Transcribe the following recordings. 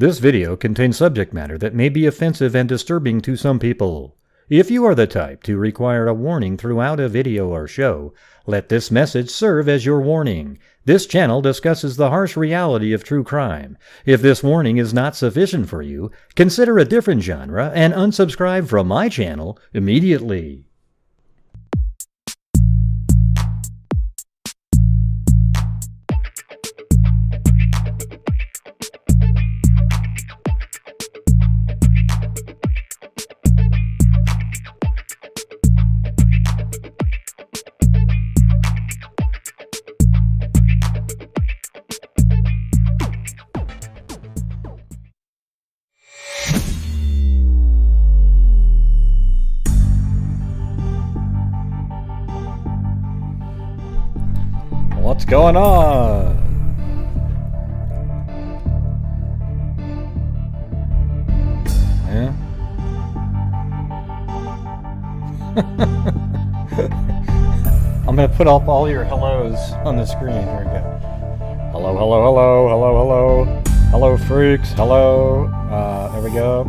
This video contains subject matter that may be offensive and disturbing to some people. If you are the type to require a warning throughout a video or show, let this message serve as your warning. This channel discusses the harsh reality of true crime. If this warning is not sufficient for you, consider a different genre and unsubscribe from my channel immediately. What's going on? Yeah. I'm going to put up all your hellos on the screen. Here we go. Hello, hello, hello, hello, hello. Hello, freaks. Hello. There we go.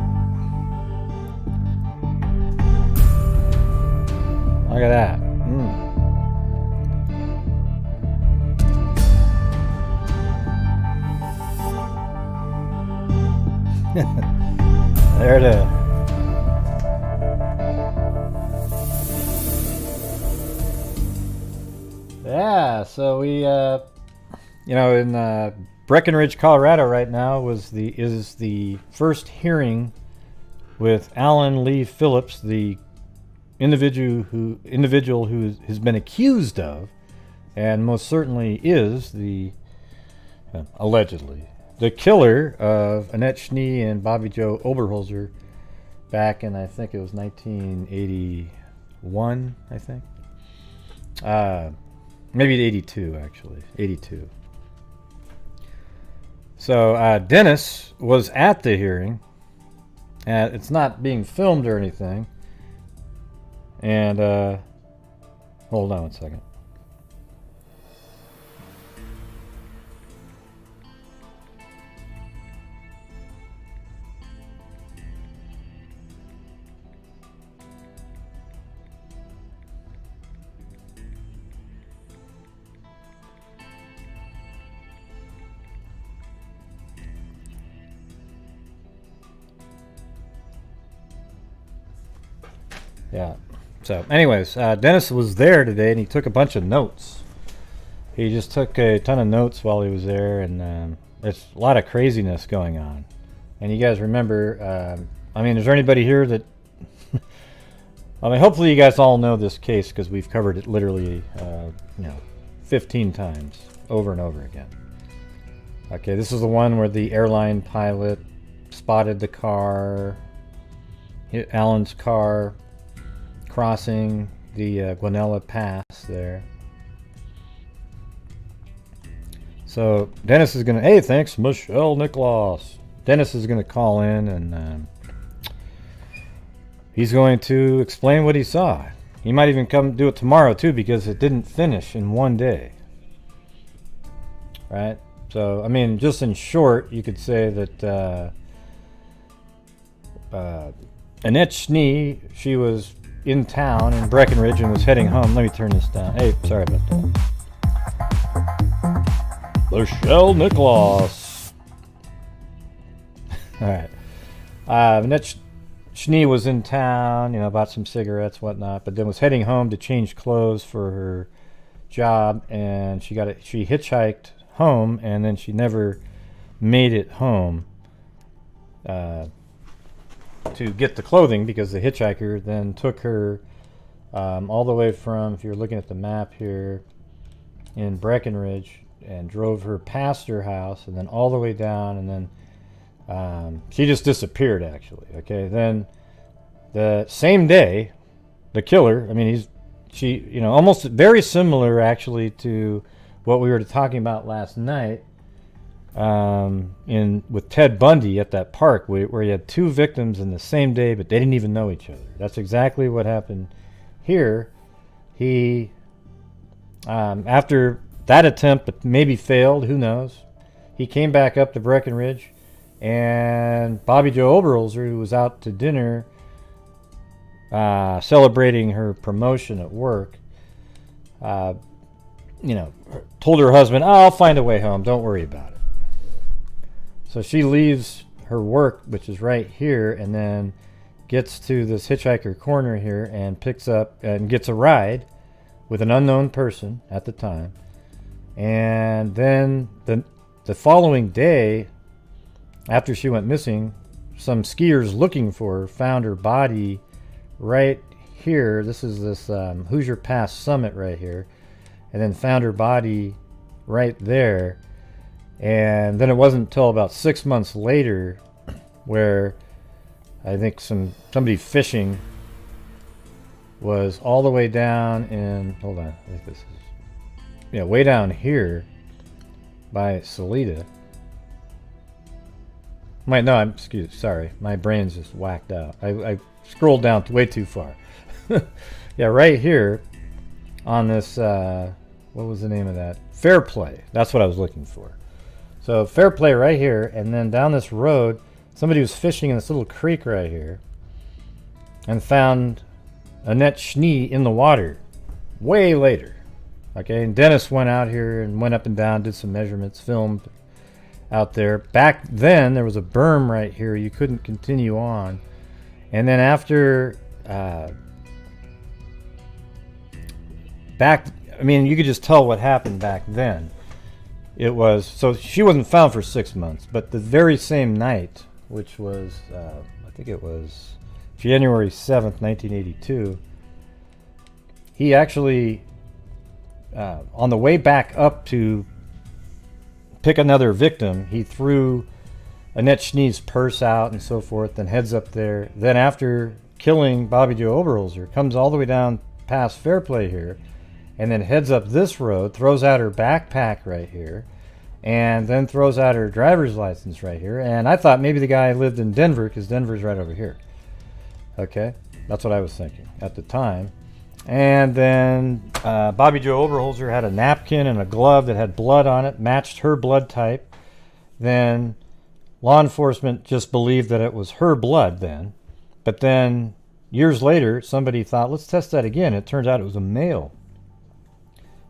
Look at that. There it is. Yeah, so we, in Breckenridge, Colorado, right now is the first hearing with Alan Lee Phillips, the individual who has been accused of, and most certainly is the allegedly the killer of Annette Schnee and Bobby Joe Oberholzer back in, I think it was 1981, I think. Maybe 82, actually. 82. So Dennis was at the hearing. It's not being filmed or anything. And hold on one second. Yeah. So, anyways, Dennis was there today, and he took a bunch of notes. He just took a ton of notes while he was there, and there's a lot of craziness going on. And you guys remember, is there anybody here that... hopefully you guys all know this case, because we've covered it literally, 15 times, over and over again. Okay, this is the one where the airline pilot spotted the car, hit Alan's car, crossing the Guanella Pass there. So Dennis is going to, hey, thanks, Michelle Nicholas. Dennis is going to call in, and he's going to explain what he saw. He might even come do it tomorrow too, because it didn't finish in one day. Right? So, just in short, you could say that Annette Schnee, she was in town in Breckenridge and was heading home. Let me turn this down. Hey, sorry about that. Michelle Nicholas. All right. Annette Schnee was in town, bought some cigarettes, whatnot, but then was heading home to change clothes for her job, and she hitchhiked home, and then she never made it home to get the clothing, because the hitchhiker then took her all the way from, if you're looking at the map here, in Breckenridge, and drove her past her house and then all the way down, and then she just disappeared, actually. Okay, then the same day, the killer, almost very similar actually to what we were talking about last night, with Ted Bundy at that park, where he had two victims in the same day, but they didn't even know each other. That's exactly what happened here. He, after that attempt, but maybe failed, who knows, he came back up to Breckenridge, And Bobby Joe Oberholzer, who was out to dinner celebrating her promotion at work, told her husband, I'll find a way home, don't worry about it. So she leaves her work, which is right here, and then gets to this hitchhiker corner here and picks up and gets a ride with an unknown person at the time. And then the following day, after she went missing, some skiers looking for her found her body right here. This is this Hoosier Pass summit right here. And then found her body right there. And then it wasn't until about 6 months later where I think somebody fishing was all the way down in, hold on, I think this is, way down here by Salida. Sorry, my brain's just whacked out. I scrolled down way too far. Yeah, right here on this, what was the name of that? Fair Play. That's what I was looking for. So Fair Play right here, and then down this road, somebody was fishing in this little creek right here and found Annette Schnee in the water way later. Okay, and Dennis went out here and went up and down, did some measurements, filmed out there. Back then, there was a berm right here. You couldn't continue on. And then after, you could just tell what happened back then. It was, so she wasn't found for 6 months, but the very same night, which was, I think it was January 7th, 1982, he actually, on the way back up to pick another victim, he threw Annette Schnee's purse out and so forth, and heads up there. Then after killing Bobby Joe Oberholzer, comes all the way down past Fair Play here, and then heads up this road, throws out her backpack right here, and then throws out her driver's license right here. And I thought maybe the guy lived in Denver, because Denver's right over here. Okay, that's what I was thinking at the time. And then Bobby Joe Oberholzer had a napkin and a glove that had blood on it, matched her blood type. Then law enforcement just believed that it was her blood then. But then years later, somebody thought, let's test that again. It turns out it was a male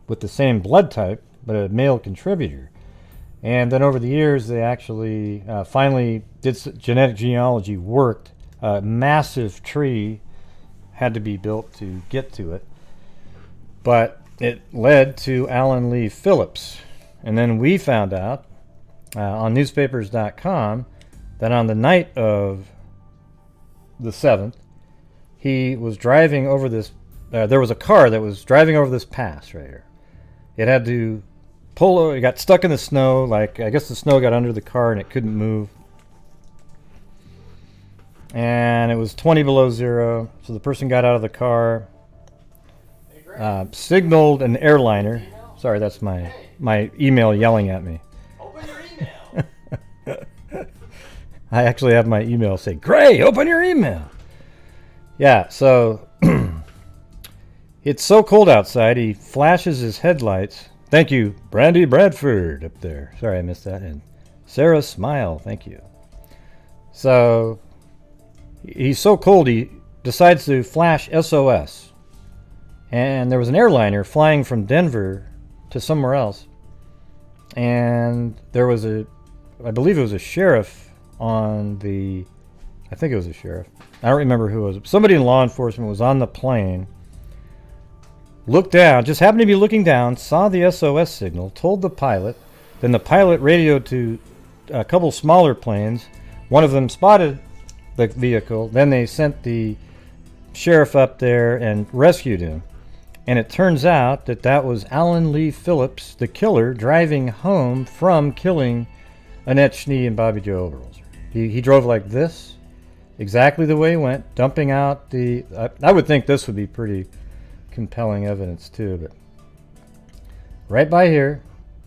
with the same blood type, but a male contributor. And then over the years, they actually finally did genetic genealogy, worked. A massive tree had to be built to get to it. But it led to Alan Lee Phillips. And then we found out on newspapers.com that on the night of the 7th, he was driving over this, there was a car that was driving over this pass right here. It had to pull, it got stuck in the snow, like I guess the snow got under the car and it couldn't move. And it was 20 below zero, so the person got out of the car, signaled an airliner. Sorry, that's my email yelling at me. Open your email. I actually have my email say, Gray, open your email. Yeah, so it's so cold outside, he flashes his headlights. Thank you, Brandy Bradford up there. Sorry, I missed that. And Sarah Smile, thank you. So he's so cold, he decides to flash SOS. And there was an airliner flying from Denver to somewhere else. And there was I believe it was a sheriff on the, I think it was a sheriff. I don't remember who it was. Somebody in law enforcement was on the plane, looked down, just happened to be looking down, saw the SOS signal, told the pilot. Then the pilot radioed to a couple smaller planes. One of them spotted the vehicle. Then they sent the sheriff up there and rescued him. And it turns out that that was Alan Lee Phillips, the killer, driving home from killing Annette Schnee and Bobby Joe Oberholzer. He drove like this, exactly the way he went, dumping out the... I would think this would be pretty compelling evidence too, but right by here,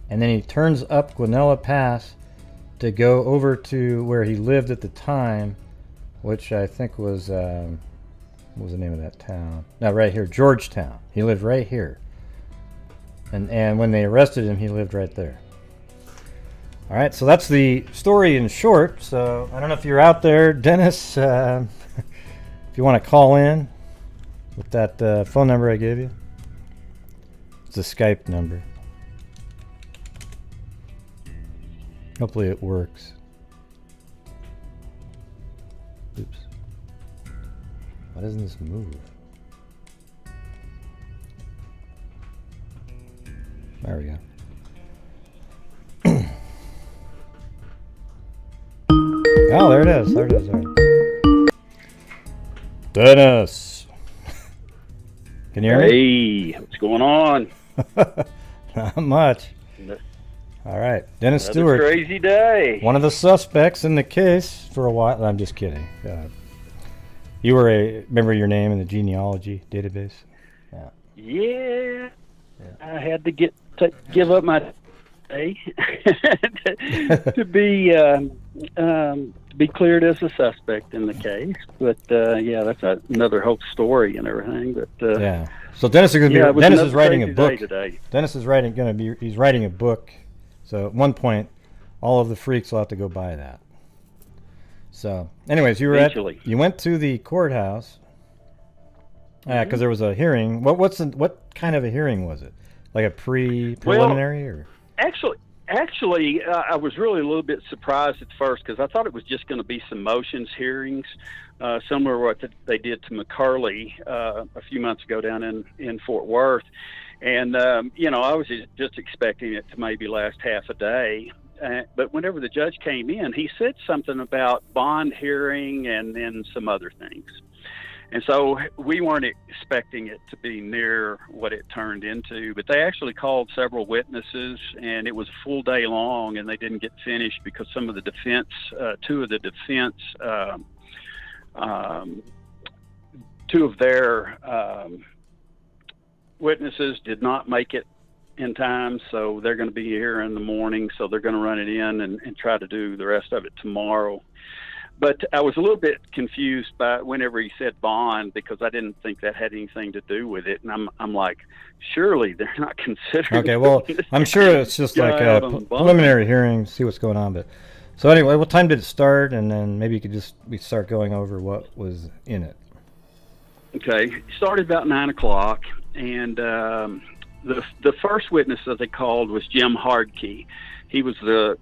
and then he turns up Guanella Pass to go over to where he lived at the time, which I think was... what was the name of that town? No, right here, Georgetown. He lived right here. And when they arrested him, he lived right there. All right, so that's the story in short. So I don't know if you're out there, Dennis. If you want to call in with that phone number I gave you, it's a Skype number. Hopefully it works. Oops. Why doesn't this move? There we go. Oh, there it is. There it is. There it is. Dennis. Can you hear me? Hey, what's going on? Not much. All right. Dennis Another Stewart. crazy day. One of the suspects in the case for a while. I'm just kidding. You were remember your name in the genealogy database? Yeah. I had to give up my day to be cleared as a suspect in the case. But yeah, that's another whole story and everything. But yeah. So Dennis is going to be. Dennis is writing a book today. Dennis is he's writing a book. So at one point, all of the freaks will have to go buy that. So, anyways, you went to the courthouse because there was a hearing. What kind of a hearing was it? Like a preliminary or? Actually, I was really a little bit surprised at first because I thought it was just going to be some motions hearings, similar to what they did to McCurley a few months ago down in Fort Worth. And, I was just expecting it to maybe last half a day. But whenever the judge came in, he said something about bond hearing and then some other things. And so we weren't expecting it to be near what it turned into, but they actually called several witnesses, and it was a full day long, and they didn't get finished because some of the defense, two of their witnesses did not make it in time, so they're going to be here in the morning, so they're going to run it in and try to do the rest of it tomorrow. But I was a little bit confused by whenever he said bond because I didn't think that had anything to do with it, and I'm like, surely they're not considering. Okay, well, I'm sure it's just like a preliminary hearing, see what's going on. But so anyway, what time did it start? And then maybe we start going over what was in it. Okay, it started about 9 o'clock, and the first witness that they called was Jim Hardkey. He was the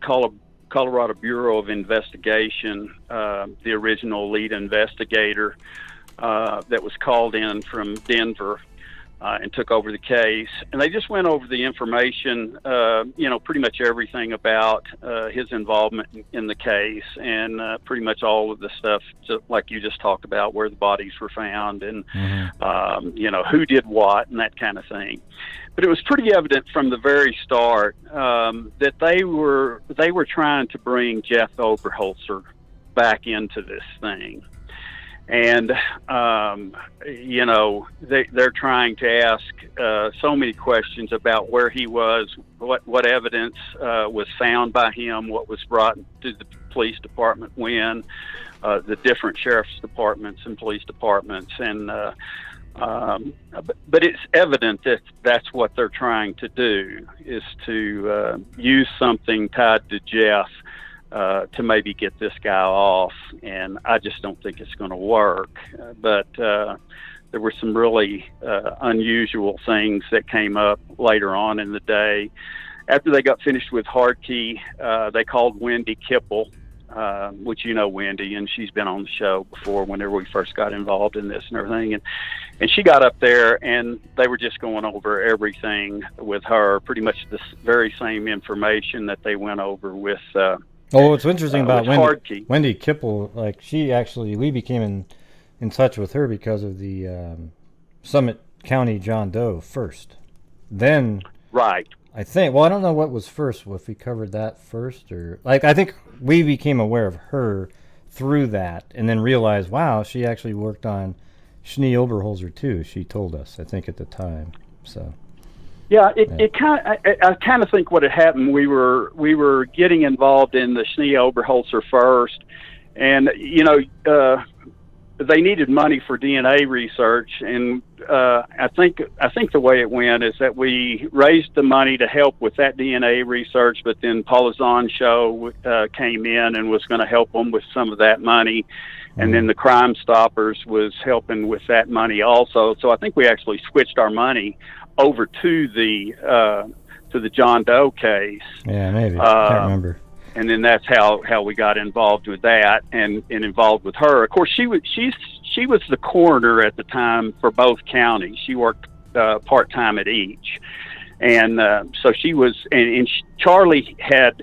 Colorado Bureau of Investigation, the original lead investigator that was called in from Denver and took over the case. And they just went over the information, pretty much everything about his involvement in the case and pretty much all of the stuff, just like you just talked about, where the bodies were found and, who did what and that kind of thing. But it was pretty evident from the very start that they were trying to bring Jeff Oberholzer back into this thing, and they're trying to ask so many questions about where he was, what evidence was found by him, what was brought to the police department when, the different sheriff's departments and police departments, and. But it's evident that that's what they're trying to do, is to use something tied to Jeff to maybe get this guy off, and I just don't think it's going to work. But there were some really unusual things that came up later on in the day. After they got finished with Hardkey, they called Wendy Kipple, which Wendy, and she's been on the show before whenever we first got involved in this and everything. And she got up there, and they were just going over everything with her, pretty much the very same information that they went over with what's interesting about Wendy Kipple, like we became in touch with her because of the Summit County John Doe first. Then, right. I think, well, I don't know what was first, if we covered that first, or, I think we became aware of her through that, and then realized, wow, she actually worked on Schnee Oberholzer too, she told us, I think, at the time, so. Yeah, I kind of think what had happened, we were getting involved in the Schnee Oberholzer first, and, they needed money for DNA research, and I think the way it went is that we raised the money to help with that DNA research, but then Paula Zahn's show came in and was going to help them with some of that money, and then the Crime Stoppers was helping with that money also. So I think we actually switched our money over to the John Doe case. Yeah, maybe. I can't remember. And then that's how we got involved with that and involved with her. Of course, she was the coroner at the time for both counties. She worked part-time at each. And so she was, and Charlie had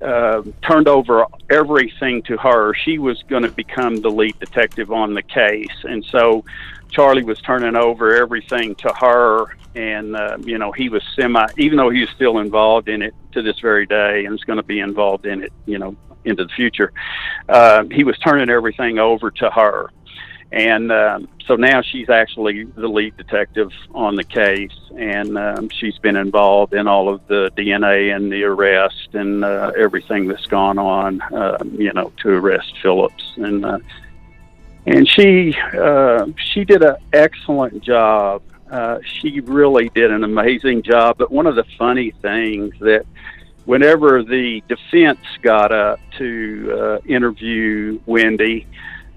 turned over everything to her. She was going to become the lead detective on the case. And so Charlie was turning over everything to her, and he was even though he was still involved in it to this very day and is going to be involved in it, into the future, he was turning everything over to her. And so now she's actually the lead detective on the case, and she's been involved in all of the DNA and the arrest and everything that's gone on, to arrest Phillips. And she did an excellent job. She really did an amazing job. But one of the funny things that whenever the defense got up to interview Wendy,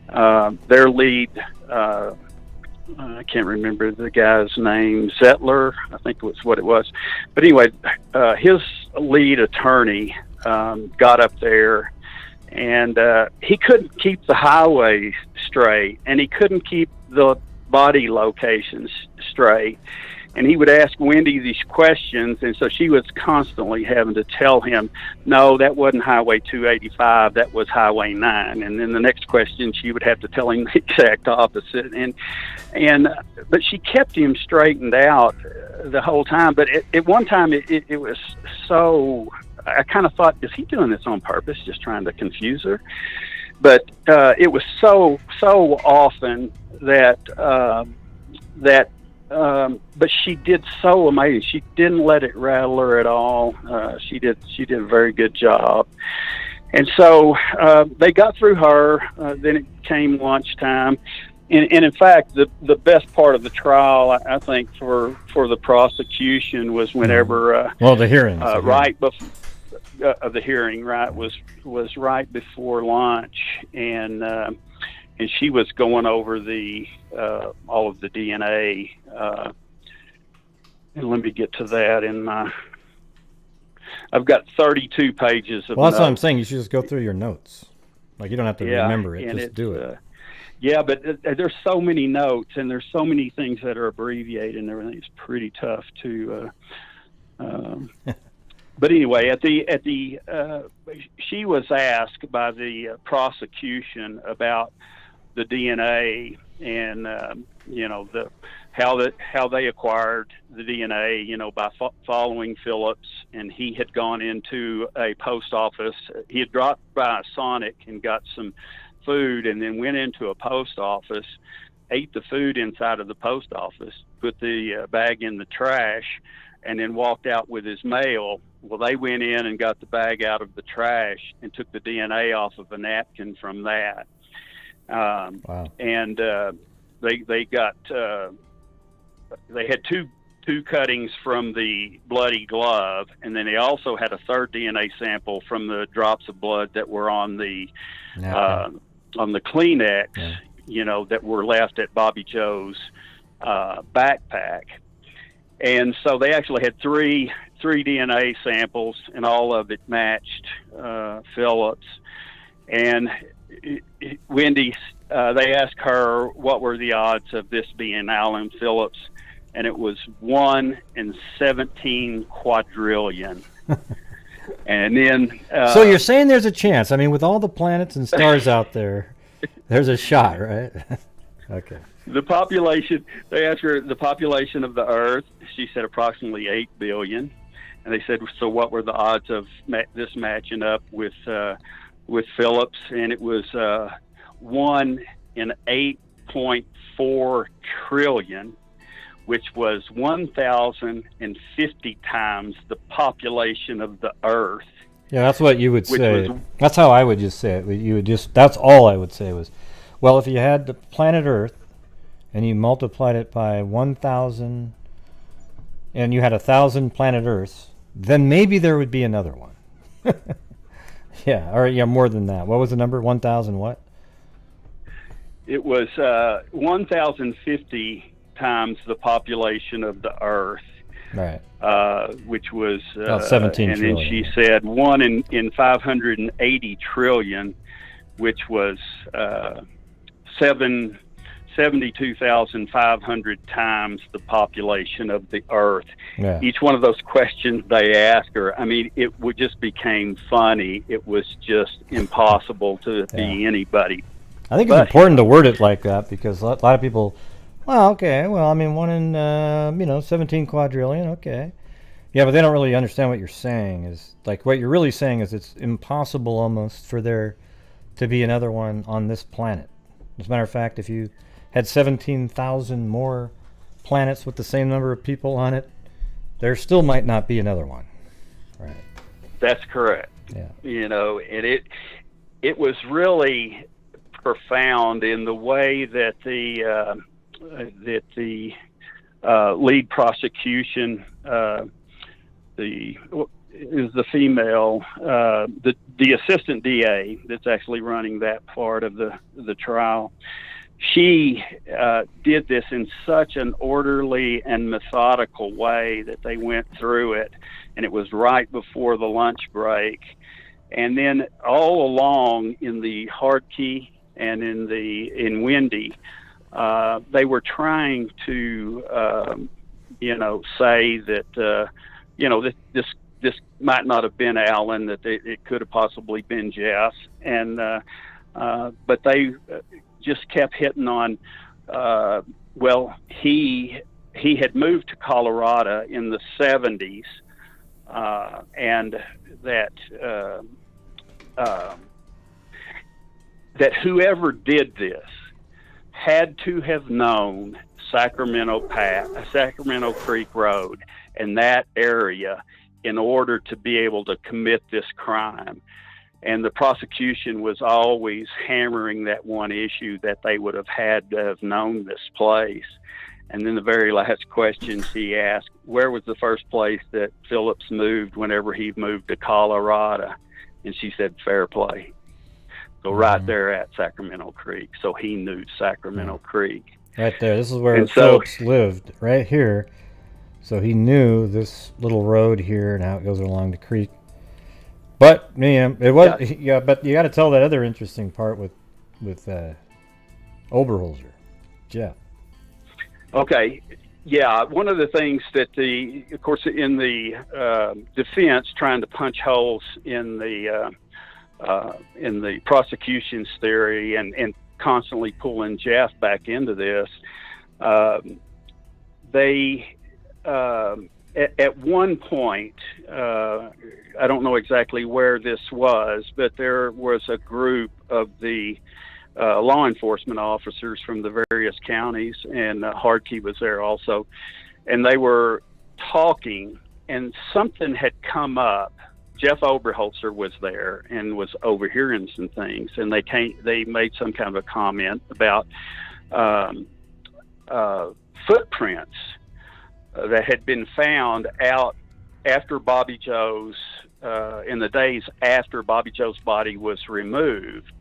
their lead, I can't remember the guy's name, Zettler, I think was what it was. But anyway, his lead attorney got up there, and he couldn't keep the highway straight, and he couldn't keep the body locations straight. And he would ask Wendy these questions, and so she was constantly having to tell him, no, that wasn't Highway 285, that was Highway 9. And then the next question, she would have to tell him the exact opposite. But she kept him straightened out the whole time. But at one time, it was so... I kind of thought, is he doing this on purpose, just trying to confuse her? But it was so often but she did so amazing. She didn't let it rattle her at all. She did a very good job. And so they got through her. Then it came lunchtime. And in fact, the best part of the trial, I think, for the prosecution was whenever the hearings, right before the hearing, right, was right before lunch, and she was going over all of the DNA. And let me get to that in my. I've got 32 pages of. Well, that's notes. what I'm saying. You should just go through your notes. Like, you don't have to remember it. Just do it. Yeah, but there's so many notes, and there's so many things that are abbreviated and everything. It's pretty tough to. But anyway, she was asked by the prosecution about the DNA and how they acquired the DNA, by following Phillips, and he had gone into a post office. He had dropped by a Sonic and got some food, and then went into a post office, ate the food inside of the post office, put the bag in the trash, and then walked out with his mail. Well, they went in and got the bag out of the trash and took the DNA off of a napkin from that. Wow. And they got they had two cuttings from the bloody glove, and then they also had a third DNA sample from the drops of blood that were on the Kleenex, that were left at Bobby Joe's backpack. And so they actually had three DNA samples, and all of it matched Phillips. And Wendy, they asked her what were the odds of this being Alan Phillips, and it was 1 in 17 quadrillion. And then so you're saying there's a chance? I mean, with all the planets and stars out there, there's a shot, right? Okay. The population, they asked her the population of the Earth. She said approximately 8 billion. And they said, so what were the odds of this matching up with Phillips? And it was 1 in 8.4 trillion, which was 1,050 times the population of the Earth. Yeah, that's what you would say. That's how I would just say it. You would just, that's all I would say was Well, if you had the planet Earth and you multiplied it by 1,000 and you had 1,000 planet Earths, then maybe there would be another one. Yeah, or yeah, more than that. What was the number? 1,000 what? It was 1,050 times the population of the Earth. Right. Which was about 17 and trillion. then she said 1 in 580 trillion, which was 72,500 times the population of the Earth. Yeah. Each one of those questions they asked her, I mean, it would just became funny. It was just impossible to be anybody. I think it's important to word it like that because a lot of people, well, okay, well, I mean, 1 in 17 quadrillion, okay. Yeah, but they don't really understand what you're saying. Is like what you're really saying is it's impossible almost for there to be another one on this planet. As a matter of fact, if you had 17,000 more planets with the same number of people on it, there still might not be another one. Right. That's correct. Yeah. You know, and it was really profound in the way that the lead prosecution, is the female, the assistant DA that's actually running that part of the trial. She did this in such an orderly and methodical way that they went through it, and it was right before the lunch break. And then all along in the hard key and in Windy, they were trying to, say that, this might not have been Alan, that it could have possibly been Jeff, and but they just kept hitting on. He had moved to Colorado in the 70s, and that whoever did this had to have known Sacramento Creek Road and that area in order to be able to commit this crime. And the prosecution was always hammering that one issue, that they would have had to have known this place. And then the very last question she asked, where was the first place that Phillips moved whenever he moved to Colorado? And she said, Fairplay. So right there at Sacramento Creek. So he knew Sacramento Creek. Right there. This is where Phillips lived, right here. So he knew this little road here and how it goes along the creek. But it was but you got to tell that other interesting part with Oberholzer, Jeff. Okay, yeah. One of the things that of course, in the defense, trying to punch holes in the prosecution's theory and constantly pulling Jeff back into this, they. At one point, I don't know exactly where this was, but there was a group of the law enforcement officers from the various counties, and Hardkey was there also, and they were talking, and something had come up. Jeff Oberholzer was there and was overhearing some things, and they made some kind of a comment about footprints that had been found out after Bobby Joe's, in the days after Bobby Joe's body was removed,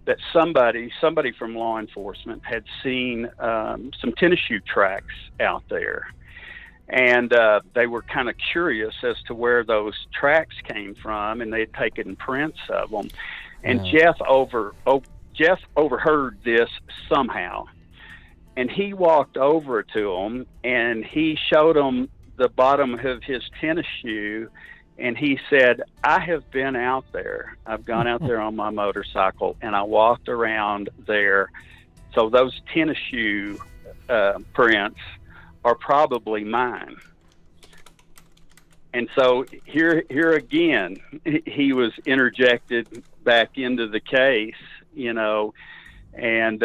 that somebody from law enforcement had seen some tennis shoe tracks out there. And they were kind of curious as to where those tracks came from, and they had taken prints of them. And Jeff overheard this somehow. And he walked over to him, and he showed him the bottom of his tennis shoe, and he said, I have been out there. I've gone out there on my motorcycle, and I walked around there. So those tennis shoe prints are probably mine. And so here again, he was interjected back into the case, and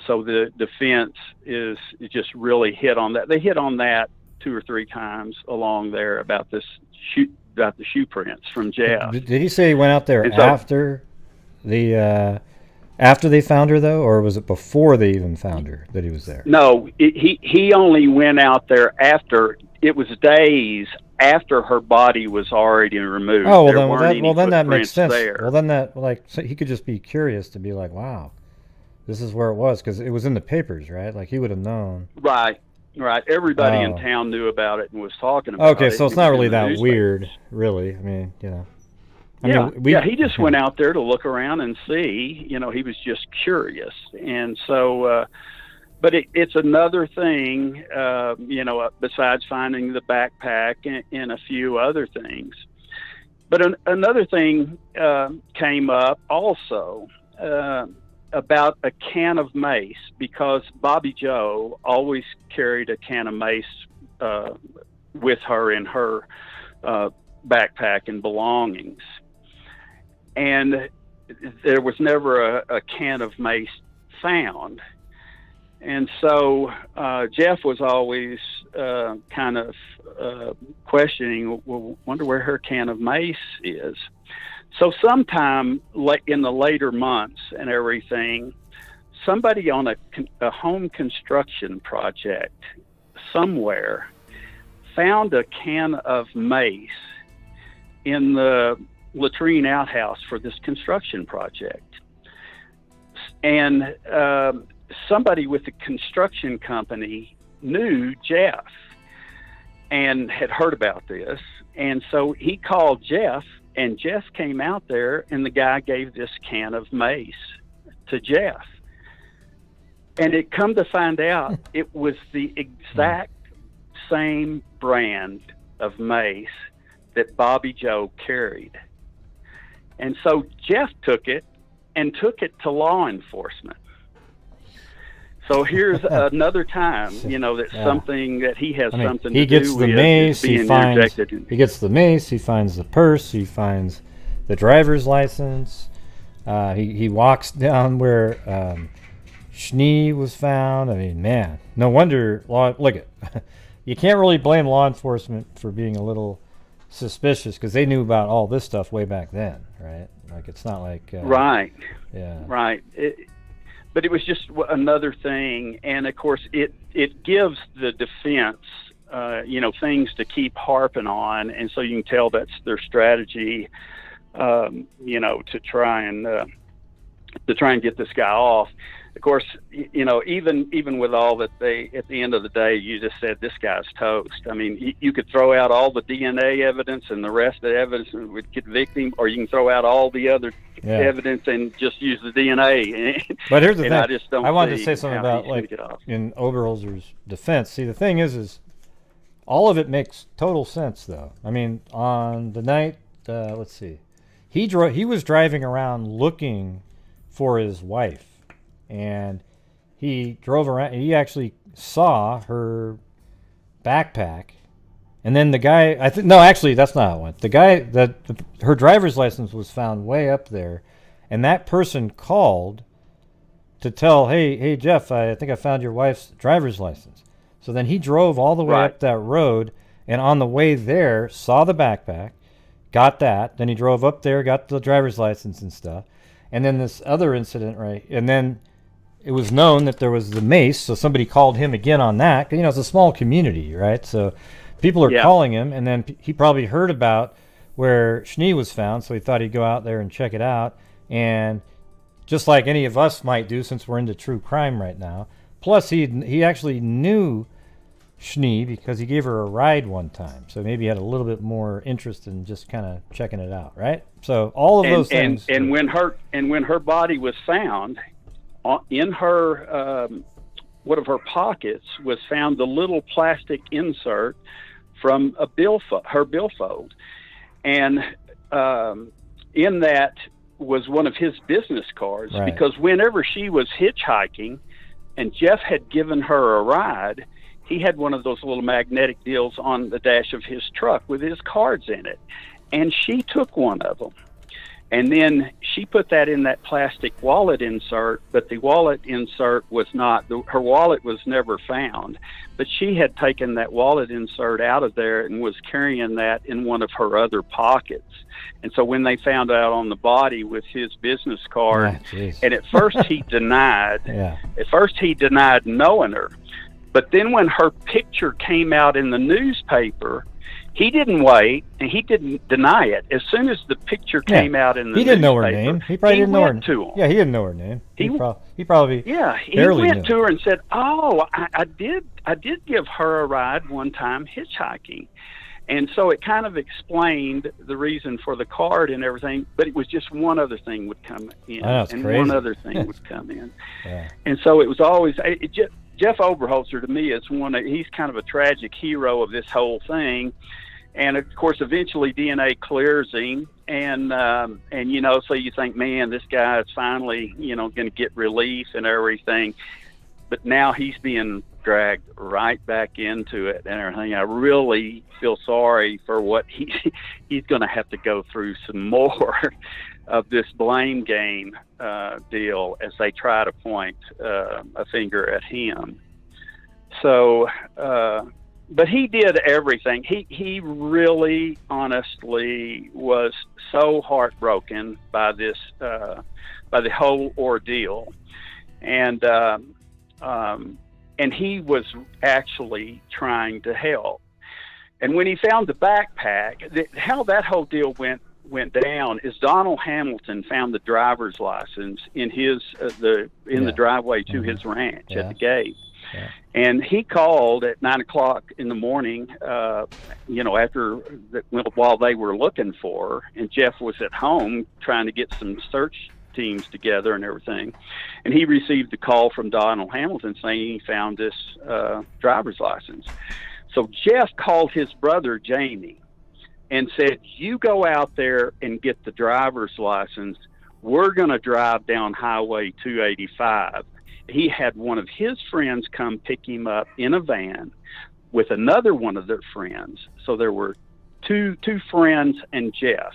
so the defense is just really hit on that. They hit on that 2 or 3 times along there about the shoe prints from Jeff. Did he say he went out there after after they found her, though, or was it before they even found her that he was there? No, he only went out there after, it was days after her body was already removed. Oh, There weren't any then that makes footprints sense. there. Well, then that, like, so he could just be curious to be like, wow, this is where it was, because it was in the papers, right? Like, he would have known. Right. Everybody in Oh. town knew about it and was talking about it. Okay, so it's It not was in really the that newspapers. weird, really. I mean, you know. He just went out there to look around and see. You know, he was just curious. And so, but it's another thing, you know, besides finding the backpack and a few other things. But another thing came up also about a can of mace, because Bobby Joe always carried a can of mace with her in her backpack and belongings. And there was never a can of mace found. And so Jeff was always kind of questioning, well, wonder where her can of mace is. So sometime in the later months and everything, somebody on a home construction project somewhere found a can of mace in the latrine outhouse for this construction project. And somebody with the construction company knew Jeff and had heard about this. And so he called Jeff, and Jeff came out there, and the guy gave this can of mace to Jeff. And it come to find out it was the exact same brand of mace that Bobby Joe carried. And so Jeff took it to law enforcement. So here's another time, you know, that something that he has something to do with. He gets the mace, he finds the purse, he finds the driver's license. He walks down where Schnee was found. I mean, man, no wonder. Look at, you can't really blame law enforcement for being a little suspicious, because they knew about all this stuff way back then, right? Like, it's not like right. Yeah. Right. But it was just another thing, and of course, it gives the defense, you know, things to keep harping on, and so you can tell that's their strategy, you know, to try and get this guy off. Of course, you know, even with all that, at the end of the day, you just said this guy's toast. I mean, you could throw out all the DNA evidence and the rest of the evidence and would convict him, or you can throw out all the other evidence and just use the DNA. But here's the thing. I wanted to say something about, like, in Oberholzer's defense. See, the thing is all of it makes total sense, though. I mean, on the night, let's see, he was driving around looking for his wife. And he drove around, and he actually saw her backpack. And then the guy, actually, that's not how it went. The guy, her driver's license was found way up there. And that person called to tell, hey, Jeff, I think I found your wife's driver's license. So then he drove all the way up that road, and on the way there, saw the backpack, got that. Then he drove up there, got the driver's license and stuff. And then this other incident, right? And then it was known that there was the mace, so somebody called him again on that. You know, it's a small community, right? So people are calling him, and then he probably heard about where Schnee was found, so he thought he'd go out there and check it out. And just like any of us might do, since we're into true crime right now, plus he actually knew Schnee because he gave her a ride one time, so maybe he had a little bit more interest in just kind of checking it out, right? So all of those things. And when her body was found, in her one of her pockets was found the little plastic insert from her billfold, and in that was one of his business cards. Right. Because whenever she was hitchhiking and Jeff had given her a ride, he had one of those little magnetic deals on the dash of his truck with his cards in it, and she took one of them. And then she put that in that plastic wallet insert, but the wallet insert was not, her wallet was never found. But she had taken that wallet insert out of there and was carrying that in one of her other pockets. And so when they found out on the body with his business card, and at first he denied, knowing her. But then when her picture came out in the newspaper, he didn't wait, and he didn't deny it. As soon as the picture came out in the newspaper, he didn't know her name. He probably didn't know her name. Yeah, he didn't know her name. He probably went to her and said, "Oh, I did give her a ride one time hitchhiking." And so it kind of explained the reason for the card and everything, but it was just one other thing would come in, and crazy. One other thing would come in. And so it was always Jeff Oberholzer, to me, is he's kind of a tragic hero of this whole thing. And of course, eventually DNA clears him, and so you think, man, this guy is finally, going to get relief and everything. But now he's being dragged right back into it and everything. I really feel sorry for what he's going to have to go through some more of this blame game deal as they try to point a finger at him. So, but he did everything. He really, honestly, was so heartbroken by this, by the whole ordeal, and he was actually trying to help. And when he found the backpack, how that whole deal went down is Donald Hamilton found the driver's license in the driveway to his ranch at the gate. Yeah. And he called at 9:00 in the morning, while they were looking for her, and Jeff was at home trying to get some search teams together and everything. And he received a call from Donald Hamilton saying he found this driver's license. So Jeff called his brother Jamie and said, "You go out there and get the driver's license. We're going to drive down Highway 285. He had one of his friends come pick him up in a van with another one of their friends. So there were two friends and Jeff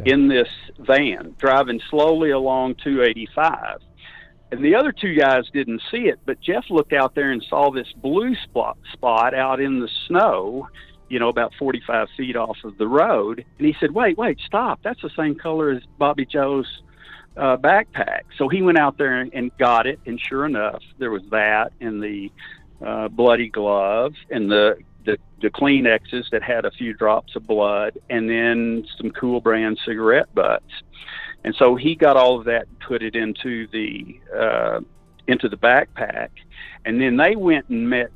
in this van driving slowly along 285. And the other two guys didn't see it, but Jeff looked out there and saw this blue spot out in the snow, about 45 feet off of the road. And he said, wait, stop. That's the same color as Bobby Joe's backpack. So he went out there and got it. And sure enough, there was that and the bloody glove and the Kleenexes that had a few drops of blood, and then some Cool Brand cigarette butts. And so he got all of that and put it into the backpack. And then they went and met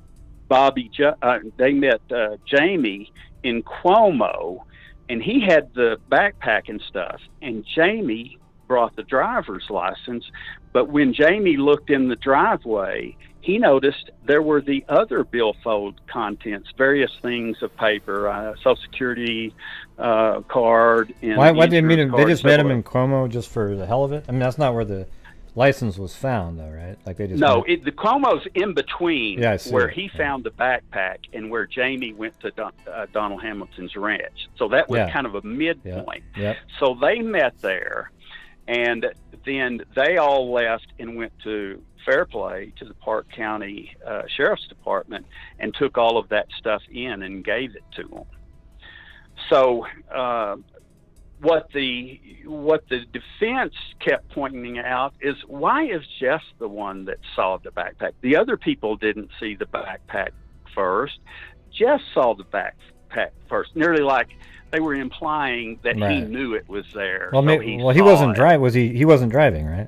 Jamie in Cuomo, and he had the backpack and stuff, and Jamie brought the driver's license. But when Jamie looked in the driveway, he noticed there were the other billfold contents, various things of paper, Social Security card. And why did they meet him? They just met him in Cuomo just for the hell of it? I mean, that's not where the license was found, though, right? Like they just the Cuomo's in between where he found the backpack and where Jamie went to Donald Hamilton's ranch. So that was kind of a midpoint. Yep. So they met there. And then they all left and went to Fairplay, to the Park County Sheriff's Department, and took all of that stuff in and gave it to them. So what the defense kept pointing out is, why is Jeff the one that saw the backpack? The other people didn't see the backpack first. Jeff saw the backpack first, nearly like they were implying that he knew it was there. Well, he wasn't driving. He wasn't driving, right?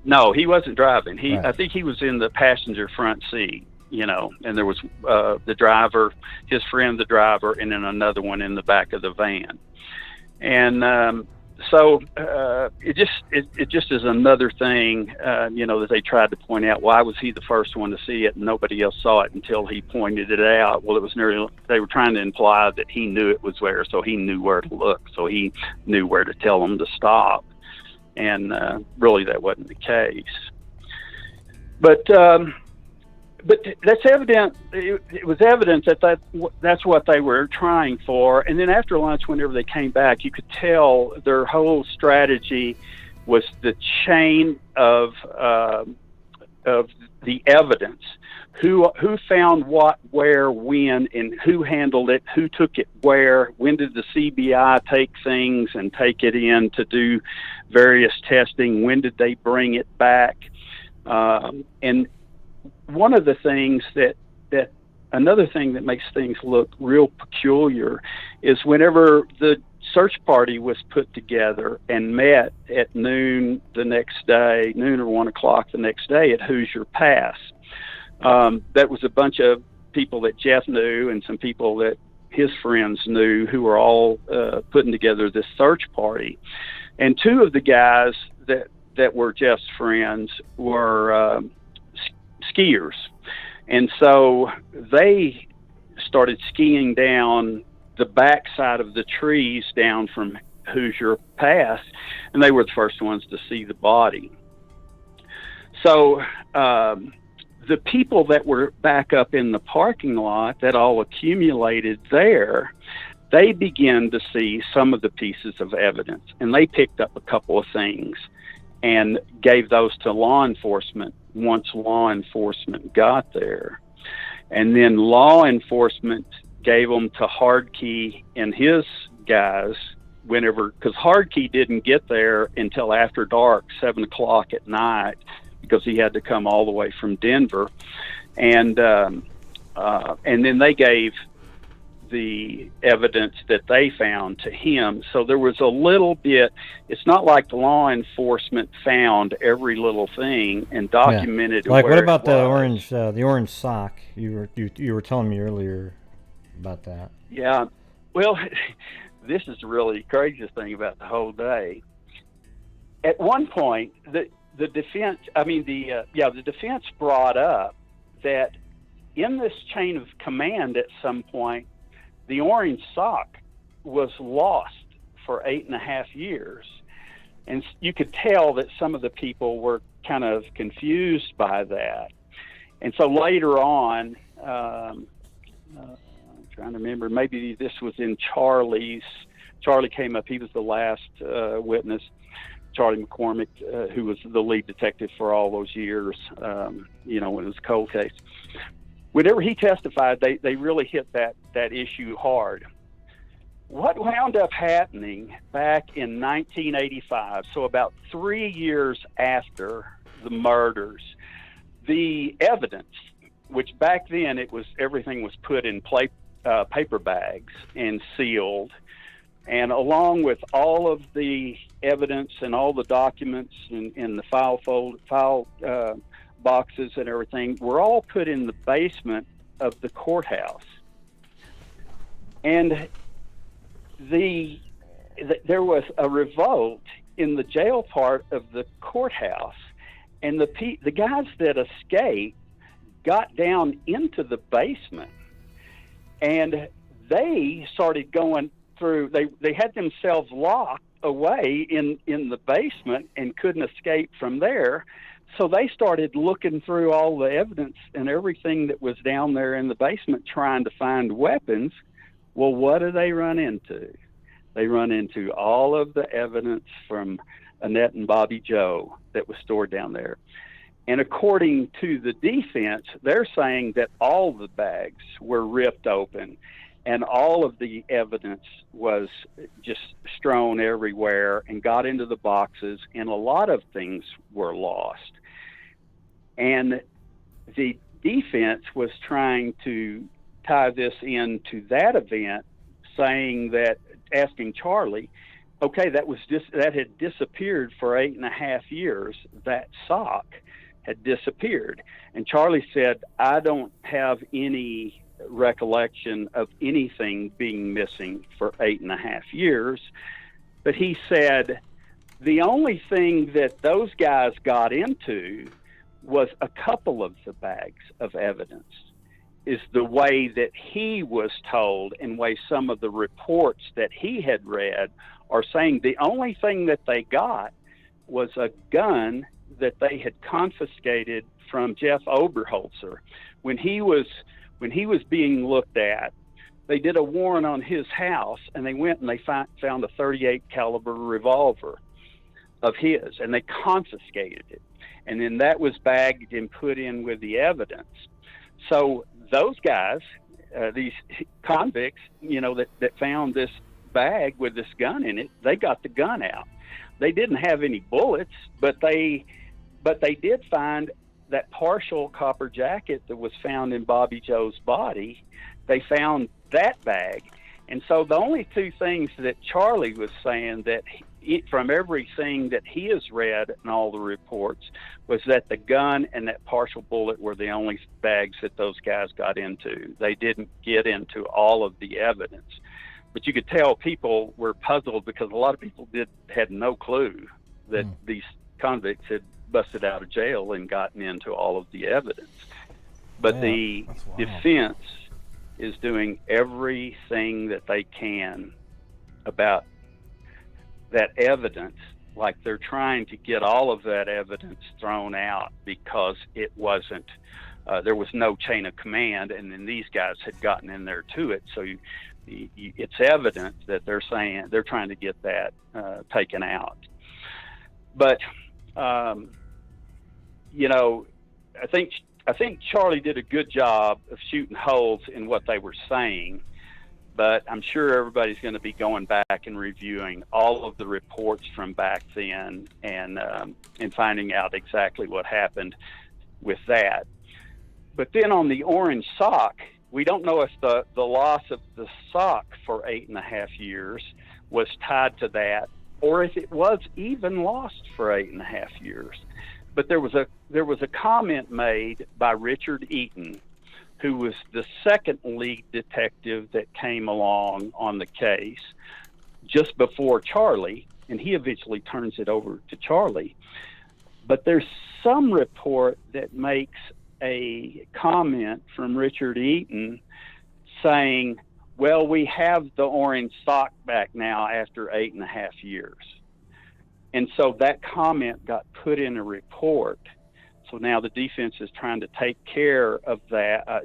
No, he wasn't driving. I think he was in the passenger front seat, and there was the driver, his friend, the driver, and then another one in the back of the van. And so it just is another thing, that they tried to point out. Why was he the first one to see it and nobody else saw it until he pointed it out? Well, they were trying to imply that he knew it was there, so he knew where to look, so he knew where to tell them to stop. And really, that wasn't the case. But but that's evident. It was evident that's what they were trying for. And then after lunch, whenever they came back, you could tell their whole strategy was the chain of the evidence. Who found what, where, when, and who handled it, who took it where, when did the CBI take things and take it in to do various testing, when did they bring it back? And one of the things another thing that makes things look real peculiar is whenever the search party was put together and met at noon or 1 o'clock the next day at Hoosier Pass. That was a bunch of people that Jeff knew and some people that his friends knew who were all putting together this search party. And two of the guys that were Jeff's friends were skiers. And so they started skiing down the backside of the trees down from Hoosier Pass, and they were the first ones to see the body. So the people that were back up in the parking lot that all accumulated there, they began to see some of the pieces of evidence, and they picked up a couple of things and gave those to law enforcement once law enforcement got there. And then law enforcement gave them to Hardkey and his guys because Hardkey didn't get there until after dark, 7 o'clock at night, because he had to come all the way from Denver. And then they gave the evidence that they found to him. So there was a little bit, it's not like the law enforcement found every little thing and documented Like where what about it was. the orange sock? You were telling me earlier about that. Yeah. Well, this is really the craziest thing about the whole day. At one point, the defense brought up that in this chain of command at some point, the orange sock was lost for 8.5 years. And you could tell that some of the people were kind of confused by that. And so later on, I'm trying to remember, maybe this was in Charlie came up, he was the last witness, Charlie McCormick, who was the lead detective for all those years, when it was a cold case. Whenever he testified, they really hit that issue hard. What wound up happening back in 1985, so about 3 years after the murders, the evidence, which back then everything was put in paper bags and sealed, and along with all of the evidence and all the documents in the file boxes and everything were all put in the basement of the courthouse. And there was a revolt in the jail part of the courthouse, and the guys that escaped got down into the basement, and they started going through. They had themselves locked away in the basement and couldn't escape from there. So they started looking through all the evidence and everything that was down there in the basement trying to find weapons. Well, what do they run into? They run into all of the evidence from Annette and Bobby Joe that was stored down there. And according to the defense, they're saying that all the bags were ripped open and all of the evidence was just strewn everywhere and got into the boxes, and a lot of things were lost. And the defense was trying to tie this into that event, asking Charlie, okay, that had disappeared for 8.5 years. That sock had disappeared. And Charlie said, I don't have any recollection of anything being missing for 8.5 years. But he said the only thing that those guys got into was a couple of the bags of evidence, is the way that he was told and way some of the reports that he had read are saying the only thing that they got was a gun that they had confiscated from Jeff Oberholzer when he was being looked at. They did a warrant on his house, and they went and they found a .38 caliber revolver of his, and they confiscated it. And then that was bagged and put in with the evidence. So those guys, these convicts, that found this bag with this gun in it, they got the gun out. They didn't have any bullets, but they did find that partial copper jacket that was found in Bobby Joe's body. They found that bag. And so the only two things that Charlie was saying that from everything that he has read in all the reports was that the gun and that partial bullet were the only bags that those guys got into. They didn't get into all of the evidence. But you could tell people were puzzled because a lot of people had no clue that these convicts had busted out of jail and gotten into all of the evidence. But the defense is doing everything that they can about that evidence. Like they're trying to get all of that evidence thrown out because it wasn't, there was no chain of command, and then these guys had gotten in there to it. So it's evident that they're trying to get that taken out. But I think Charlie did a good job of shooting holes in what they were saying, but I'm sure everybody's going to be going back and reviewing all of the reports from back then and finding out exactly what happened with that. But then on the orange sock, we don't know if the loss of the sock for 8.5 years was tied to that, or if it was even lost for 8.5 years. But there was a comment made by Richard Eaton, who was the second lead detective that came along on the case just before Charlie, and he eventually turns it over to Charlie. But there's some report that makes a comment from Richard Eaton saying, well, we have the orange sock back now after 8.5 years. And so that comment got put in a report. So now the defense is trying to take care of that,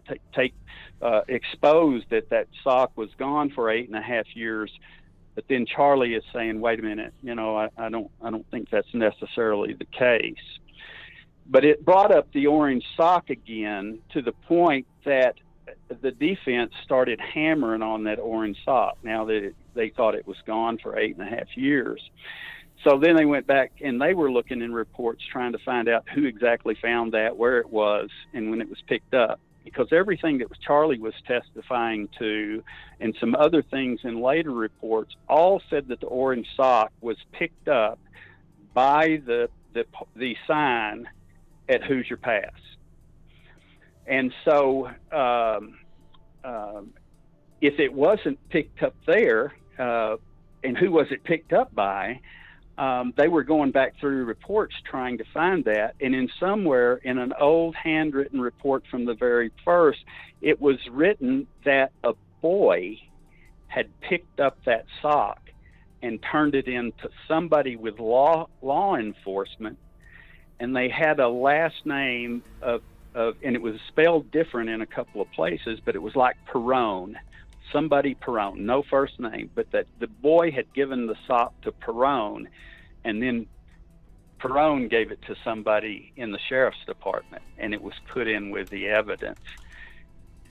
expose that sock was gone for 8.5 years. But then Charlie is saying, wait a minute, I don't think that's necessarily the case. But it brought up the orange sock again to the point that the defense started hammering on that orange sock now that they thought it was gone for 8.5 years. So then they went back and they were looking in reports trying to find out who exactly found that, where it was, and when it was picked up. Because everything that Charlie was testifying to and some other things in later reports all said that the orange sock was picked up by the sign at Hoosier Pass. And so if it wasn't picked up there, and who was it picked up by, they were going back through reports trying to find that. And in somewhere in an old handwritten report from the very first, it was written that a boy had picked up that sock and turned it into somebody with law enforcement. And they had a last name of, and it was spelled different in a couple of places, but it was like Perone, somebody Perone, no first name, but that the boy had given the sock to Perone, and then Perone gave it to somebody in the sheriff's department, and it was put in with the evidence.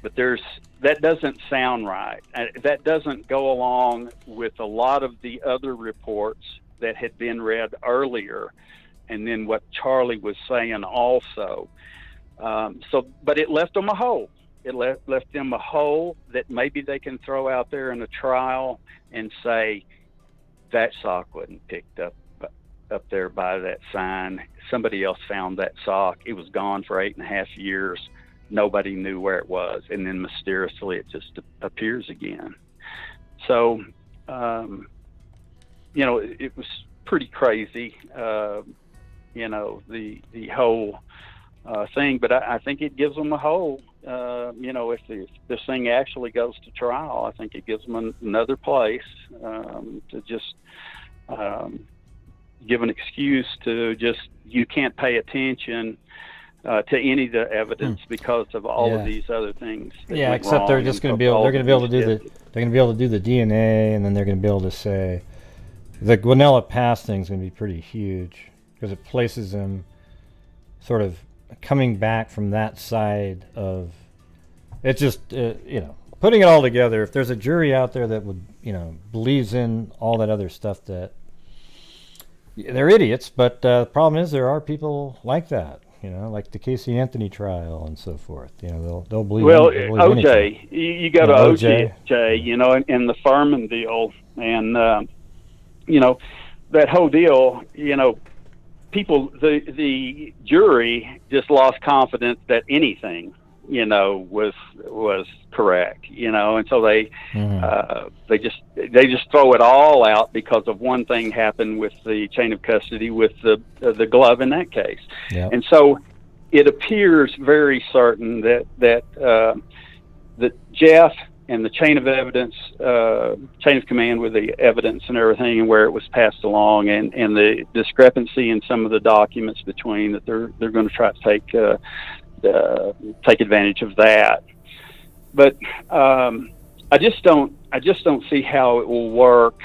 But that doesn't sound right. That doesn't go along with a lot of the other reports that had been read earlier, and then what Charlie was saying also. But it left them a hole. It left them a hole that maybe they can throw out there in a trial and say that sock wasn't picked up there by that sign. Somebody else found that sock. It was gone for 8.5 years. Nobody knew where it was, and then mysteriously it just appears again. So, it was pretty crazy. The whole thing, but I think it gives them a hole. If this thing actually goes to trial, I think it gives them another place to just give an excuse to just, you can't pay attention to any of the evidence because of all of these other things. Yeah, except they're just going to be able. They're going to be able to do the. They're going to be able to do the DNA, and then they're going to be able to say, the Guanella Pass thing is going to be pretty huge because it places them sort of coming back from that side of. It's just putting it all together. If there's a jury out there that would believes in all that other stuff, that they're idiots. But the problem is there are people like that. Like the Casey Anthony trial and so forth. They'll believe. Well, OJ, you got to OJ, and the Furman deal, and that whole deal. People, the jury just lost confidence that anything, was correct, and so they just throw it all out because of one thing happened with the chain of custody with the glove in that case. Yep. And so it appears very certain that Jeff and the chain of evidence, chain of command with the evidence and everything and where it was passed along, and the discrepancy in some of the documents between, that they're going to try to take advantage of that. But I just don't see how it will work.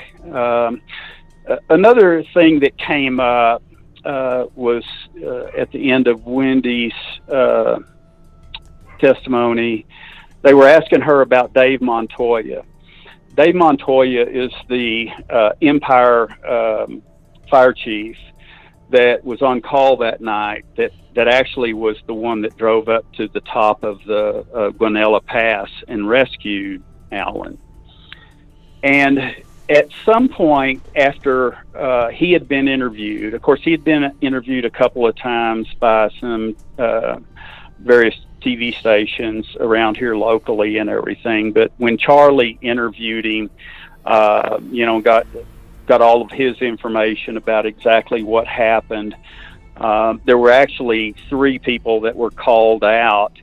Another thing that came up was at the end of Wendy's testimony. They were asking her about Dave Montoya. Dave Montoya is the Empire fire chief that was on call that night, that actually was the one that drove up to the top of the Guanella Pass and rescued Alan. And at some point after he had been interviewed, of course he had been interviewed a couple of times by some various TV stations around here locally and everything, but when Charlie interviewed him, got all of his information about exactly what happened. There were actually 3 people that were called out,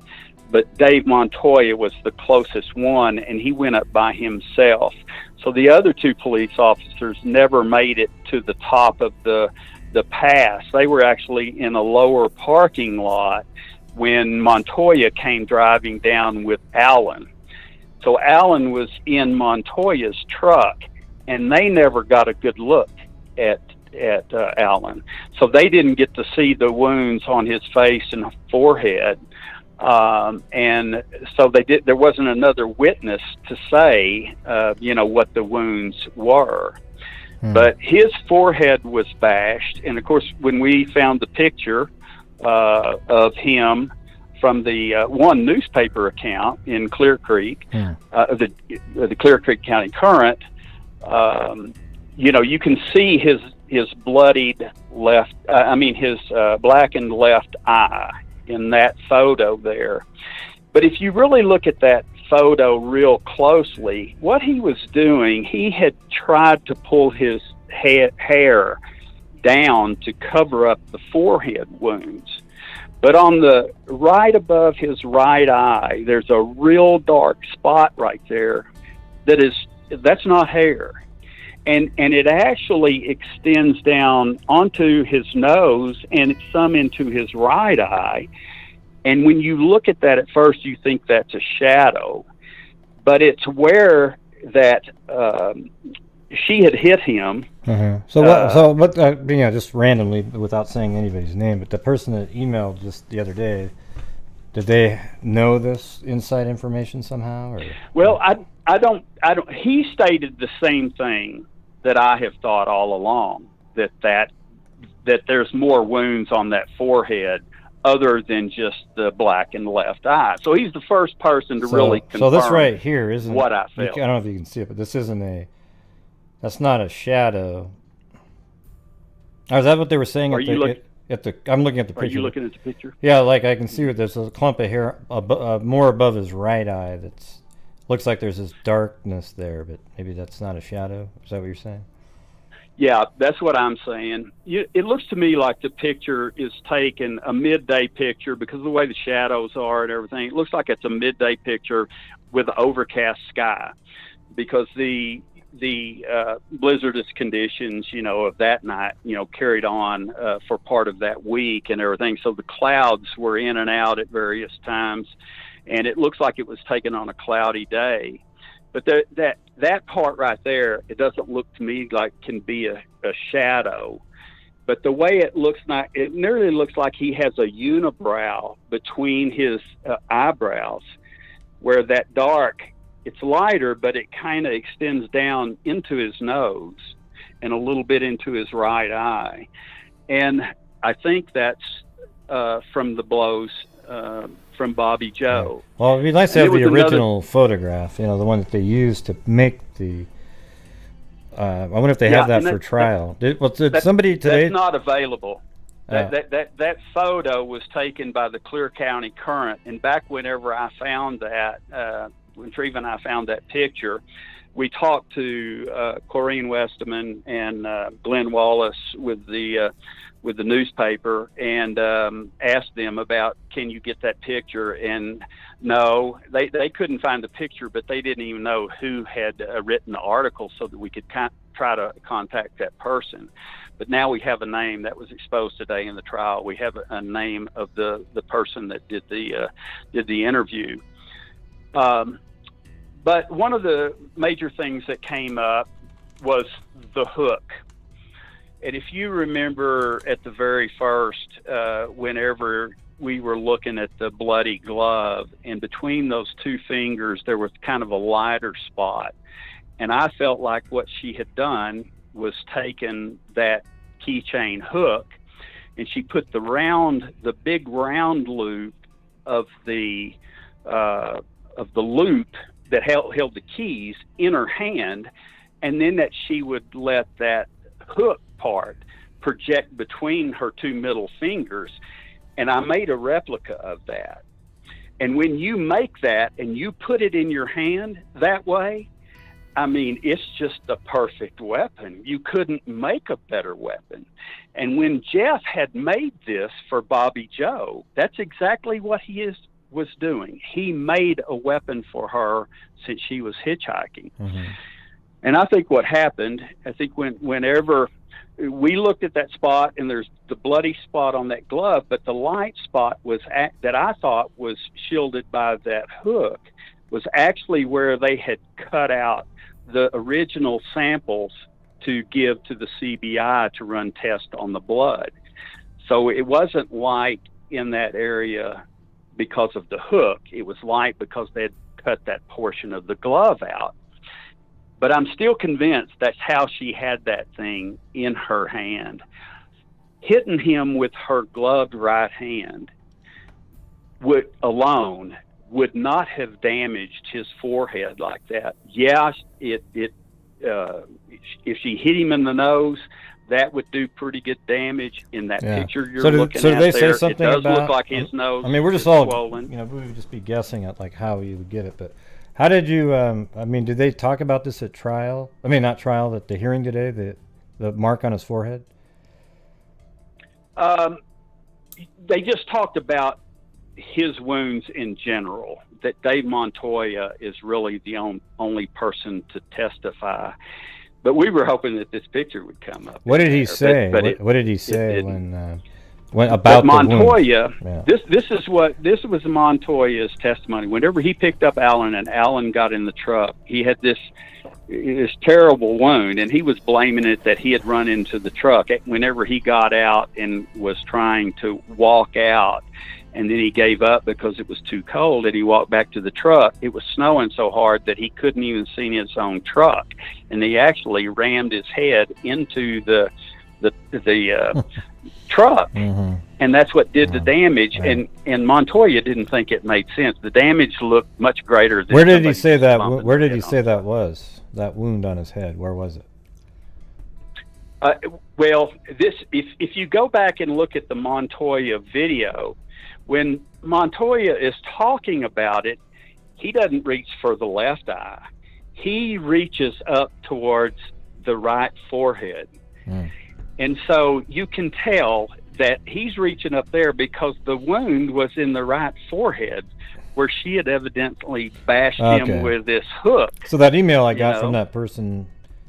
but Dave Montoya was the closest one, and he went up by himself. So the other 2 police officers never made it to the top of the pass. They were actually in a lower parking lot when Montoya came driving down with Alan. So Alan was in Montoya's truck, and they never got a good look at Alan. So they didn't get to see the wounds on his face and forehead. And so there wasn't another witness to say, what the wounds were. But his forehead was bashed. And of course, when we found the picture of him from the one newspaper account in Clear Creek, the Clear Creek County Current, you can see his bloodied left, his blackened left eye in that photo there. But if you really look at that photo real closely, what he was doing, he had tried to pull his hair down to cover up the forehead wounds. But on the right above his right eye, there's a real dark spot right there that's not hair. And it actually extends down onto his nose and some into his right eye. And when you look at that at first, you think that's a shadow, but it's where that she had hit him. Just randomly, without saying anybody's name, but the person that emailed just the other day, did they know this inside information somehow? Or? Well, I don't. He stated the same thing that I have thought all along, that there's more wounds on that forehead other than just the blackened left eye. So he's the first person to really confirm. So this right here isn't what I felt. I don't know if you can see it, but this isn't that's not a shadow. Or is that what they were saying? I'm looking at the picture. Are you looking at the picture? Yeah, like I can see it. There's a clump of hair more above his right eye that's looks like there's this darkness there, but maybe that's not a shadow. Is that what you're saying? Yeah, that's what I'm saying. It looks to me like the picture is taken a midday picture because of the way the shadows are and everything. It looks like it's a midday picture with an overcast sky, because the the blizzardous conditions, of that night, carried on for part of that week and everything. So the clouds were in and out at various times, and it looks like it was taken on a cloudy day. But that part right there, it doesn't look to me like can be a shadow. But the way it looks like, it nearly looks like he has a unibrow between his eyebrows, where that dark, it's lighter, but it kind of extends down into his nose and a little bit into his right eye. And I think that's from the blows from Bobby Joe. Well, it'd be nice to have the original photograph, the one that they used to make the... I wonder if they have that for trial. Did somebody today... That's not available. That photo was taken by the Clear County Current, and back whenever I found that, when Treva and I found that picture, we talked to Corrine Westerman and Glenn Wallace with the newspaper, and asked them about, can you get that picture? And no, they couldn't find the picture, but they didn't even know who had written the article so that we could try to contact that person. But now we have a name that was exposed today in the trial. We have a name of the person that did the interview. But one of the major things that came up was the hook. And if you remember at the very first, whenever we were looking at the bloody glove, and between those two fingers, there was kind of a lighter spot. And I felt like what she had done was taken that keychain hook, and she put the big round loop of the loop that held the keys in her hand, and then that she would let that hook part project between her two middle fingers. And I made a replica of that. And when you make that and you put it in your hand that way, I mean, it's just the perfect weapon. You couldn't make a better weapon. And when Jeff had made this for Bobby Joe, that's exactly what he was doing. He made a weapon for her since she was hitchhiking. Mm-hmm. And I think what happened, whenever we looked at that spot, and there's the bloody spot on that glove, but the light spot that I thought was shielded by that hook was actually where they had cut out the original samples to give to the CBI to run tests on the blood. So it wasn't light in that area because of the hook. It was light because they had cut that portion of the glove out. But I'm still convinced that's how she had that thing in her hand. Hitting him with her gloved right hand alone would not have damaged his forehead like that. Yeah, if she hit him in the nose, that would do pretty good damage. In that picture you're looking at they there, say something it does about, look like his nose. I mean, we're just all swollen. We would just be guessing at like how you would get it. But how did you? Did they talk about this at trial? I mean, not trial, at the hearing today. The mark on his forehead. They just talked about his wounds in general, that Dave Montoya is really the only person to testify. But we were hoping that this picture would come up. What did he say? What did he say when about Montoya? Yeah. This was Montoya's testimony. Whenever he picked up Alan and Alan got in the truck, he had this terrible wound, and he was blaming it that he had run into the truck. Whenever he got out and was trying to walk out, and then he gave up because it was too cold, and he walked back to the truck. It was snowing so hard that he couldn't even see his own truck, and he actually rammed his head into the truck, mm-hmm. and that's what did the damage. Right. And Montoya didn't think it made sense. The damage looked much greater than. Where did he say that? Where did he say that was? That wound on his head. Where was it? Well, if you go back and look at the Montoya video, when Montoya is talking about it, he doesn't reach for the left eye. He reaches up towards the right forehead. Mm. And so you can tell that he's reaching up there because the wound was in the right forehead, where she had evidently bashed him with this hook. So that email I got from that person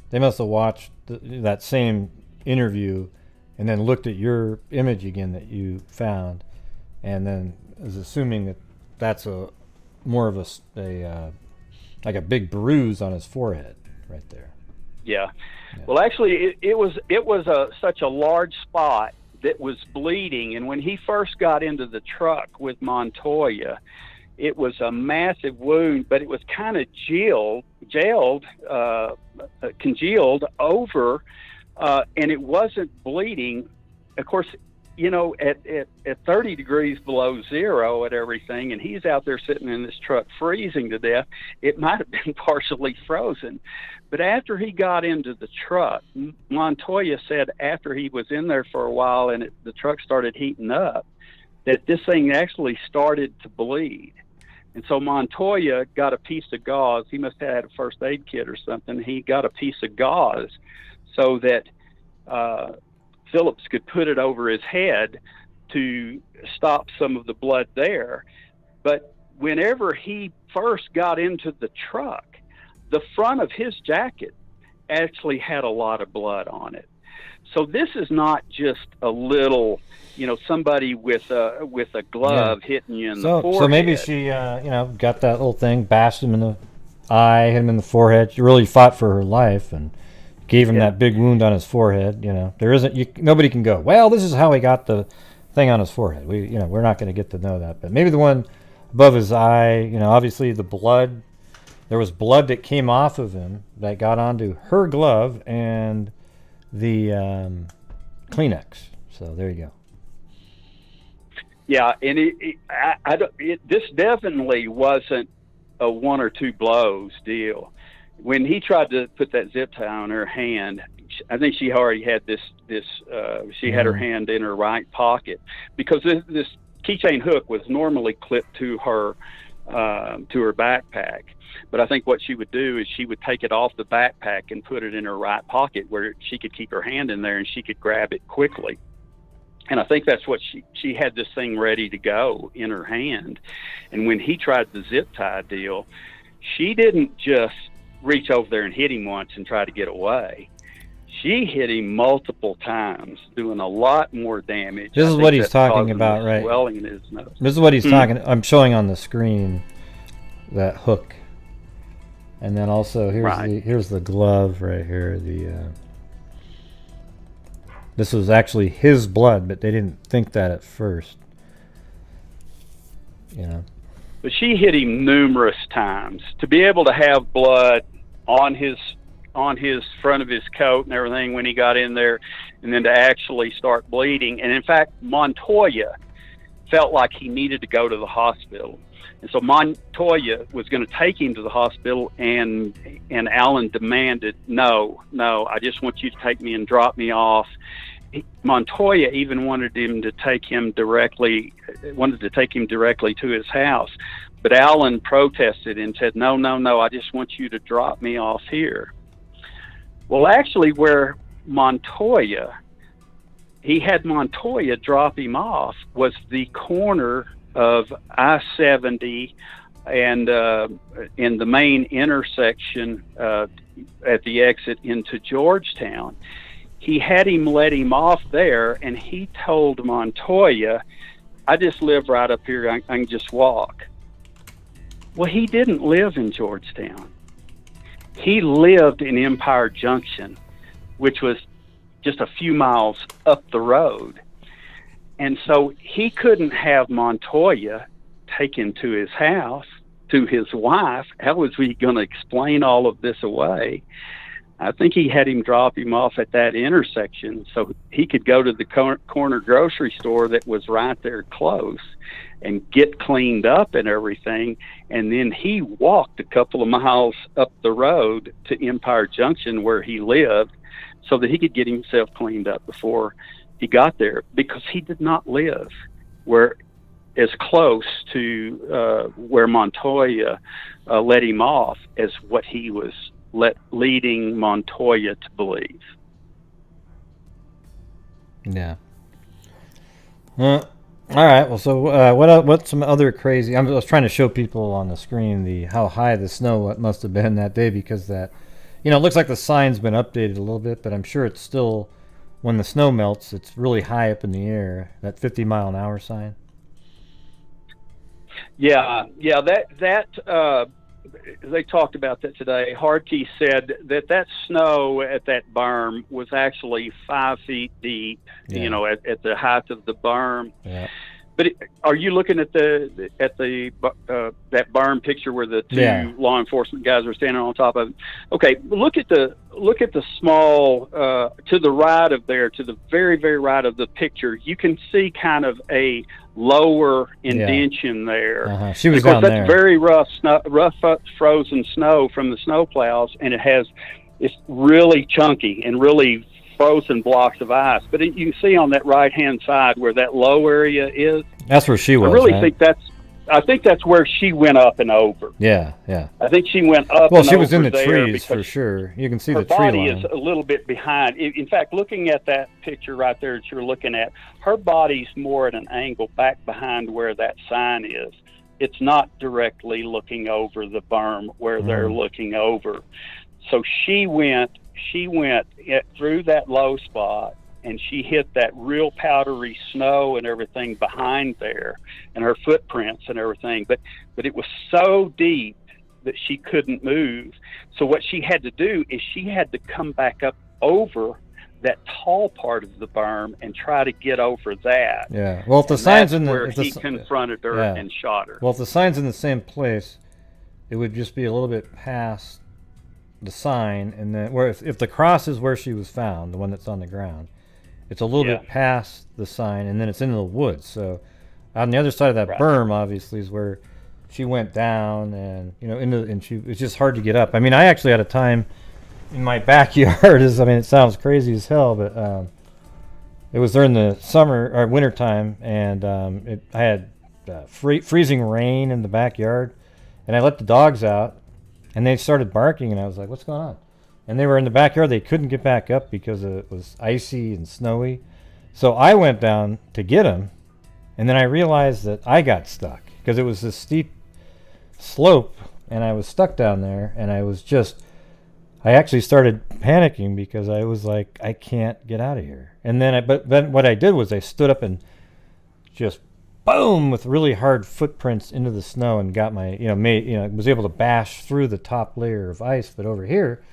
they must have watched that same interview and then looked at your image again that you found, and then is assuming that that's a more of a like a big bruise on his forehead right there. Yeah. Well, actually, it was such a large spot that was bleeding, and when he first got into the truck with Montoya, it was a massive wound, but it was kind of congealed over, and it wasn't bleeding. Of course, you know, at 30 degrees below zero at everything, and he's out there sitting in this truck freezing to death, it might have been partially frozen. But after he got into the truck, Montoya said after he was in there for a while and the truck started heating up, that this thing actually started to bleed. And so Montoya got a piece of gauze. He must have had a first aid kit or something. He got a piece of gauze so that Phillips could put it over his head to stop some of the blood there. But whenever he first got into the truck, the front of his jacket actually had a lot of blood on it. So this is not just a little, you know, somebody with a glove hitting you in the forehead. So maybe she, got that little thing, bashed him in the eye, hit him in the forehead. She really fought for her life and gave him that big wound on his forehead. You know, there isn't, nobody can go, well, this is how he got the thing on his forehead. We're not going to get to know that. But maybe the one above his eye, you know, obviously the blood. There was blood that came off of him that got onto her glove and the Kleenex. So there you go. Yeah, and this definitely wasn't a one or two blows deal. When he tried to put that zip tie on her hand, I think she already had this. She had her hand in her right pocket because this keychain hook was normally clipped to her backpack. But I think what she would do is she would take it off the backpack and put it in her right pocket where she could keep her hand in there and she could grab it quickly. And I think that's what she had this thing ready to go in her hand. And when he tried the zip tie deal, she didn't just reach over there and hit him once and try to get away. She hit him multiple times, doing a lot more damage. This is what he's talking about, right? Swelling in his nose. This is what he's talking. I'm showing on the screen that hook. And then also here's the glove right here. This was actually his blood, but they didn't think that at first. You know. But she hit him numerous times. To be able to have blood on his front of his coat and everything when he got in there, and then to actually start bleeding. And in fact, Montoya felt like he needed to go to the hospital. And so Montoya was going to take him to the hospital, and Alan demanded, no, I just want you to take me and drop me off. Montoya even wanted to take him directly to his house. But Alan protested and said, no, I just want you to drop me off here. Well, actually, where he had Montoya drop him off was the corner of I-70 and in the main intersection at the exit into Georgetown. He had him let him off there, and he told Montoya, I just live right up here, I can just walk. Well, he didn't live in Georgetown. He lived in Empire Junction, which was just a few miles up the road. And so he couldn't have Montoya take him to his house, to his wife. How was he going to explain all of this away? I think he had him drop him off at that intersection so he could go to the corner grocery store that was right there close and get cleaned up and everything. And then he walked a couple of miles up the road to Empire Junction where he lived so that he could get himself cleaned up before he got there, because he did not live as close to where Montoya let him off as what he was leading Montoya to believe. Yeah. All right. Well, so what's some other crazy? I was trying to show people on the screen how high the snow must have been that day, because that, You know, it looks like the sign's been updated a little bit, but I'm sure it's still, when the snow melts, it's really high up in the air. That 50-mile-an-hour sign. Yeah, they talked about that today. Hardkey said that snow at that berm was actually 5 feet deep. Yeah. You know, at the height of the berm. Yeah. But are you looking at that berm picture where the two law enforcement guys are standing on top of it? Okay, look at the small to the right of there, to the very, very right of the picture. You can see kind of a lower indention there. Uh-huh. She was down there. That's very rough frozen snow from the snow plows, and it's really chunky and really frozen blocks of ice. But you can see on that right-hand side where that low area is. That's where she was. I really think that's where she went up and over. Yeah, yeah. I think she went up. Well, she was in the trees for sure. You can see the tree line. Her body is a little bit behind. In fact, looking at that picture right there that you're looking at, her body's more at an angle back behind where that sign is. It's not directly looking over the berm where they're looking over. So she went through that low spot, and she hit that real powdery snow and everything behind there, and her footprints and everything. But it was so deep that she couldn't move. So what she had to do is she had to come back up over that tall part of the berm and try to get over that. Yeah. Well, if the sign's in the where he confronted her and shot her. Well, if the sign's in the same place, it would just be a little bit past the sign, and then where if the cross is where she was found, the one that's on the ground, it's a little bit past the sign, and then it's into the woods. So on the other side of that berm, obviously, is where she went down, and it's just hard to get up. I mean, I actually had a time in my backyard. It sounds crazy as hell, but it was during the summer or winter time, and I had freezing rain in the backyard, and I let the dogs out. And they started barking, and I was like, what's going on? And they were in the backyard. They couldn't get back up because it was icy and snowy. So I went down to get them, and then I realized that I got stuck because it was this steep slope, and I was stuck down there, and I actually started panicking because I was like, I can't get out of here. And then what I did was I stood up and just boom, with really hard footprints into the snow, and got was able to bash through the top layer of ice. But over here,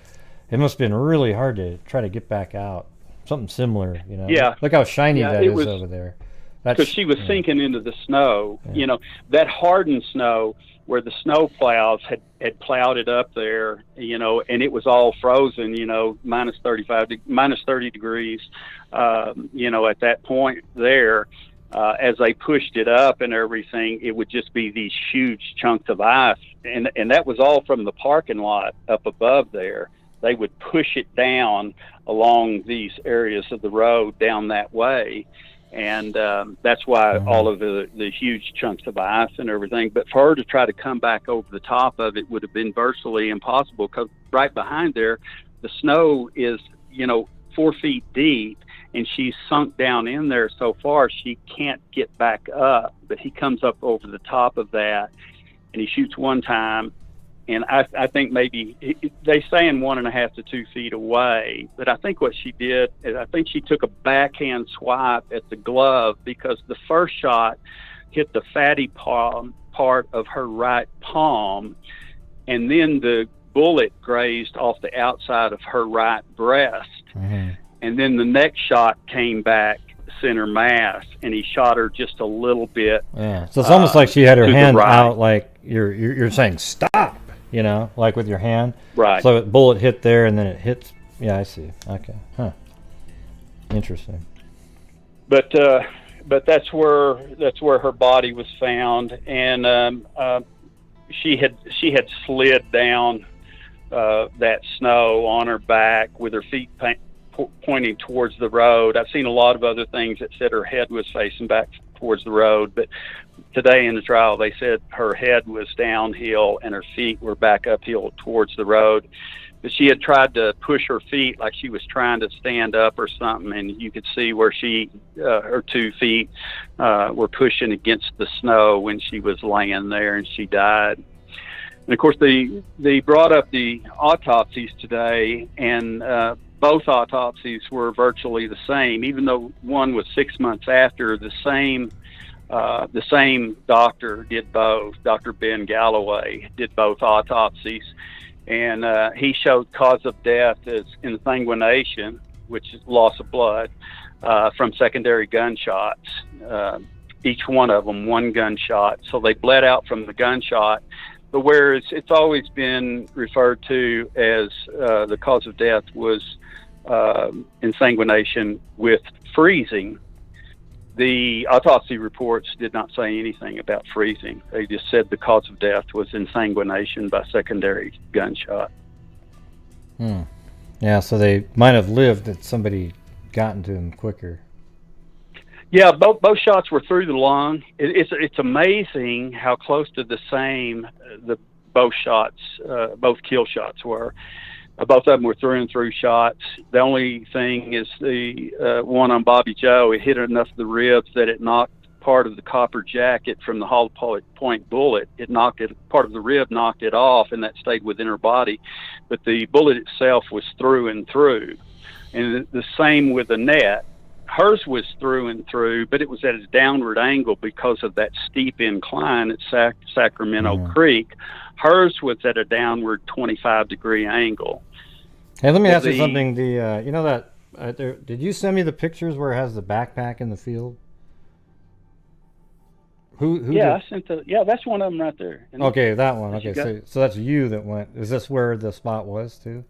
it must have been really hard to try to get back out. Something similar, Yeah. Look how shiny that is over there. Because she was sinking into the snow. Yeah. That hardened snow where the snow plows had plowed it up there, and it was all frozen, minus 30 degrees, at that point there. As they pushed it up and everything, it would just be these huge chunks of ice. And that was all from the parking lot up above there. They would push it down along these areas of the road down that way. And that's why all of the huge chunks of ice and everything. But for her to try to come back over the top of it would have been virtually impossible, because right behind there, the snow is, 4 feet deep. And she's sunk down in there so far she can't get back up. But he comes up over the top of that, and he shoots one time. And I think maybe they saying 1.5 to 2 feet away. But I think what she did is I think she took a backhand swipe at the glove, because the first shot hit the fatty part of her right palm, and then the bullet grazed off the outside of her right breast. Mm-hmm. And then the next shot came back center mass, and he shot her just a little bit. Yeah, so it's almost like she had her hand out, like you're saying stop, like with your hand. Right. So a bullet hit there, and then it hits. Yeah, I see. Okay. Huh. Interesting. But that's where her body was found, and she had slid down that snow on her back with her feet pointing towards the road. I've seen a lot of other things that said her head was facing back towards the road, but today in the trial they said her head was downhill and her feet were back uphill towards the road. But she had tried to push her feet like she was trying to stand up or something, and you could see where her 2 feet were pushing against the snow when she was laying there, and she died. And of course, they brought up the autopsies today, and both autopsies were virtually the same, even though one was 6 months after. The same doctor did both. Dr. Ben Galloway did both autopsies, and he showed cause of death as insanguination, which is loss of blood, from secondary gunshots. Each one of them, one gunshot. So they bled out from the gunshot. But whereas it's always been referred to as the cause of death was insanguination with freezing, the autopsy reports did not say anything about freezing. They just said the cause of death was insanguination by secondary gunshot. Yeah, so they might have lived that somebody gotten to them quicker. Yeah, both shots were through the lung. It's amazing how close to the same both kill shots were. Both of them were through and through shots. The only thing is the one on Bobby Joe, it hit enough of the ribs that it knocked part of the copper jacket from the hollow point bullet. Part of the rib knocked it off, and that stayed within her body. But the bullet itself was through and through. And the same with Annette. Hers was through and through, but it was at a downward angle because of that steep incline at Sacramento Creek. Hers was at a downward 25-degree angle. Hey, let me ask you something. You know that did you send me the pictures where it has the backpack in the field? Who yeah, did? I sent that's one of them right there. Okay, that one. Okay, so that's you that went. Is this where the spot was too?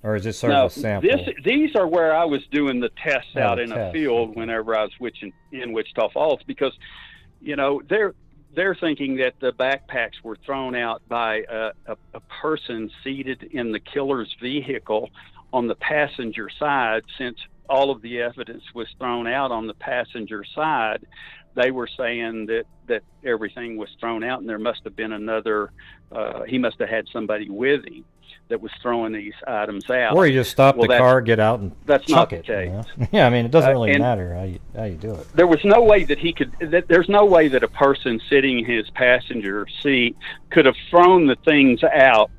Or is this sort of a sample? These are where I was doing the tests out in a field whenever I was in Wichita Falls, because, you know, they're thinking that the backpacks were thrown out by a person seated in the killer's vehicle on the passenger side. Since all of the evidence was thrown out on the passenger side, they were saying that everything was thrown out, and there must have been he must have had somebody with him that was throwing these items out. Or you just stop the car, get out, and that's chuck not it. the case. You know? Yeah, I mean, it doesn't really matter how you do it. There was no way that he could. There's no way that a person sitting in his passenger seat could have thrown the things out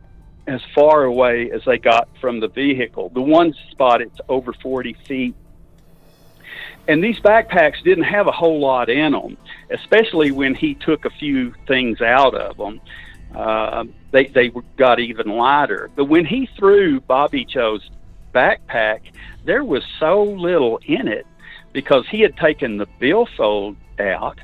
as far away as they got from the vehicle. The one spot, it's over 40 feet. And these backpacks didn't have a whole lot in them, especially when he took a few things out of them. They got even lighter. But when he threw Bobby Joe's backpack, there was so little in it because he had taken the billfold out.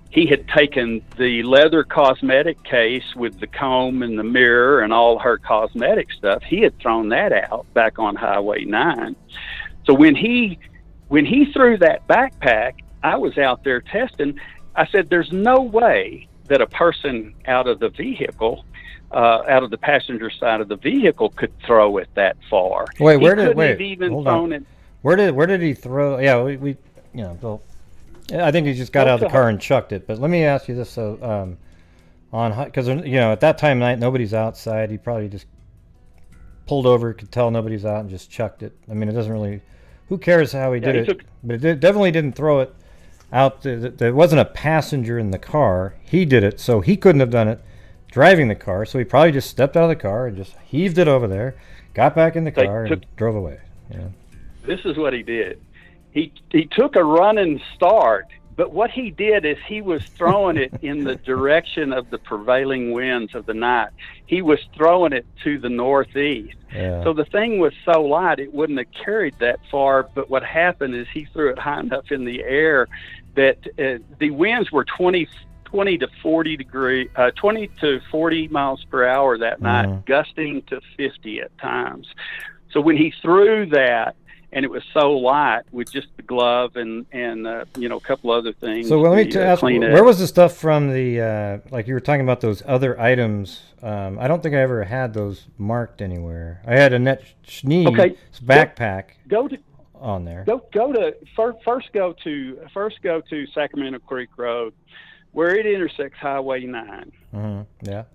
He had taken the leather cosmetic case with the comb and the mirror and all her cosmetic stuff. He had thrown that out back on Highway 9. So when he threw that backpack, I was out there testing. I said, there's no way that a person out of the vehicle, out of the passenger side of the vehicle, could throw it that far. Wait, Where did he throw? Yeah, we you know, Bill, I think he just got out of the car and chucked it. But let me ask you this: so, because you know, at that time of night, nobody's outside. He probably just pulled over, could tell nobody's out, and just chucked it. I mean, it doesn't really. Who cares how he did it? But it definitely didn't throw it out. There wasn't a passenger in the car. He did it, so he couldn't have done it driving the car. So he probably just stepped out of the car and just heaved it over there, got back in the car, and drove away. Yeah. This is what he did. He took a running start, but what he did is he was throwing it in the direction of the prevailing winds of the night. He was throwing it to the northeast. Yeah. So the thing was so light it wouldn't have carried that far, but what happened is he threw it high enough in the air that the winds were 20 to 40 miles per hour that night, gusting to 50 at times. So when he threw that, and it was so light with just the glove and you know, a couple other things. So let me ask, where was the stuff from the like you were talking about those other items? I don't think I ever had those marked anywhere. I had Annette Schnee's backpack on there. First go to Sacramento Creek Road, where it intersects Highway 9. Yeah.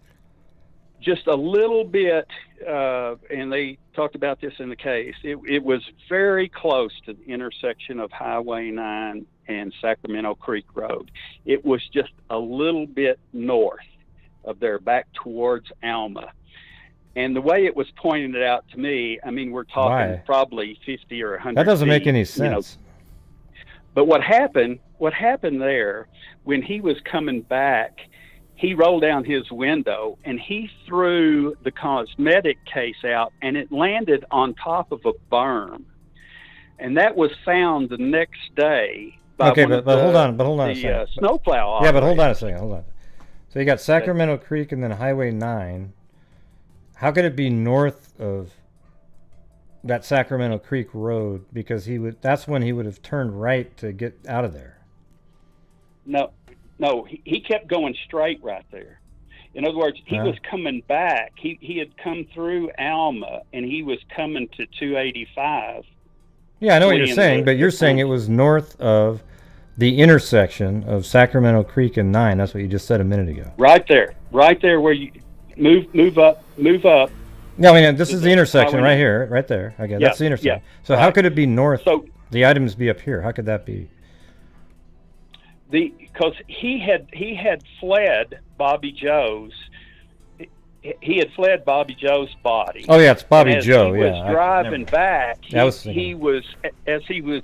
Just a little bit, and they talked about this in the case, it was very close to the intersection of Highway 9 and Sacramento Creek Road. It was just a little bit north. of there back towards Alma. And the way it was pointed out to me, I mean, we're talking probably 50 or 100 That doesn't make feet, any sense. But what happened there, when he was coming back, he rolled down his window and he threw the cosmetic case out, and it landed on top of a berm. And that was found the next day by but hold on a second. Snowplow operator. Yeah, but hold on a second. Hold on. So you got Sacramento Creek and then Highway 9. How could it be north of that Sacramento Creek Road? Because that's when he would have turned right to get out of there. No, he kept going straight right there. In other words, he was coming back. He had come through Alma, and he was coming to 285. Yeah, I know what you're saying, but you're saying it was north of the intersection of Sacramento Creek and 9. That's what you just said a minute ago. Right there where you move up. No, I mean, this is the intersection right here, right there. Okay, that's the intersection. Yeah, so how could it be north? So the items be up here. How could that be? Because he had fled Bobby Joe's. He had fled Bobby Joe's body. Oh yeah, it's Bobby Joe. He was driving back. As he was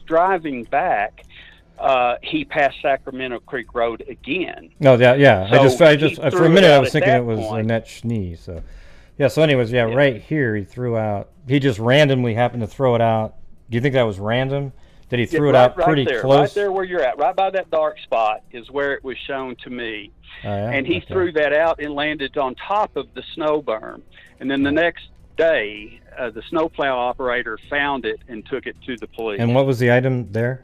driving back, he passed Sacramento Creek Road again. No, yeah. So I just for a minute I was thinking it was Annette Schnee. So yeah. So anyways, right here he threw out. He just randomly happened to throw it out. Do you think that was random? That he threw it out pretty close? Right there where you're at, right by that dark spot is where it was shown to me. Oh, yeah? And he threw that out and landed on top of the snow berm. And then the next day, the snowplow operator found it and took it to the police. And what was the item there?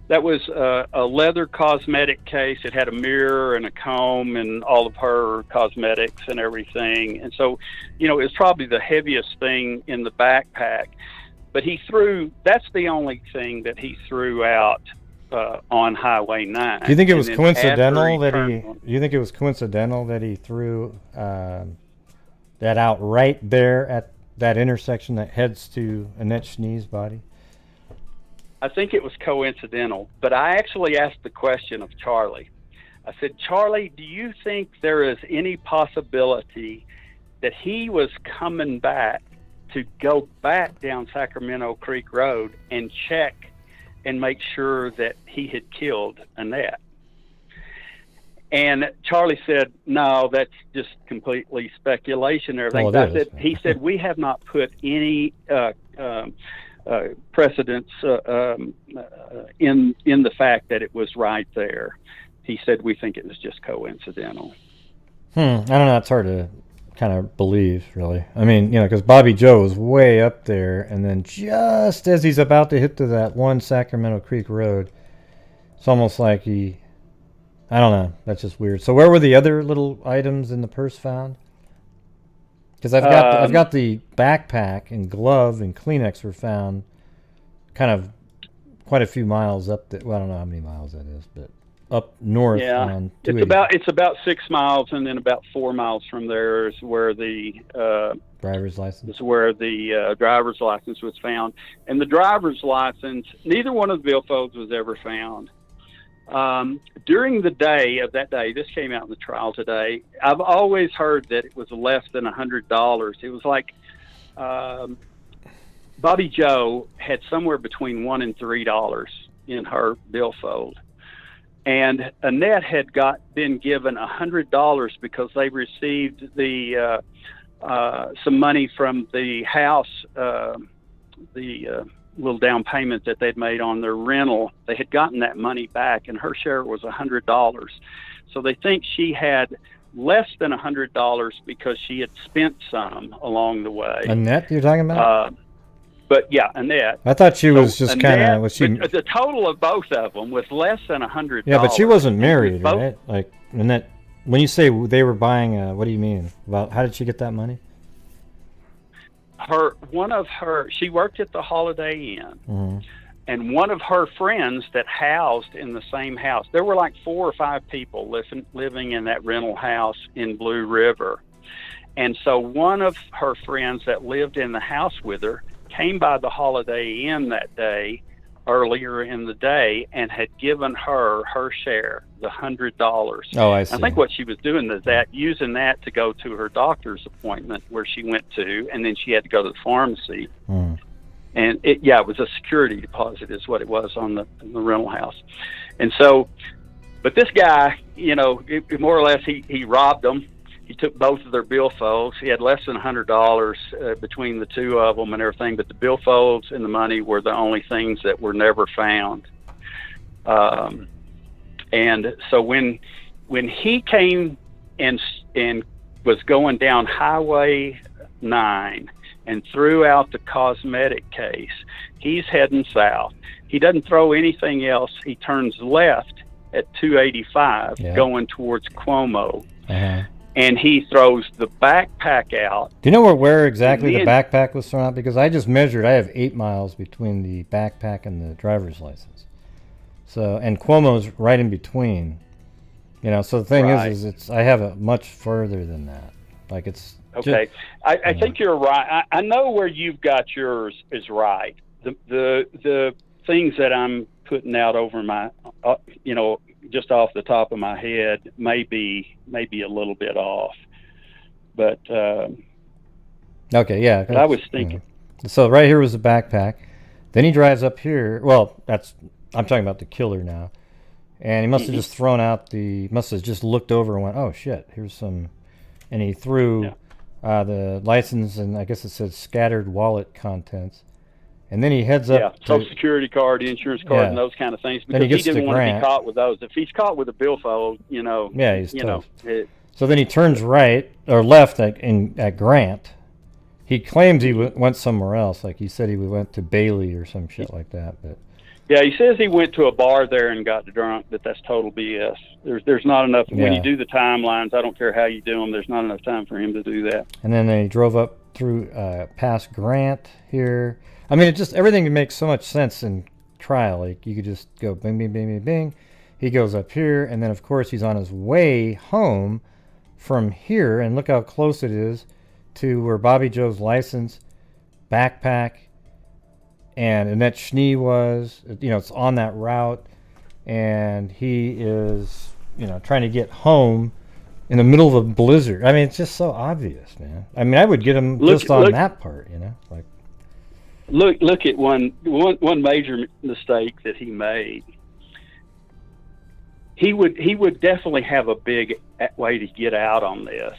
That was a leather cosmetic case. It had a mirror and a comb and all of her cosmetics and everything. And so, it was probably the heaviest thing in the backpack. But that's the only thing that he threw out on Highway 9. Do you think it was coincidental that he threw that out right there at that intersection that heads to Annette Schnee's body? I think it was coincidental, but I actually asked the question of Charlie. I said, Charlie, do you think there is any possibility that he was coming back to go back down Sacramento Creek Road and check and make sure that he had killed Annette? And Charlie said, no, that's just completely speculation and everything. He said, we have not put any precedence in the fact that it was right there. He said, we think it was just coincidental. I don't know. It's hard to kind of believe, really. I mean, because Bobby Joe was way up there, and then just as he's about to hit to that one Sacramento Creek Road, it's almost like I don't know. That's just weird. So where were the other little items in the purse found? Because I've got the backpack and glove and Kleenex were found kind of quite a few miles up. I don't know how many miles that is, but up north. Yeah, it's about 6 miles, and then about 4 miles from there is where the driver's license. Is where the driver's license was found, and the driver's license. Neither one of the billfolds was ever found. During the day of that day, this came out in the trial today. I've always heard that it was less than $100. It was like Bobby Joe had somewhere between $1 and $3 in her billfold. And Annette had been given $100 because they received the some money from the house, the little down payment that they'd made on their rental. They had gotten that money back, and her share was $100. So they think she had less than $100 because she had spent some along the way. Annette, you're talking about? But yeah, Annette. I thought she was just kind of. The total of both of them was less than $100. Yeah, but she wasn't married, right? Like Annette. When you say they were buying, what do you mean? About how did she get that money? She worked at the Holiday Inn, and one of her friends that housed in the same house. There were like 4 or 5 people living in that rental house in Blue River, and so one of her friends that lived in the house with her came by the Holiday Inn that day earlier in the day and had given her share, the $100. Oh, I see. I think what she was doing is using that to go to her doctor's appointment where she went to, and then she had to go to the pharmacy. And it was a security deposit is what it was on the rental house. And so, but this guy, more or less, he robbed them. He took both of their billfolds. He had less than $100 between the two of them and everything, but the billfolds and the money were the only things that were never found. And so when he came and was going down Highway 9 and threw out the cosmetic case, he's heading south. He doesn't throw anything else. He turns left at 285 going towards Cuomo. And he throws the backpack out. Do you know where exactly the backpack was thrown out? Because I just measured. I have 8 miles between the backpack and the driver's license. So, and Cuomo's right in between. So the thing is I have it much further than that. Like it's okay. I think you're right. I know where you've got yours is right. The things that I'm putting out over my, just off the top of my head, may be a little bit off, but okay, yeah. But I was thinking. So right here was the backpack. Then he drives up here. Well, I'm talking about the killer now, and he must have just thrown out must have just looked over and went, "Oh shit, here's some," and he threw the license and I guess it said scattered wallet contents. And then he heads up. Social Security card, insurance card, and those kind of things. Because he didn't want to be caught with those. If he's caught with a billfold, he's tough. So then he turns right or left at Grant. He claims he went somewhere else. Like he said, he went to Bailey or some shit like that. But he says he went to a bar there and got drunk, but that's total BS. There's not enough. When you do the timelines, I don't care how you do them. There's not enough time for him to do that. And then they drove up through past Grant here. I mean, everything makes so much sense in trial. Like you could just go bing, bing, bing, bing, bing. He goes up here, and then of course he's on his way home from here. And look how close it is to where Bobby Joe's license, backpack, and Annette Schnee was. It's on that route, and he is, trying to get home in the middle of a blizzard. I mean, it's just so obvious, man. I mean, I would get him just on that part, like. Look at one major mistake that he made. He would definitely have a big way to get out on this,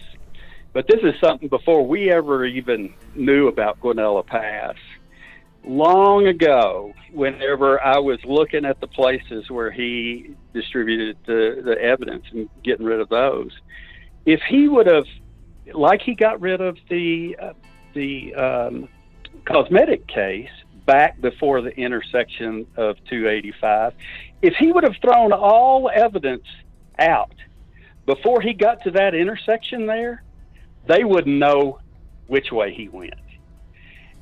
but this is something before we ever even knew about Guanella Pass. Long ago, whenever I was looking at the places where he distributed the evidence and getting rid of those, if he would have, like he got rid of the cosmetic case back before the intersection of 285, if he would have thrown all evidence out before he got to that intersection there, they wouldn't know which way he went.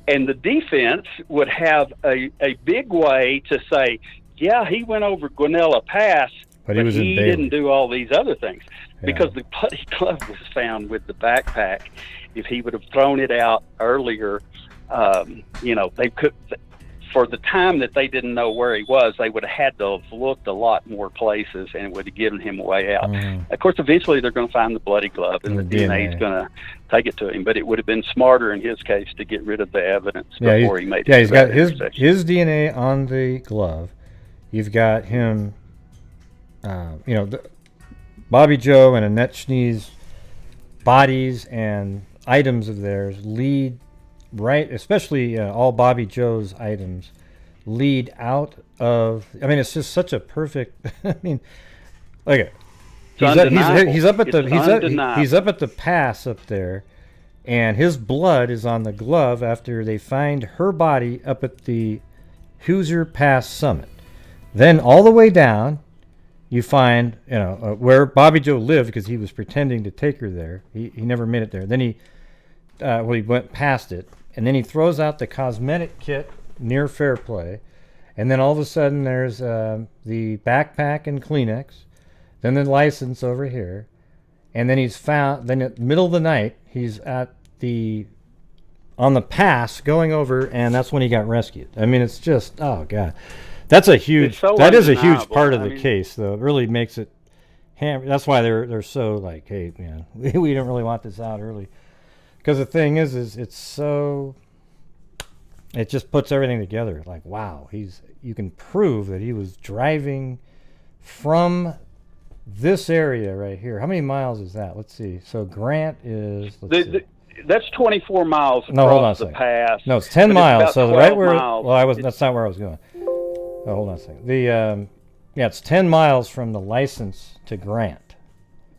And the defense would have a big way to say, yeah, he went over Guanella Pass, but he didn't do all these other things. Because the putty glove was found with the backpack. If he would have thrown it out earlier, they could, for the time that they didn't know where he was, they would have had to have looked a lot more places, and it would have given him a way out. Of course, eventually they're going to find the bloody glove, and the DNA is going to take it to him. But it would have been smarter in his case to get rid of the evidence before he made it. Yeah, he's got his DNA on the glove. You've got him, Bobby Joe and Annette Schnee's bodies and items of theirs lead right, especially all Bobby Joe's items lead out of. I mean, it's just such a perfect. I mean, look at he's up at the pass up there, and his blood is on the glove after they find her body up at the Hoosier Pass summit. Then all the way down, you find where Bobby Joe lived because he was pretending to take her there. He never made it there. Then he went past it. And then he throws out the cosmetic kit near Fairplay. And then all of a sudden there's the backpack and Kleenex. Then the license over here. And then he's found, then at the middle of the night, he's on the pass going over, and that's when he got rescued. I mean, it's just, oh, God. That's a huge. so That is a huge undeniable. part of I the mean, case, though. It really makes it. That's why they're so like, hey, man, we don't really want this out early, because the thing is it's so. It just puts everything together. Like, wow, you can prove that he was driving from this area right here. How many miles is that? Let's see. So Grant is. That's 24 miles No, hold on a across the second. pass. No, it's 10 but miles. It's about So right where. 12 miles. Well, I was. That's not where I was going. Oh, hold on a second. Yeah, it's 10 miles from the license to Grant.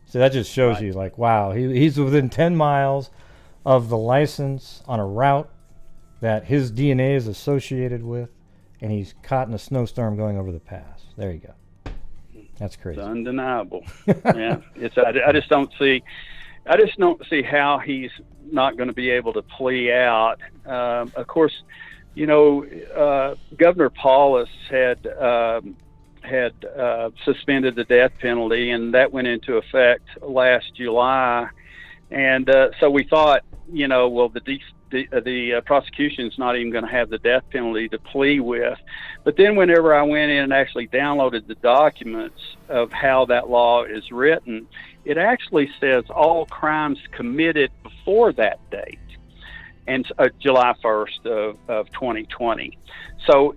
So that just shows Right. you, like, wow, he's within 10 miles of the license on a route that his DNA is associated with, and he's caught in a snowstorm going over the pass. There you go. That's crazy. It's undeniable. Yeah, I just don't see how he's not going to be able to plea out. Of course, Governor Paulus had suspended the death penalty, and that went into effect last July. And so we thought, well, the prosecution's not even going to have the death penalty to plea with. But then whenever I went in and actually downloaded the documents of how that law is written, it actually says all crimes committed before that date, and July 1st of 2020. So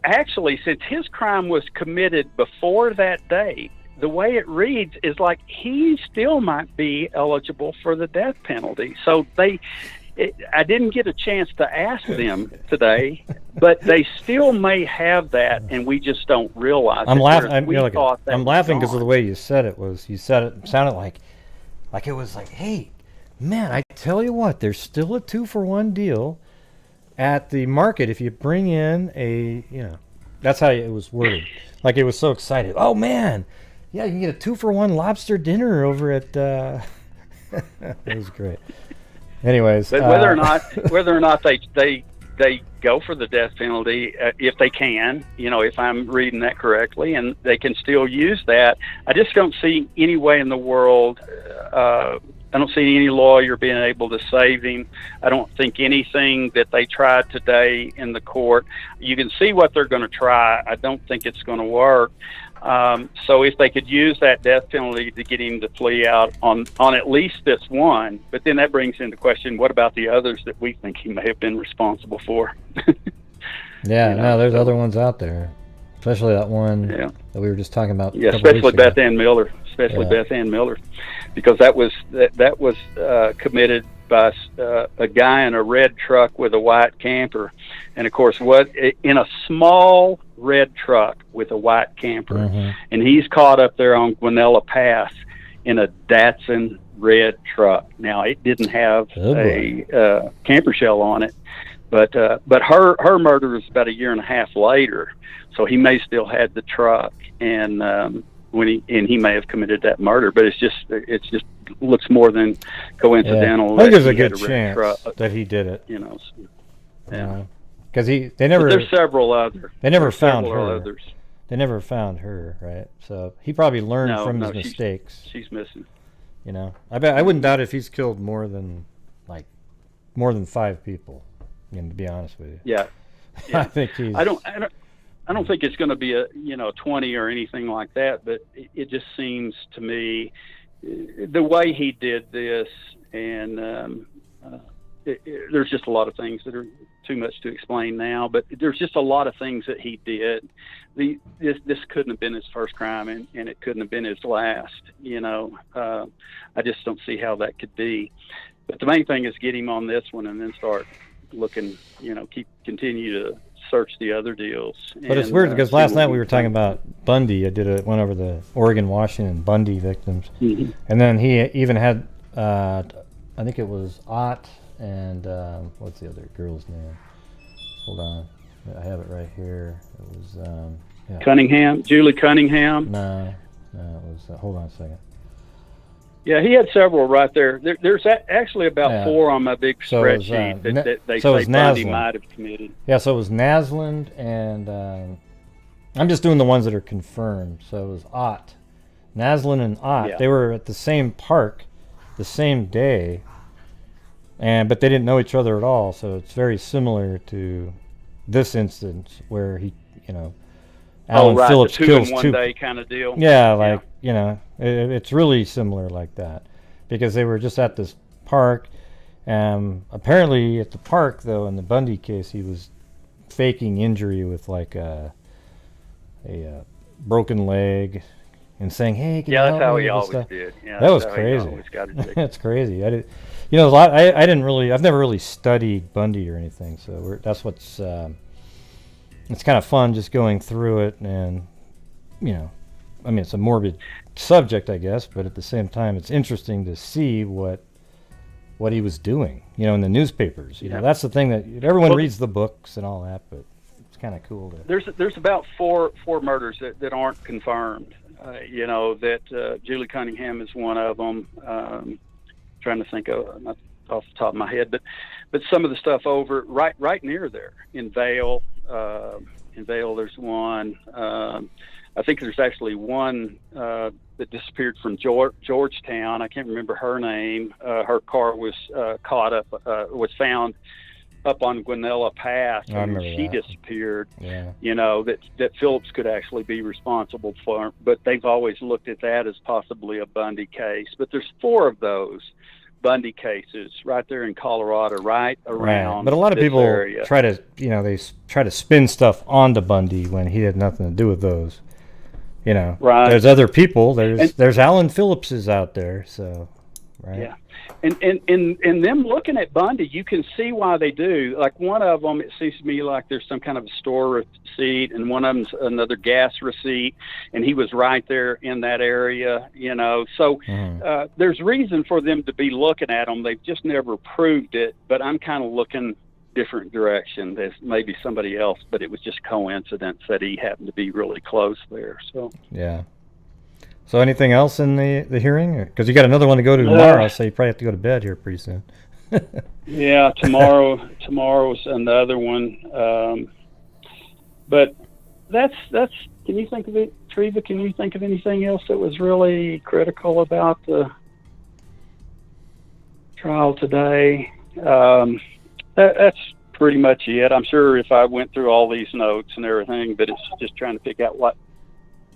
actually, since his crime was committed before that date, the way it reads is like he still might be eligible for the death penalty. So I didn't get a chance to ask them today, but they still may have that, and we just don't realize. I'm laughing. I'm laughing because of the way you said it. It sounded like it was like, hey, man, I tell you what, there's still a 2-for-1 deal at the market if you bring in that's how it was worded. Like, it was so excited. Oh man, yeah, you can get a 2-for-1 lobster dinner over at. It was great. Anyways, but whether or not they go for the death penalty, if they can, if I'm reading that correctly, and they can still use that, I just don't see any way in the world. I don't see any lawyer being able to save him. I don't think anything that they tried today in the court. You can see what they're going to try. I don't think it's going to work. So if they could use that death penalty to get him to plea out on at least this one, but then that brings into question, what about the others that we think he may have been responsible for? Yeah, there's other ones out there, especially that one that we were just talking about. Yeah, especially Beth Ann Miller, because that was committed by a guy in a red truck with a white camper, and of course, in a small red truck with a white camper, and he's caught up there on Guanella Pass in a Datsun red truck. Now, it didn't have a camper shell on it, but her murder was about 1.5 years later, so he may still had the truck, and he may have committed that murder, but it's just looks more than coincidental. I think there's a good chance that he did it. Because they never. But there's several others. They never found her. Others. They never found her, right? So he probably learned from his mistakes. She's missing. I wouldn't doubt if he's killed more than 5 people. To be honest with you. Yeah. I think he's. I don't think it's going to be a 20 or anything like that, but it just seems to me the way he did this, and there's just a lot of things that are too much to explain now, but there's just a lot of things that he did. This couldn't have been his first crime, and it couldn't have been his last. I just don't see how that could be. But the main thing is get him on this one, and then start looking. Continue to search the other deals. But it's weird because last night we were talking about Bundy. I went over the Oregon, Washington Bundy victims, and then he even had I think it was Ott and what's the other girl's name? Hold on, I have it right here. It was Cunningham, Julie Cunningham. No, it was. Hold on a second. Yeah, he had several right there. There's actually about 4 on my big spreadsheet that they say Bundy might have committed. Yeah, so it was Naslund, and I'm just doing the ones that are confirmed. So it was Ott. Naslund and Ott. Yeah. They were at the same park the same day, but they didn't know each other at all. So it's very similar to this instance where Alan right, Phillips the kills 2 in 1 day kind of deal. Yeah, it's really similar like that, because they were just at this park. Apparently at the park, though, in the Bundy case, he was faking injury with like a broken leg and saying, "Hey, can you help me?" That's how he with always stuff. did. Yeah, That was that's how he crazy. always got it. That's crazy. I did, a lot. I didn't really. I've never really studied Bundy or anything, so that's what's. It's kind of fun just going through it, and I mean, it's a morbid subject, I guess, but at the same time, it's interesting to see what he was doing, in the newspapers. That's the thing that everyone reads the books and all that, but it's kind of cool to. There's about four murders that aren't confirmed. That Julie Cunningham is one of them. Trying to think of not off the top of my head, but some of the stuff over right near there in Vale. In Vale, there's one. I think there's actually one that disappeared from Georgetown. I can't remember her name. Her car was was found up on Guanella Pass, and she disappeared. Yeah. That Phillips could actually be responsible for, but they've always looked at that as possibly a Bundy case. But there's 4 of those Bundy cases right there in Colorado, right around. Right. But a lot of people try to, they try to spin stuff onto Bundy when he had nothing to do with those. Right. There's other people. There's Alan Phillipses out there. So, right. Yeah. And them looking at Bundy, you can see why they do. Like one of them, it seems to me like there's some kind of a store receipt, and one of them's another gas receipt, and he was right there in that area, So there's reason for them to be looking at them. They've just never proved it, but I'm kind of looking different direction. There's maybe somebody else, but it was just coincidence that he happened to be really close there. So yeah. So anything else in the hearing? Because you got another one to go to tomorrow, so you probably have to go to bed here pretty soon. Yeah, tomorrow's another one. But that's. Can you think of it, Treva? Can you think of anything else that was really critical about the trial today? That's pretty much it. I'm sure if I went through all these notes and everything, but it's just trying to pick out what.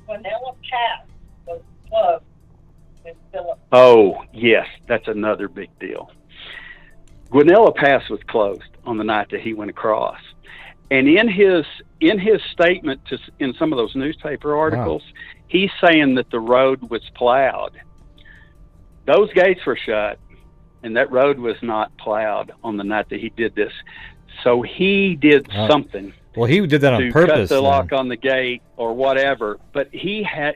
Guanella Pass was closed in Phillips. Oh, yes, that's another big deal. Guanella Pass was closed on the night that he went across. And in his statement in some of those newspaper articles, he's saying that the road was plowed. Those gates were shut, and that road was not plowed on the night that he did this. So he did something. Well, he did that on purpose. To cut the lock on the gate or whatever, but he had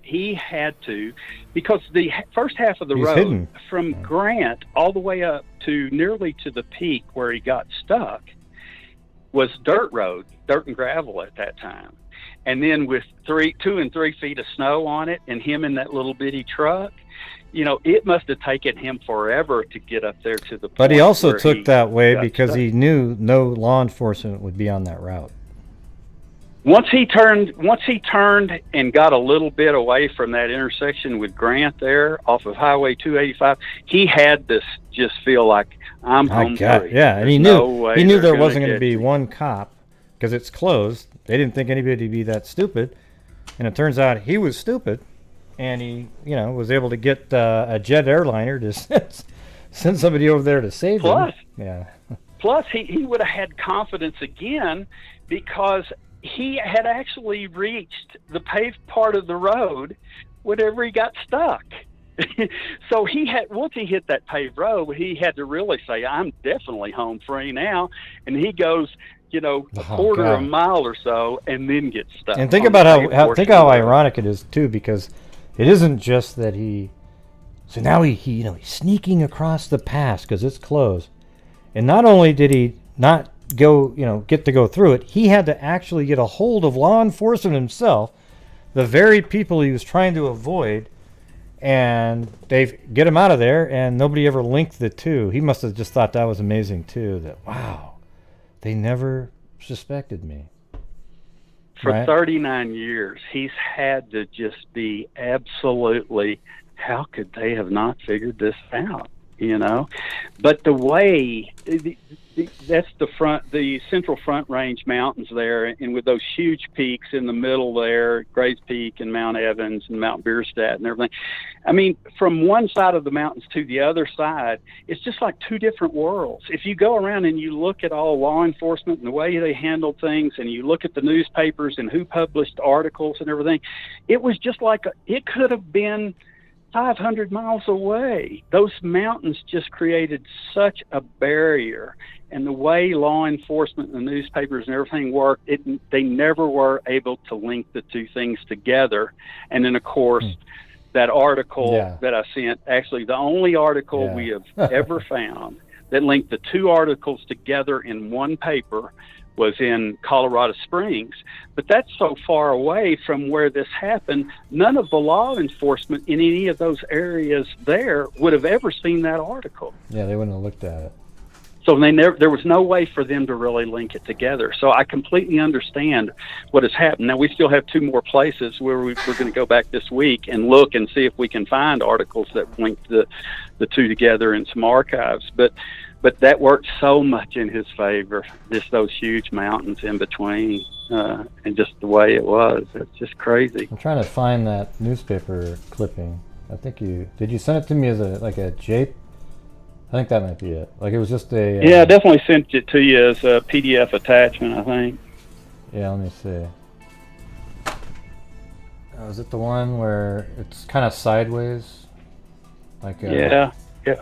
to, because the first half of the road from Grant all the way up to nearly to the peak where he got stuck was dirt and gravel at that time. And then with 2 and 3 feet of snow on it and him in that little bitty truck, it must have taken him forever to get up there to the point. But he also took that way because he knew no law enforcement would be on that route. Once he turned and got a little bit away from that intersection with Grant there off of Highway 285, he had this just feel like I'm home free. Yeah, and he knew there wasn't going to be one cop because it's closed. They didn't think anybody would be that stupid, and it turns out he was stupid, and he was able to get a jet airliner to send somebody over there to save him. Plus, he would have had confidence again because he had actually reached the paved part of the road whenever he got stuck. So once he hit that paved road, he had to really say, I'm definitely home free now. And he goes, a quarter of a mile or so and then gets stuck. And think about how ironic it is too, because it isn't just that so now he's sneaking across the pass because it's closed. And not only did he not get to go through it, he had to actually get a hold of law enforcement himself, the very people he was trying to avoid, and they get him out of there, and nobody ever linked the two. He must have just thought that was amazing too, that wow, they never suspected me. For 39 years, he's had to just be absolutely, how could they have not figured this out? you know. But the way that's the Central Front Range mountains there, and with those huge peaks in the middle there, Grays Peak and Mount Evans and Mount Bierstadt and everything. I mean, from one side of the mountains to the other side, it's just like two different worlds. If you go around and you look at all law enforcement and the way they handled things, and you look at the newspapers and who published articles and everything, it was just like it could have been 500 miles away. Those mountains just created such a barrier, and the way law enforcement and the newspapers and everything worked, they never were able to link the two things together. And then, of course, that article that I sent, actually the only article we have ever found that linked the two articles together in one paper was in Colorado Springs. But that's so far away from where this happened, none of the law enforcement in any of those areas there would have ever seen that article. Yeah, they wouldn't have looked at it. So there was no way for them to really link it together. So I completely understand what has happened. Now, we still have two more places where we're going to go back this week and look and see if we can find articles that link the two together in some archives. But that worked so much in his favor, just those huge mountains in between, and just the way it was. It's just crazy. I'm trying to find that newspaper clipping. I think did you send it to me as a JPEG? I think that might be it. Like, it was just a... Yeah, I definitely sent it to you as a PDF attachment, I think. Yeah, let me see. Is it the one where it's kind of sideways? Like yeah.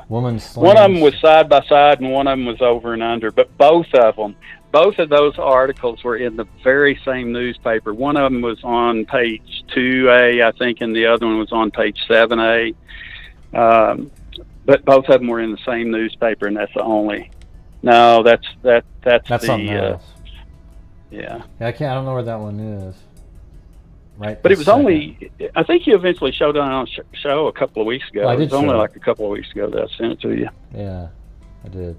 Woman slings? One of them was side by side and one of them was over and under. But both of those articles were in the very same newspaper. One of them was on page 2A, I think, and the other one was on page 7A. But both of them were in the same newspaper, and that's the only. No, that's something else. Yeah. I don't know where that one is. Right. But it was only. I think you eventually showed it on a show a couple of weeks ago. Well, it was only like a couple of weeks ago that I sent it to you. Yeah, I did.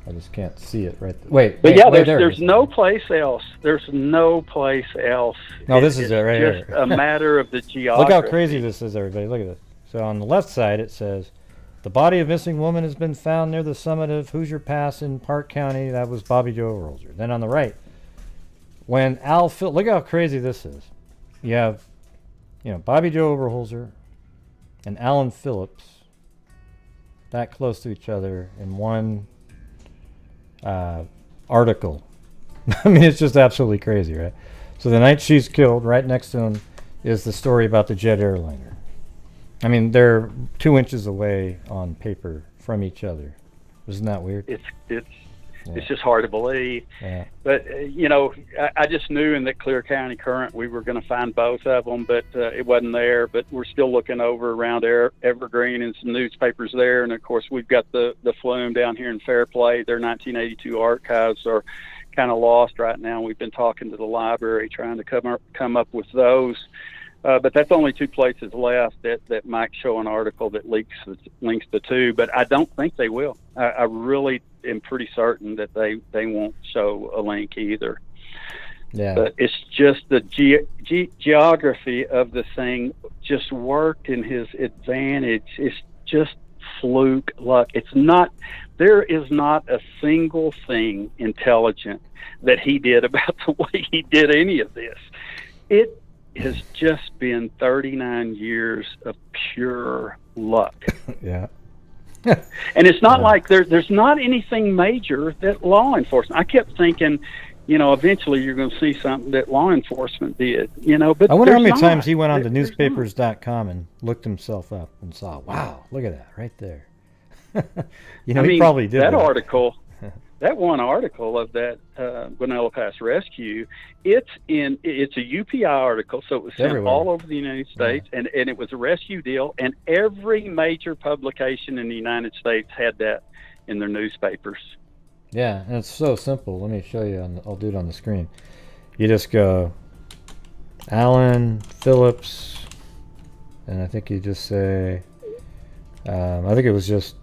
I just can't see it right. There's no place else. There's no place else. No, this is it right here. It's just a matter of the geography. Look how crazy this is, everybody. Look at this. So on the left side, it says, the body of missing woman has been found near the summit of Hoosier Pass in Park County. That was Bobby Joe Rolzer. Then on the right, when look how crazy this is. You have, Bobby Joe Overholser and Alan Phillips that close to each other in one article. I mean, it's just absolutely crazy, right? So the night she's killed, right next to him, is the story about the jet airliner. I mean, they're 2 inches away on paper from each other. Isn't that weird? It's just hard to believe. Yeah. But, I just knew in the Clear County Current we were going to find both of them, but it wasn't there. But we're still looking over around Evergreen and some newspapers there. And, of course, we've got the Flume down here in Fairplay. Their 1982 archives are kind of lost right now. We've been talking to the library trying to come up with those. But that's only two places left that might show an article that links the two. But I don't think they will. I really am pretty certain that they won't show a link either. Yeah. But it's just the geography of the thing just worked in his advantage. It's just fluke luck. There is not a single thing intelligent that he did about the way he did any of this. It has just been 39 years of pure luck. Yeah. And it's not like there's not anything major that law enforcement. I kept thinking, eventually you're going to see something that law enforcement did, but I wonder how many times he went on to newspapers.com and looked himself up and saw, wow, look at that right there. He probably did that article. That one article of that Guanella Pass rescue, it's a UPI article, so it was sent all over the United States, and it was a rescue deal, and every major publication in the United States had that in their newspapers. Yeah, and it's so simple. Let me show you. I'll do it on the screen. You just go Alan Phillips, and I think you just say, I think it was just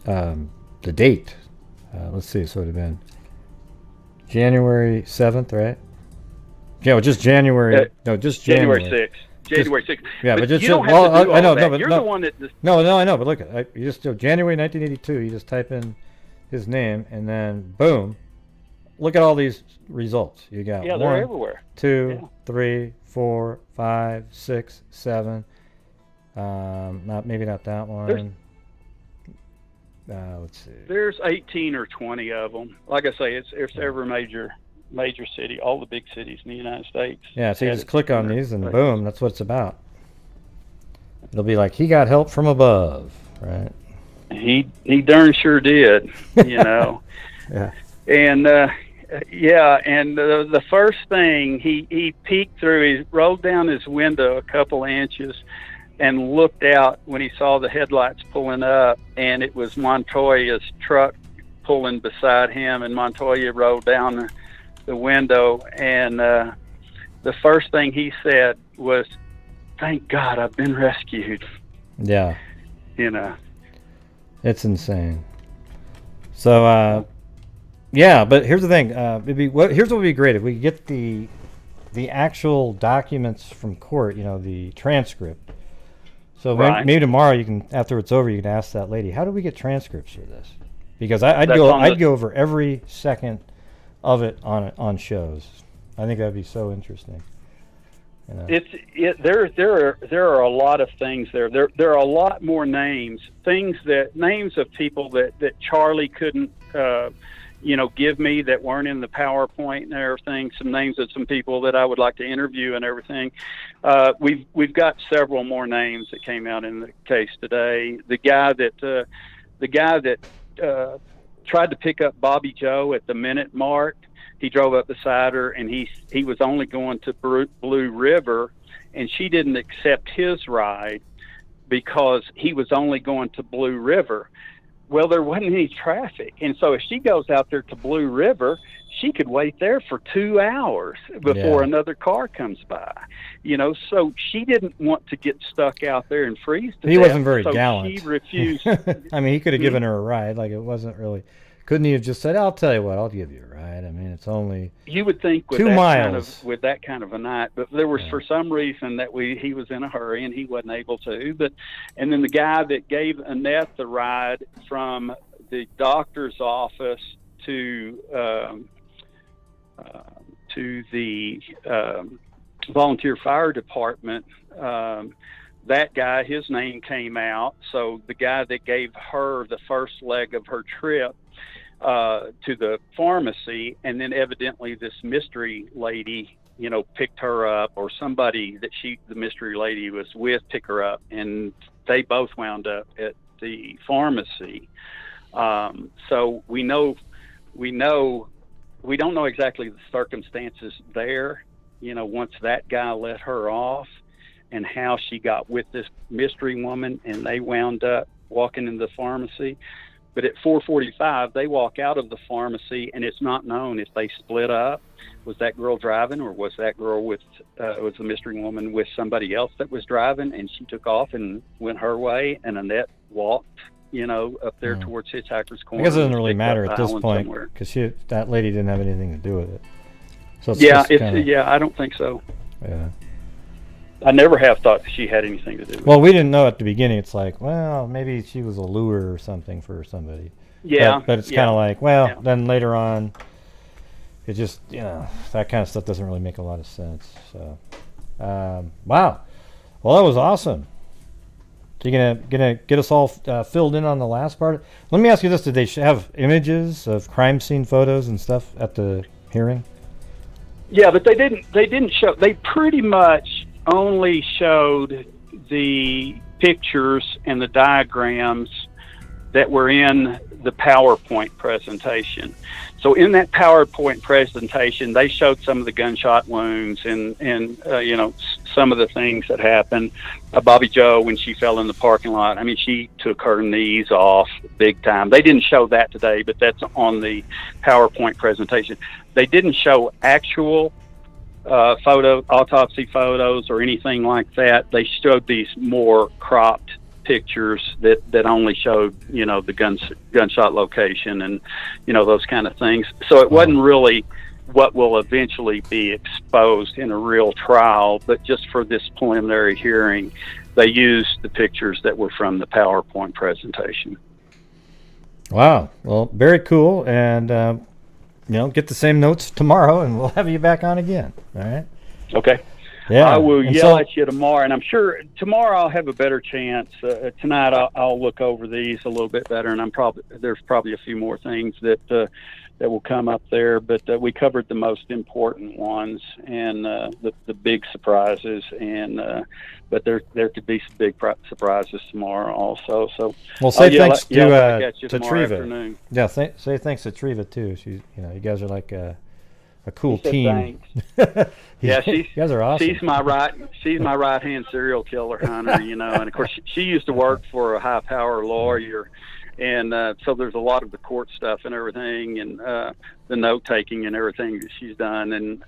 the date. Let's see, so it would have been January 7th, right? Yeah, well, just January. No, just January 6th. January 6th. Yeah, but just you don't have to do I know, all that. no, but You're no, the one that. no, I know, but look, you just do January 1982. You just type in his name, and then boom, look at all these results. You got Yeah, they're 1, everywhere. 2, Yeah. 3, 4, 5, 6, 7. Maybe not that one. Let's see. There's 18 or 20 of them. Like I say, it's every major city, all the big cities in the United States. Yeah, so you just click on these, and Right. boom, that's what it's about. It'll be like, he got help from above, right? He darn sure did, you know. Yeah. And and the first thing he peeked through, he rolled down his window a couple inches and looked out when he saw the headlights pulling up, and it was Montoya's truck pulling beside him, and Montoya rolled down the window, and the first thing he said was, "Thank God I've been rescued." Yeah. You know. It's insane. So, yeah, but here's the thing. Here's what would be great if we get the actual documents from court. You know, the transcript. So Right. maybe tomorrow you can, after it's over, you can ask that lady, how do we get transcripts for this? Because I'd That's go over every second of it on shows. I think that'd be so interesting. You know? There are a lot of things there. There are a lot more names of people that Charlie couldn't give me, that weren't in the PowerPoint and everything. Some names of some people that I would like to interview and everything. We've got several more names that came out in the case today. The guy that tried to pick up Bobby Joe at the minute mark. He drove up beside her, and he was only going to Blue River, and she didn't accept his ride because he was only going to Blue River. Well, there wasn't any traffic, and so if she goes out there to Blue River, she could wait there for 2 hours before another car comes by. You know, so she didn't want to get stuck out there and freeze to death. He wasn't very so gallant. She refused. I mean, he could have given her a ride. Like, it wasn't really. Couldn't he have just said, "I'll tell you what, I'll give you a ride"? I mean, it's only you would think with 2 miles. with that kind of a night, but there was for some reason that he was in a hurry and he wasn't able to. And then the guy that gave Annette the ride from the doctor's office to the volunteer fire department, that guy, his name came out. So the guy that gave her the first leg of her trip to the pharmacy, and then evidently this mystery lady, picked her up, or somebody that the mystery lady was with, picked her up, and they both wound up at the pharmacy. So we don't know exactly the circumstances there, once that guy let her off, and how she got with this mystery woman, and they wound up walking in the pharmacy. But at 4:45, they walk out of the pharmacy, and it's not known if they split up. Was that girl driving, or was that girl was the mystery woman with somebody else that was driving, and she took off and went her way, and Annette walked, up there towards Hitchhiker's Corner. I guess it doesn't really matter at this point, because that lady didn't have anything to do with it. So I don't think so. Yeah. I never have thought that she had anything to do with it. Well, we didn't know at the beginning. It's like, well, maybe she was a lure or something for somebody. Yeah. But it's kind of like, then later on, it just, that kind of stuff doesn't really make a lot of sense. So, wow. Well, that was awesome. So you're gonna get us all filled in on the last part? Let me ask you this: did they have images of crime scene photos and stuff at the hearing? Yeah, but they didn't show. They pretty much only showed the pictures and the diagrams that were in the PowerPoint presentation. So in that PowerPoint presentation, they showed some of the gunshot wounds and some of the things that happened. Bobby Joe, when she fell in the parking lot, I mean, she took her knees off big time. They didn't show that today, but that's on the PowerPoint presentation. They didn't show actual autopsy photos or anything like that. They showed these more cropped pictures that only showed the gunshot location and those kind of things. So it wasn't really what will eventually be exposed in a real trial, but just for this preliminary hearing, they used the pictures that were from the PowerPoint presentation. Wow. Well, very cool. And, get the same notes tomorrow, and we'll have you back on again. All right? Okay. Yeah. I will And yell at you tomorrow, and I'm sure tomorrow I'll have a better chance. Tonight I'll look over these a little bit better, and there's probably a few more things that will come up there. But we covered the most important ones and the big surprises, and but there could be some big surprises tomorrow also. So well, say thanks to tomorrow Triva. afternoon. Yeah, say thanks to Triva too. She's, you guys are like a cool He said team. thanks. Yeah, you guys are awesome. She's my right hand serial killer hunter, and of course she used to work for a high power lawyer, and so there's a lot of the court stuff and everything, and the note taking and everything that she's done, and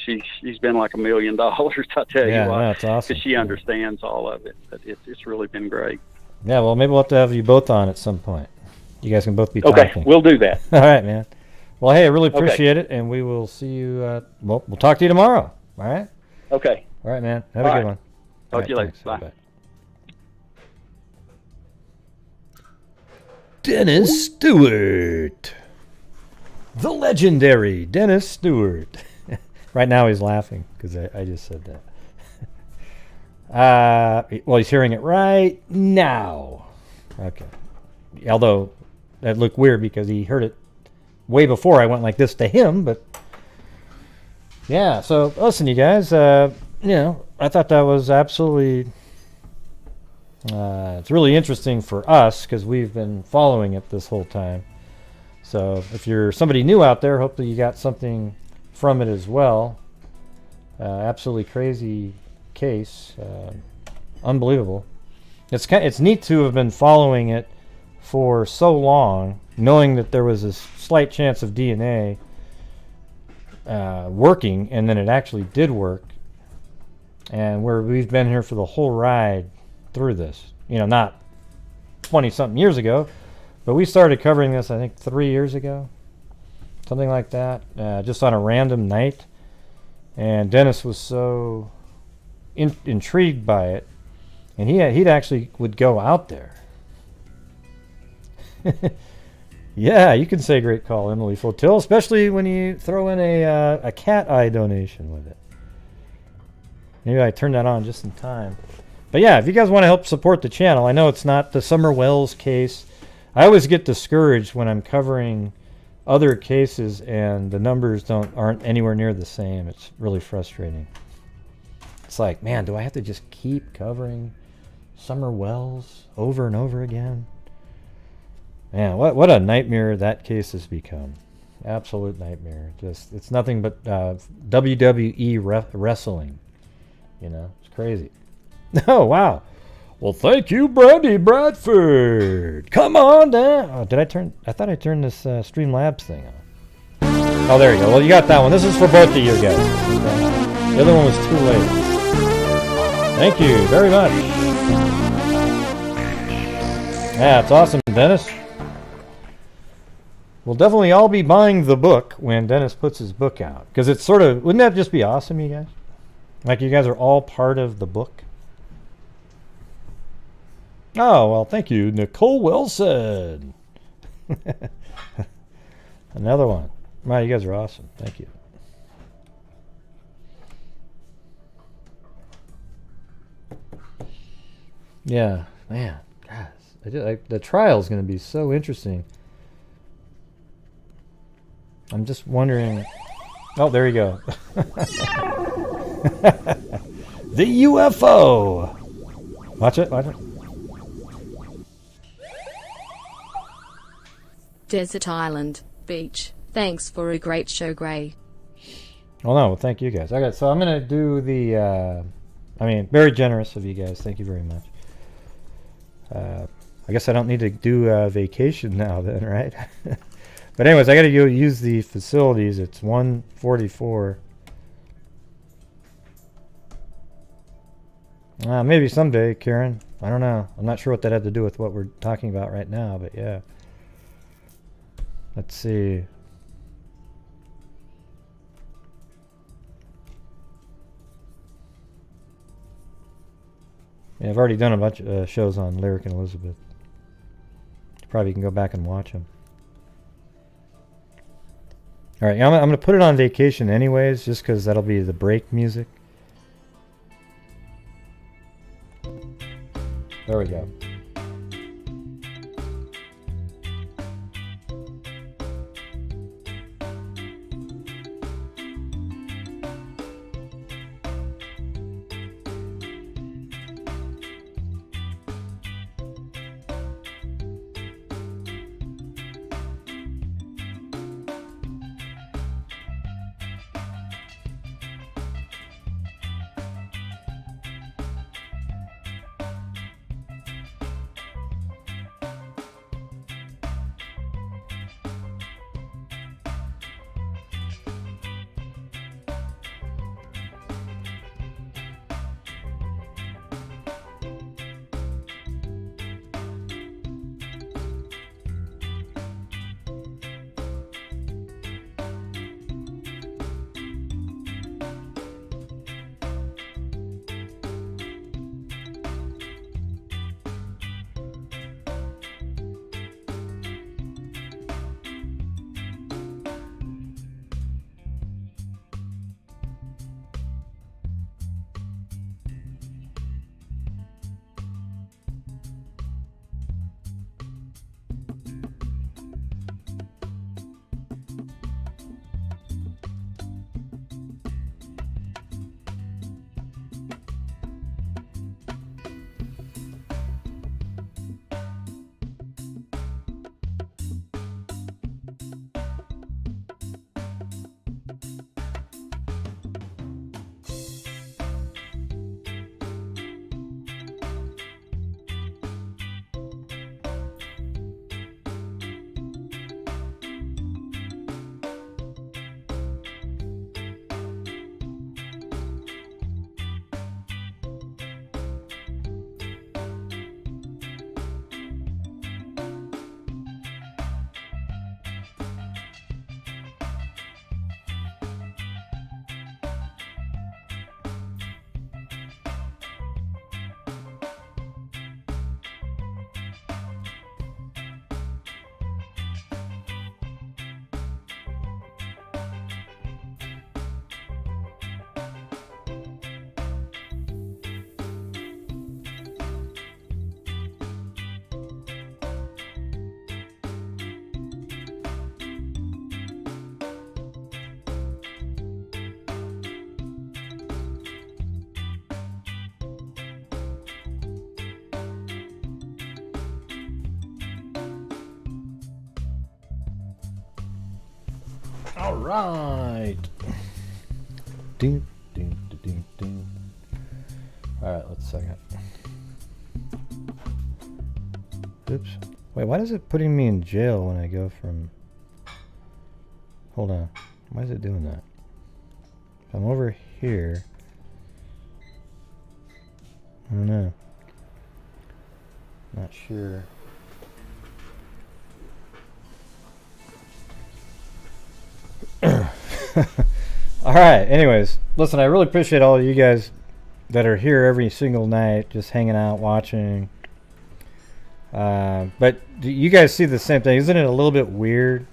she's been like $1 million. I tell you what, that's awesome. Because she understands all of it. But it's really been great. Yeah, well, maybe we'll have to have you both on at some point. You guys can both be okay. talking. We'll do that. All right, man. Well, hey, I really appreciate it, and we will see you. We'll talk to you tomorrow. All right? Okay. All right, man. Have a good one. Talk to you later. Thanks. Bye. Bye. Dennis Stewart. The legendary Dennis Stewart. Right now he's laughing because I just said that. Well, he's hearing it right now. Okay. Although that looked weird because he heard it way before I went like this to him, but yeah. So listen, you guys. I thought that was absolutely. It's really interesting for us because we've been following it this whole time. So if you're somebody new out there, hopefully you got something from it as well. Absolutely crazy case. Unbelievable. It's neat to have been following it for so long, knowing that there was a slight chance of DNA working, and then it actually did work. And we've been here for the whole ride through this. Not 20-something years ago, but we started covering this, I think, 3 years ago. Something like that, just on a random night. And Dennis was so intrigued by it, and he'd actually would go out there. Yeah, you can say great call, Emily Flotil, especially when you throw in a cat eye donation with it. Maybe I turned that on just in time. But yeah, if you guys want to help support the channel, I know it's not the Summer Wells case. I always get discouraged when I'm covering other cases and the numbers aren't anywhere near the same. It's really frustrating. It's like, man, do I have to just keep covering Summer Wells over and over again? Man, what a nightmare that case has become. Absolute nightmare. It's nothing but WWE wrestling. It's crazy. Oh, wow. Well, thank you, Brandy Bradford. Come on down. Oh, I thought I turned this Streamlabs thing on. Oh, there you go. Well, you got that one. This is for both of you guys. The other one was too late. Thank you very much. Yeah, it's awesome, Dennis. We'll definitely all be buying the book when Dennis puts his book out. Because it's wouldn't that just be awesome, you guys? Like you guys are all part of the book? Oh, well, thank you, Nicole Wilson. Another one. Wow, you guys are awesome. Thank you. Yeah, man, guys, the trial is going to be so interesting. I'm just wondering. Oh, there you go. The UFO. Watch it. Desert Island, Beach. Thanks for a great show, Gray. Well, thank you guys. Okay, so I'm going to do the, very generous of you guys. Thank you very much. I guess I don't need to do a vacation now then, right? But anyways, I got to go use the facilities. It's 1:44. Maybe someday, Karen. I don't know. I'm not sure what that had to do with what we're talking about right now, but yeah. Let's see. Yeah, I've already done a bunch of shows on Lyric and Elizabeth. You probably can go back and watch them. All right, I'm going to put it on vacation anyways, just because that'll be the break music. There we go. All right. Ding, ding, ding, ding, ding. All right, let's second. Oops. Wait, why is it putting me in jail when I go from... Hold on. Why is it doing that? If I'm over here... I don't know. Not sure. All right, anyways, listen, I really appreciate all of you guys that are here every single night, just hanging out, watching. But do you guys see the same thing? Isn't it a little bit weird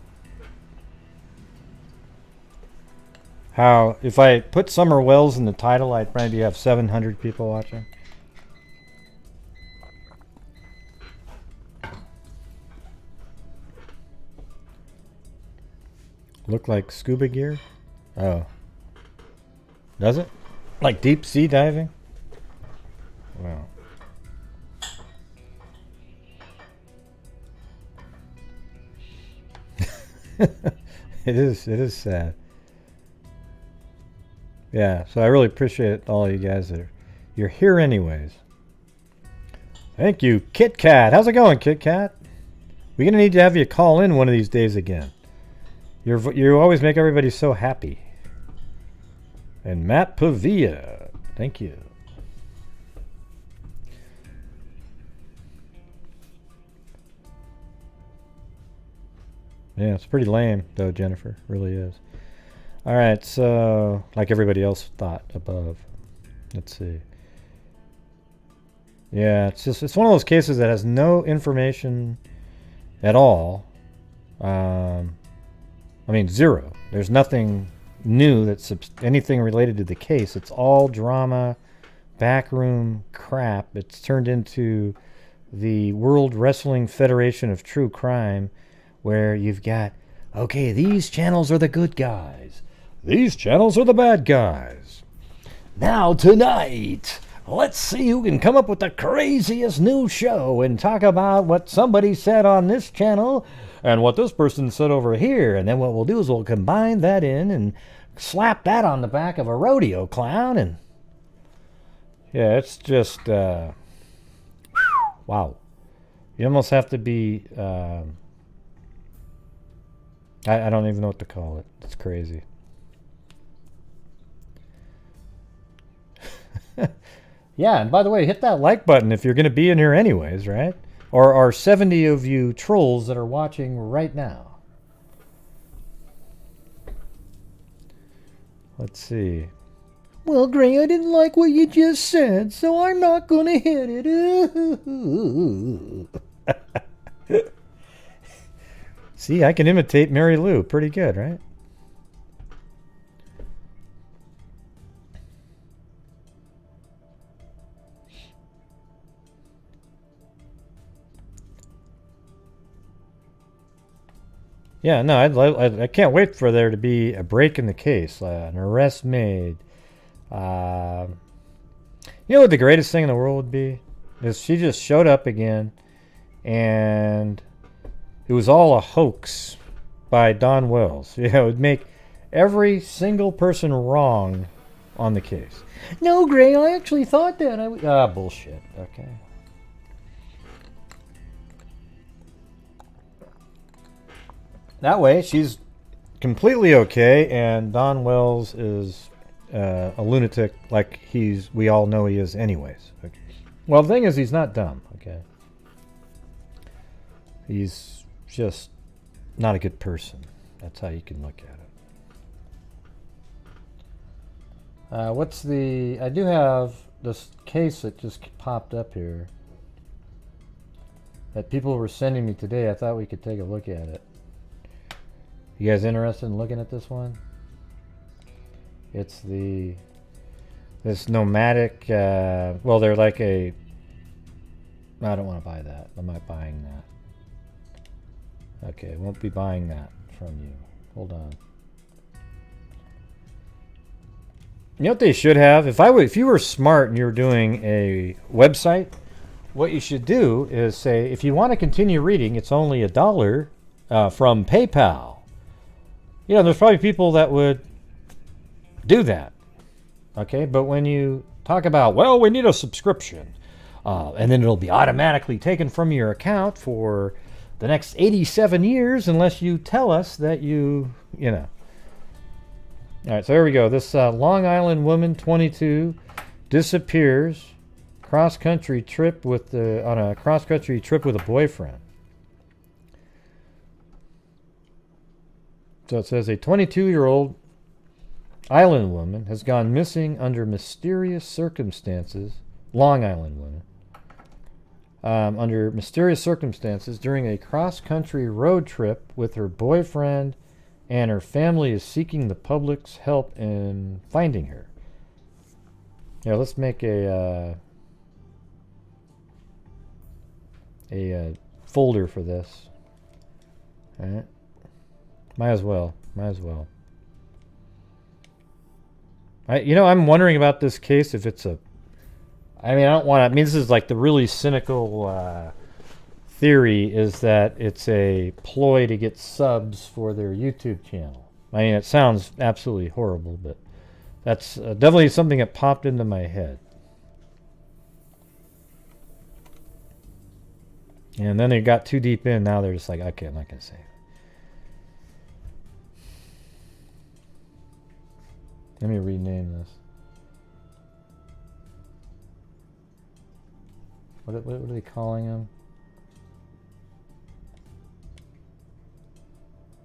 how if I put Summer Wells in the title, I'd maybe have 700 people watching? Look like scuba gear? Oh. Does it? Like deep sea diving? Wow. It is sad. Yeah, so I really appreciate all you guys that you're here anyways. Thank you, Kit Kat. How's it going, Kit Kat? We're gonna need to have you call in one of these days again. You always make everybody so happy. And Matt Pavia, thank you. Yeah, it's pretty lame though, Jennifer. Really is. All right, so like everybody else thought above. Let's see. Yeah, it's one of those cases that has no information at all. I mean, zero. There's nothing new that's anything related to the case. It's all drama, backroom crap. It's turned into the World Wrestling Federation of True Crime, where you've got, okay, these channels are the good guys. These channels are the bad guys. Now tonight, let's see who can come up with the craziest new show and talk about what somebody said on this channel and what this person said over here. And then what we'll do is we'll combine that in and slap that on the back of a rodeo clown. And yeah, it's just, wow. You almost have to be, I don't even know what to call it. It's crazy. Yeah, and by the way, hit that like button if you're going to be in here anyways, right? Or are 70 of you trolls that are watching right now? Let's see. Well, Gray, I didn't like what you just said, so I'm not going to hit it. See, I can imitate Mary Lou pretty good, right? Yeah, no, I can't wait for there to be a break in the case, an arrest made. You know what the greatest thing in the world would be? Is she just showed up again, and it was all a hoax by Don Wells. You know, it would make every single person wrong on the case. No, Gray, I actually thought that. Bullshit. Okay. That way, she's completely okay, and Don Wells is a lunatic like we all know he is anyways. Okay. Well, the thing is, he's not dumb, okay? He's just not a good person. That's how you can look at it. I do have this case that just popped up here that people were sending me today. I thought we could take a look at it. You guys interested in looking at this one? It's this nomadic, well, they're like I don't want to buy that. I'm not buying that. Okay, won't be buying that from you. Hold on. You know what they should have? If you were smart and you were doing a website, what you should do is say, if you want to continue reading, it's only $1 from PayPal. You know, there's probably people that would do that. Okay, but when you talk about, well, we need a subscription, and then it'll be automatically taken from your account for the next 87 years unless you tell us that you know. All right, so here we go. This Long Island woman, 22, disappears on a cross-country trip with a boyfriend. So it says a 22-year-old island woman has gone missing under mysterious circumstances. Long Island woman. Under mysterious circumstances during a cross-country road trip with her boyfriend, and her family is seeking the public's help in finding her. Yeah, let's make a folder for this. All right. Might as well. I'm wondering about this case if it's this is like the really cynical theory is that it's a ploy to get subs for their YouTube channel. I mean, it sounds absolutely horrible, but that's definitely something that popped into my head. And then they got too deep in. Now they're just like, okay, I'm not going to say it. Let me rename this. What are they calling them?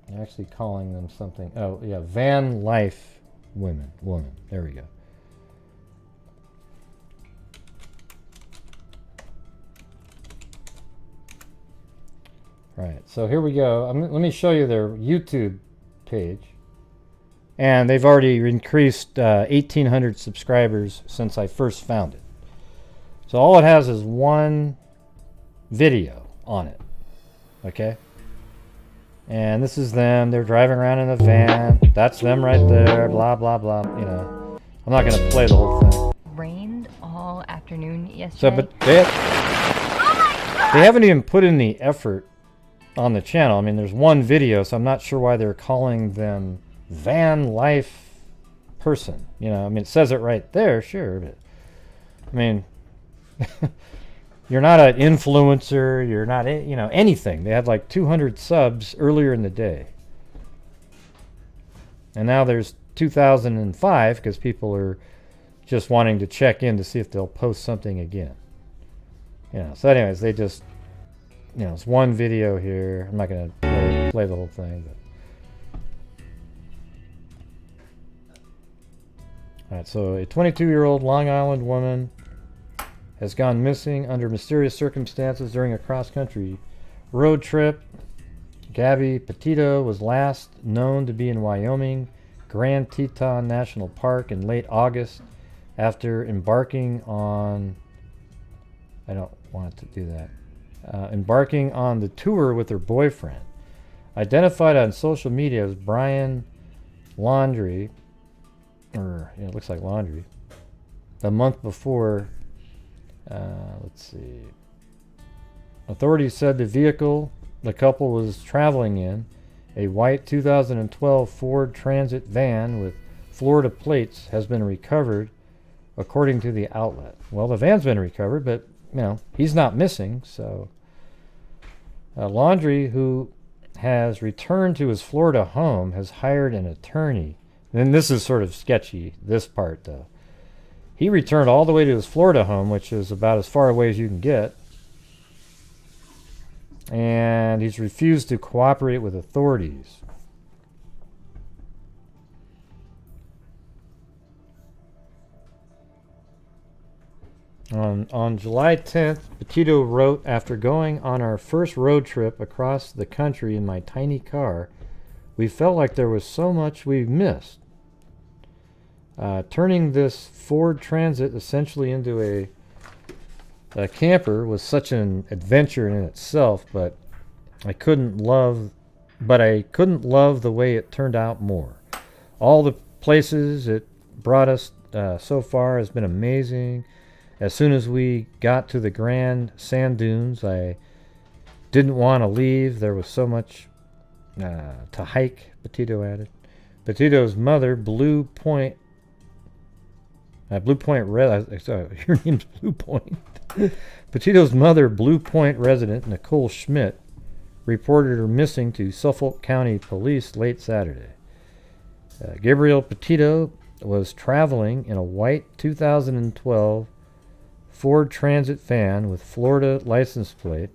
They're actually calling them something. Oh, yeah, Van LIfe woman. There we go. Right, so here we go. Let me show you their YouTube page. And they've already increased 1,800 subscribers since I first found it. So all it has is one video on it. Okay? And this is them. They're driving around in a van. That's them right there. Blah, blah, blah. You know, I'm not going to play the whole thing. Rained all afternoon yesterday. So, but they haven't even put in the effort on the channel. I mean, there's one video, so I'm not sure why they're calling them Van Life person. You know, I mean, it says it right there, sure, but I mean, you're not an influencer, you're not, you know, anything. They had like 200 subs earlier in the day. And now there's 2,005 because people are just wanting to check in to see if they'll post something again. You know, so anyways, they just, you know, it's one video here. I'm not going to play the whole thing, but. Alright, so a 22-year-old Long Island woman has gone missing under mysterious circumstances during a cross-country road trip. Gabby Petito was last known to be in Wyoming, Grand Teton National Park in late August after embarking on... I don't want it to do that. Embarking on the tour with her boyfriend. Identified on social media as Brian Laundrie, or yeah, it looks like Laundry. A month before, let's see. Authorities said the vehicle the couple was traveling in, a white 2012 Ford Transit van with Florida plates, has been recovered, according to the outlet. Well, the van's been recovered, but you know he's not missing. So, Laundry, who has returned to his Florida home, has hired an attorney. And this is sort of sketchy, this part though. He returned all the way to his Florida home, which is about as far away as you can get. And he's refused to cooperate with authorities. On July 10th, Petito wrote, "After going on our first road trip across the country in my tiny car, we felt like there was so much we missed. Turning this Ford Transit essentially into a camper was such an adventure in itself, but I couldn't love the way it turned out more. All the places it brought us so far has been amazing. As soon as we got to the Grand Sand Dunes, I didn't want to leave. There was so much to hike," Petito added. Petito's mother, Blue Point sorry, your name's Blue Point. Petito's mother, Blue Point resident Nicole Schmidt, reported her missing to Suffolk County Police late Saturday. Gabriel Petito was traveling in a white 2012 Ford Transit van with Florida license plate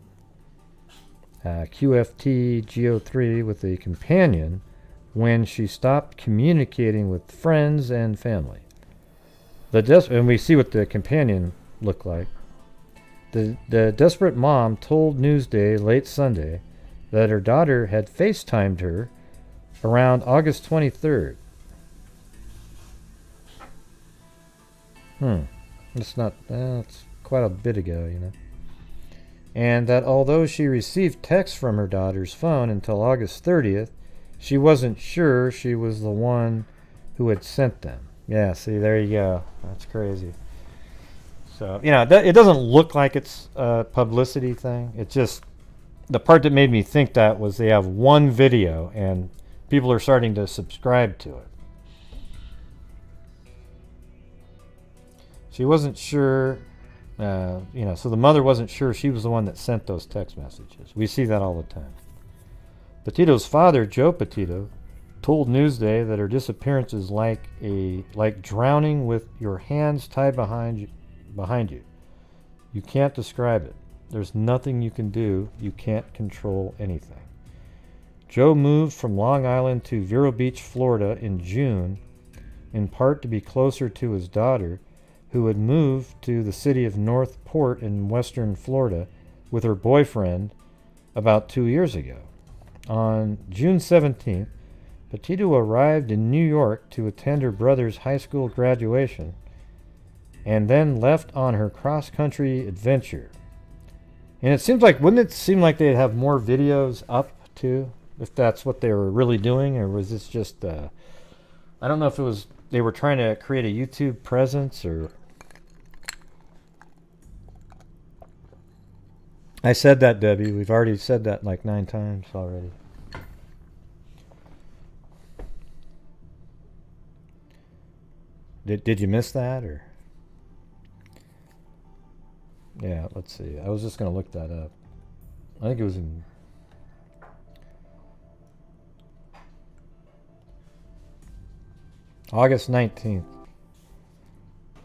QFT GO3 with a companion when she stopped communicating with friends and family. And we see what the companion looked like. The desperate mom told Newsday late Sunday that her daughter had FaceTimed her around August 23rd. That's quite a bit ago, you know. And that although she received texts from her daughter's phone until August 30th, she wasn't sure she was the one who had sent them. Yeah, see, there you go. That's crazy. So, you know, it doesn't look like it's a publicity thing. It's just the part that made me think that was they have one video and people are starting to subscribe to it. She wasn't sure, so the mother wasn't sure she was the one that sent those text messages. We see that all the time. Petito's father, Joe Petito, told Newsday that her disappearance is like drowning with your hands tied behind you. You can't describe it. There's nothing you can do. You can't control anything. Joe moved from Long Island to Vero Beach, Florida in June, in part to be closer to his daughter, who had moved to the city of North Port in western Florida with her boyfriend about 2 years ago. On June 17th, Petito arrived in New York to attend her brother's high school graduation and then left on her cross-country adventure. And it seems like, wouldn't it seem like they'd have more videos up too, if that's what they were really doing, or was this just, I don't know if it was, they were trying to create a YouTube presence, or... I said that, Debbie. We've already said that like 9 times already. Did you miss that, or? Yeah, let's see. I was just going to look that up. I think it was in... August 19th.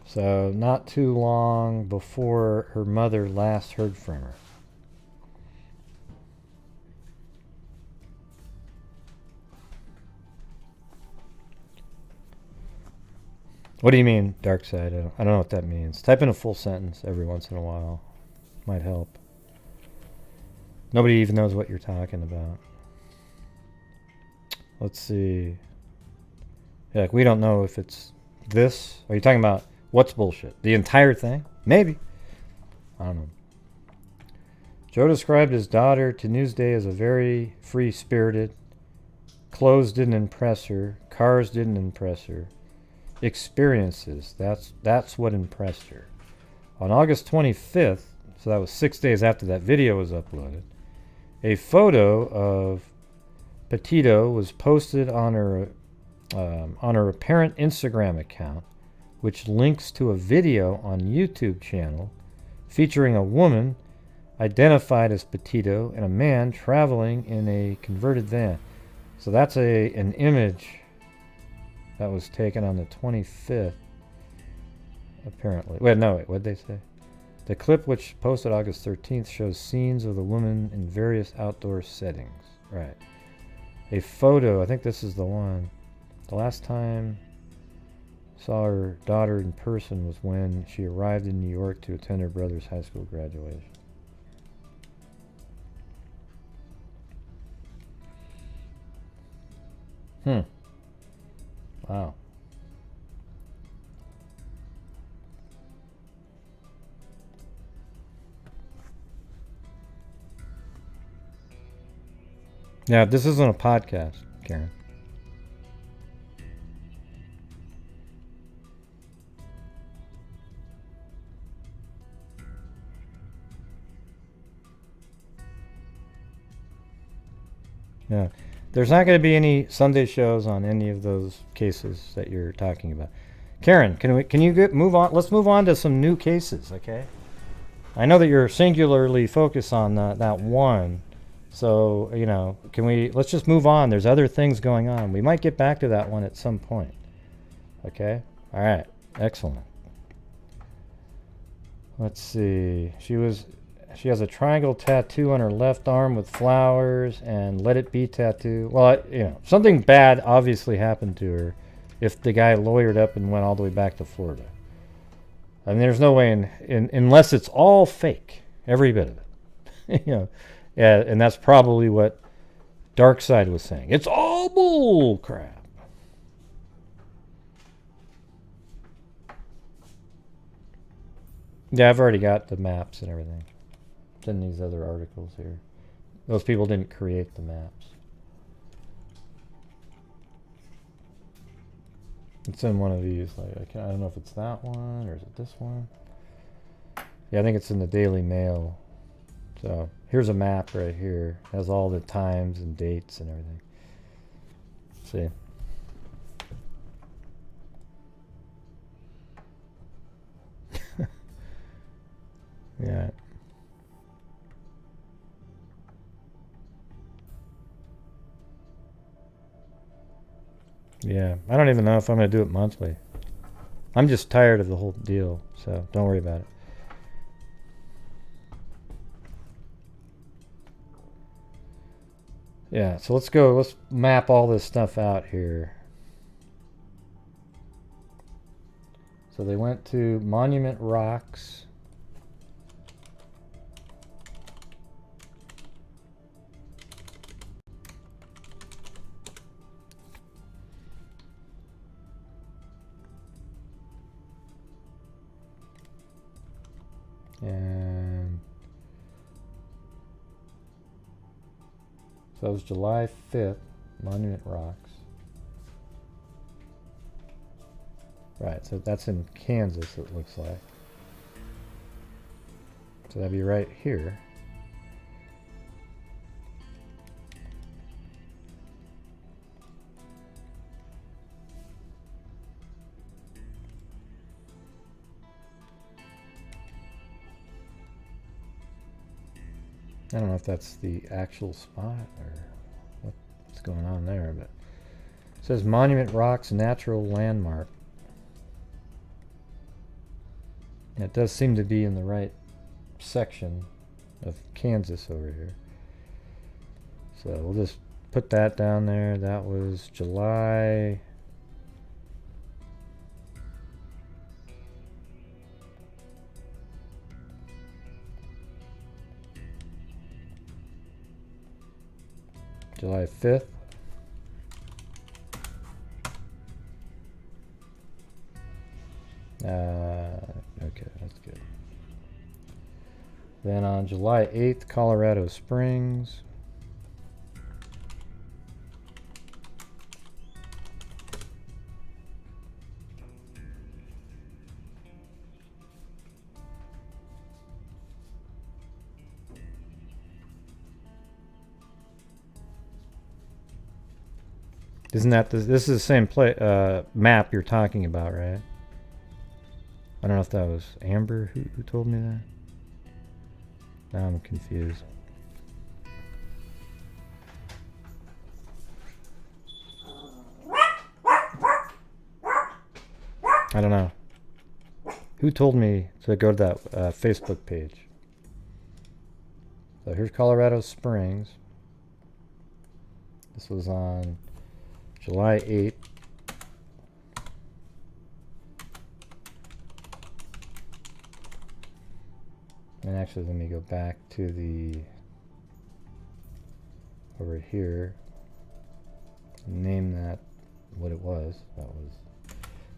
So not too long before her mother last heard from her. What do you mean, dark side? I don't know what that means. Type in a full sentence every once in a while. Might help. Nobody even knows what you're talking about. Let's see. Yeah, like, we don't know if it's this. Are you talking about what's bullshit? The entire thing? Maybe. I don't know. Joe described his daughter to Newsday as a very free-spirited. Clothes didn't impress her. Cars didn't impress her. Experiences, that's what impressed her. On August 25th, so that was 6 days after that video was uploaded, a photo of Petito was posted on her apparent Instagram account, which links to a video on YouTube channel featuring a woman identified as Petito and a man traveling in a converted van. So that's an image that was taken on the 25th, apparently. Wait, what'd they say? The clip, which posted August 13th, shows scenes of the woman in various outdoor settings. Right. A photo, I think this is the one. The last time saw her daughter in person was when she arrived in New York to attend her brother's high school graduation. Wow. Yeah, this isn't a podcast, Karen. Yeah. There's not going to be any Sunday shows on any of those cases that you're talking about. Karen, can you move on? Let's move on to some new cases, okay? I know that you're singularly focused on that one, so let's just move on. There's other things going on. We might get back to that one at some point. Okay? All right. Excellent. Let's see. She has a triangle tattoo on her left arm with flowers and let it be tattoo. Well, something bad obviously happened to her if the guy lawyered up and went all the way back to Florida. I mean, there's no way unless it's all fake, every bit of it. Yeah, and that's probably what Darkseid was saying. It's all bull crap. Yeah, I've already got the maps and everything. It's in these other articles here. Those people didn't create the maps. It's in one of these. I don't know if it's that one or is it this one. Yeah, I think it's in the Daily Mail. So here's a map right here. It has all the times and dates and everything. See. Yeah. Yeah, I don't even know if I'm going to do it monthly. I'm just tired of the whole deal, so don't worry about it. Yeah, so let's map all this stuff out here. So they went to Monument Rocks. So that was July 5th, Monument Rocks. Right, so that's in Kansas, it looks like. So that'd be right here. I don't know if that's the actual spot or what's going on there, but it says Monument Rocks Natural Landmark. And it does seem to be in the right section of Kansas over here. So we'll just put that down there. That was July. July 5th. Okay, that's good. Then on July 8th, Colorado Springs. Isn't that this is the same map you're talking about, right? I don't know if that was Amber who told me that. Now I'm confused. I don't know. Who told me to go to that Facebook page? So here's Colorado Springs. This was on July 8th. And actually, let me go back to the over here. Name that what it was. That was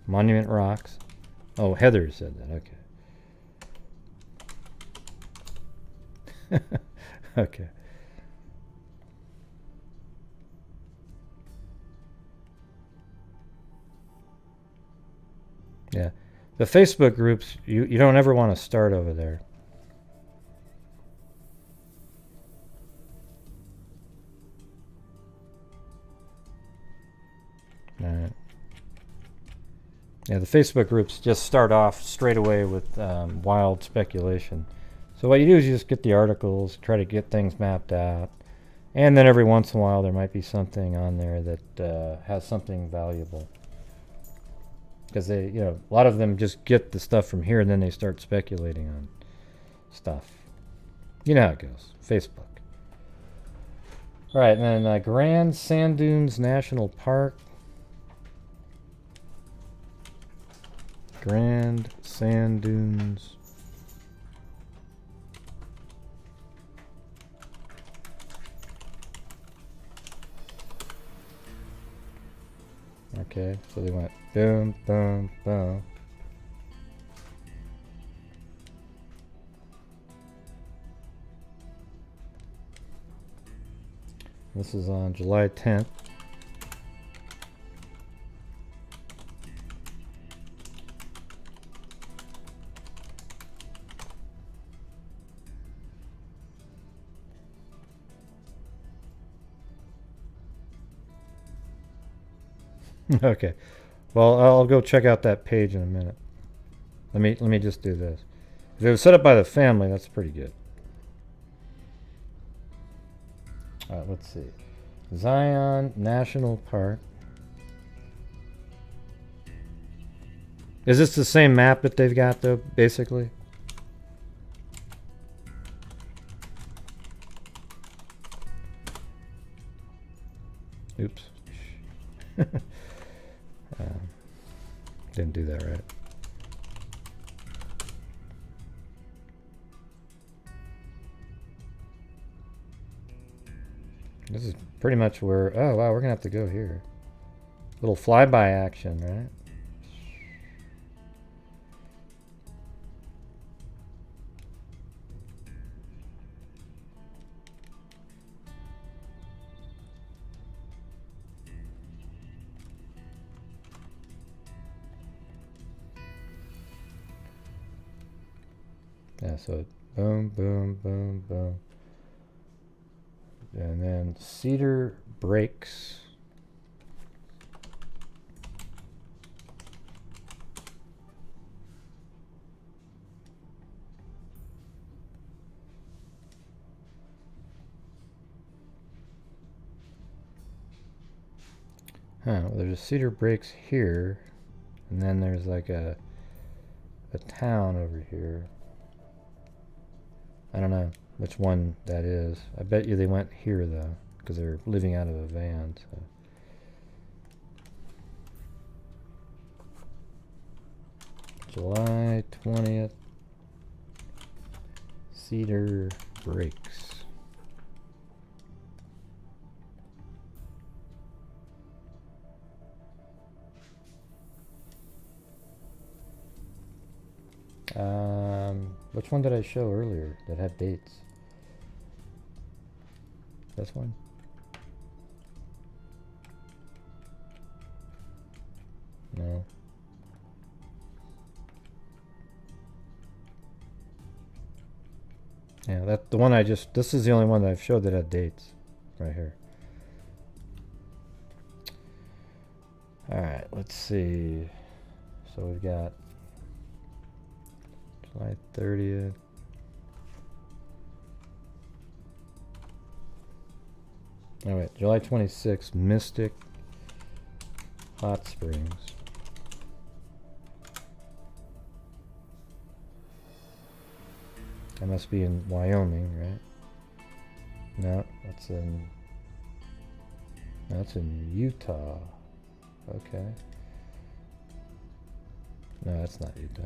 Monument Rocks. Oh, Heather said that. Okay. Okay. Yeah. The Facebook groups, you don't ever want to start over there. Alright. Yeah, the Facebook groups just start off straight away with wild speculation. So what you do is you just get the articles, try to get things mapped out, and then every once in a while there might be something on there that has something valuable. Because they, a lot of them just get the stuff from here and then they start speculating on stuff. You know how it goes. Facebook. All right, and then Grand Sand Dunes National Park. Grand Sand Dunes. Okay, so they went boom, boom, boom. This is on July 10th. Okay. Well, I'll go check out that page in a minute. Let me just do this. If it was set up by the family, that's pretty good. All right, let's see. Zion National Park. Is this the same map that they've got, though, basically? Oops. Didn't do that right. This is pretty much where... Oh, wow, we're going to have to go here. Little flyby action, right? Yeah, so boom, boom, boom, boom. And then Cedar Breaks. Well, there's a Cedar Breaks here, and then there's like a town over here. I don't know which one that is. I bet you they went here though, because they're living out of a van. So. July 20th, Cedar Breaks. Which one did I show earlier that had dates? This one? No. Yeah, that the one this is the only one that I've showed that had dates right here. Alright, let's see. So we've got July 30th. Oh wait, July 26th, Mystic Hot Springs. That must be in Wyoming, right? No, that's in Utah. Okay. No, that's not Utah.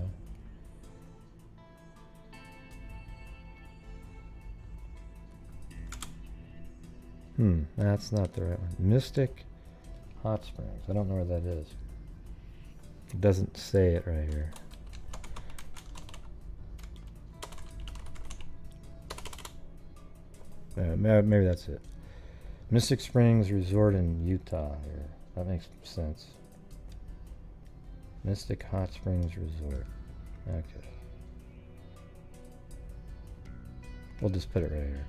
That's not the right one. Mystic Hot Springs. I don't know where that is. It doesn't say it right here. Maybe that's it. Mystic Springs Resort in Utah here. That makes sense. Mystic Hot Springs Resort. Okay. We'll just put it right here.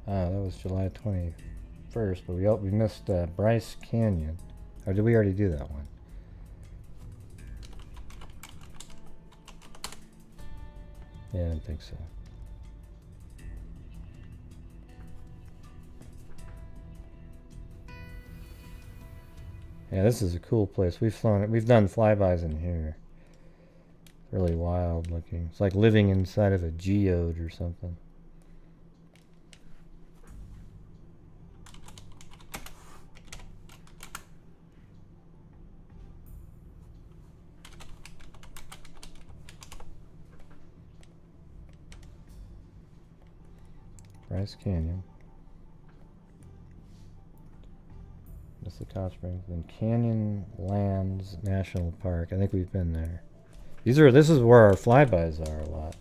That was July 21st, but we missed Bryce Canyon. Or did we already do that one? Yeah, I didn't think so. Yeah, this is a cool place. We've done flybys in here. Really wild looking. It's like living inside of a geode or something. Bryce Canyon. Mystic Hot Springs. Then Canyonlands National Park. I think we've been there. This is where our flybys are a lot.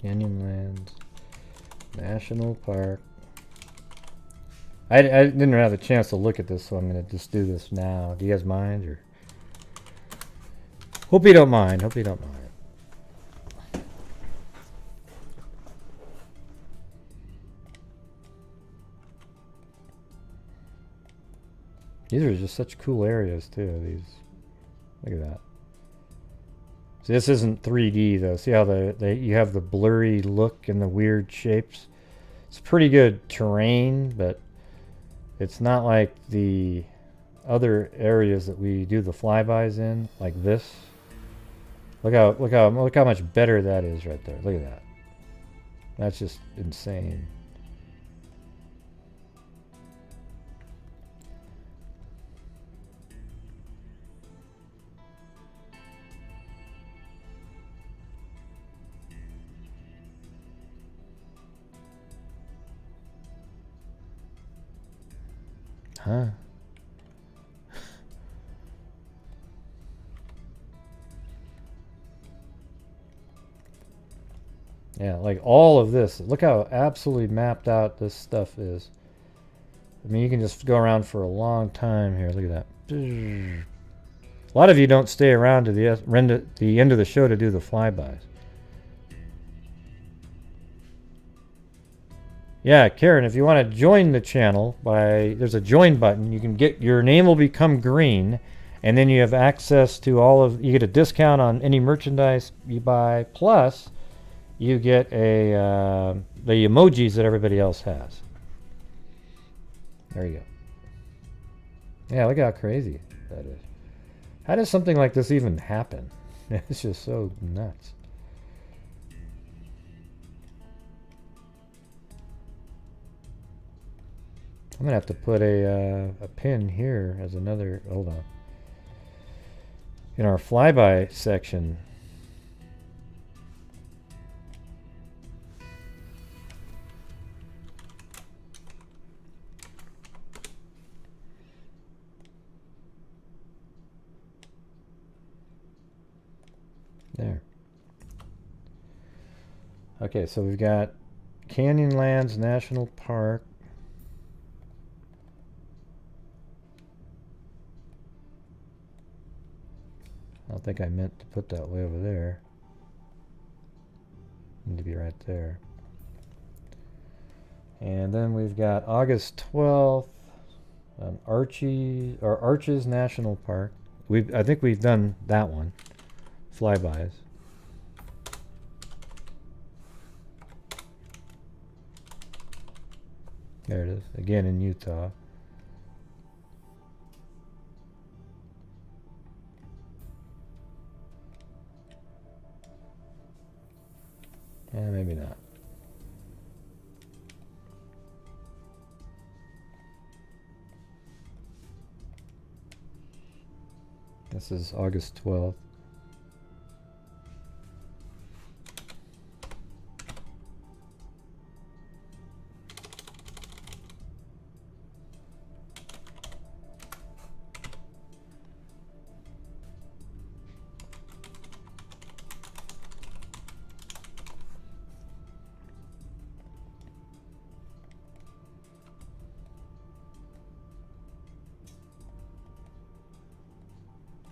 Canyonlands National Park. I didn't have a chance to look at this, so I'm going to just do this now. Do you guys mind? Or hope you don't mind. Hope you don't mind. These are just such cool areas too. These, look at that. See, this isn't 3D though. See how you have the blurry look and the weird shapes. It's pretty good terrain, but it's not like the other areas that we do the flybys in, like this. Look how much better that is right there. Look at that. That's just insane. Huh? Yeah, like all of this. Look how absolutely mapped out this stuff is. I mean, you can just go around for a long time here. Look at that. A lot of you don't stay around to the end of the show to do the flybys. Yeah, Karen, if you want to join the channel, there's a join button. You can get your name will become green, and then you have access to you get a discount on any merchandise you buy, plus you get the emojis that everybody else has. There you go. Yeah, look how crazy that is. How does something like this even happen? It's just so nuts. I'm gonna have to put a pin here as another. Hold on. In our flyby section. There. Okay, so we've got Canyonlands National Park. I don't think I meant to put that way over there. Need to be right there. And then we've got August 12th, Arches National Park. I think we've done that one. Flybys. There it is. Again in Utah. Yeah, maybe not. This is August 12th.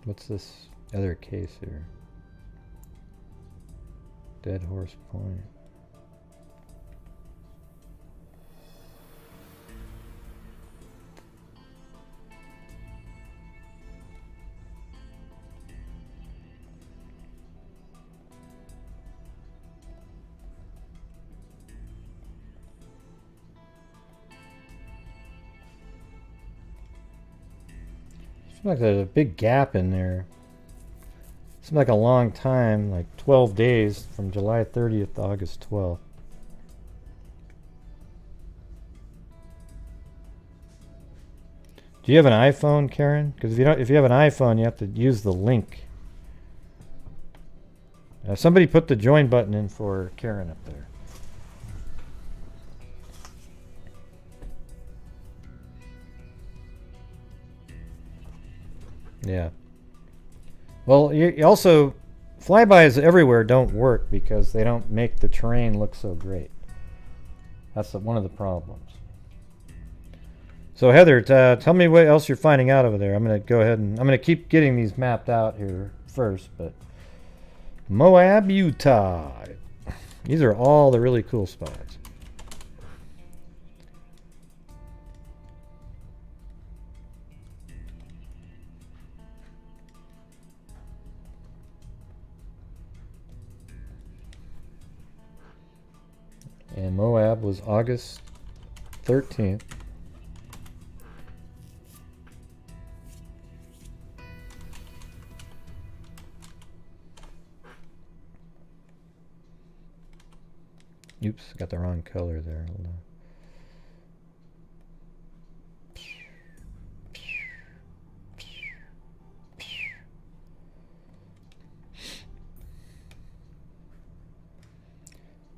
What's this other case here? Dead Horse Point. Like there's a big gap in there. Seems like a long time, like 12 days from July 30th to August 12th. Do you have an iPhone, Karen? Because if you have an iPhone, you have to use the link. Somebody put the join button in for Karen up there. Yeah. Well, you also, flybys everywhere don't work because they don't make the terrain look so great. That's one of the problems. So Heather, tell me what else you're finding out over there. I'm going to go ahead and I'm going to keep getting these mapped out here first, but Moab, Utah. These are all the really cool spots. And Moab was August 13th. Oops, got the wrong color there. Hold on.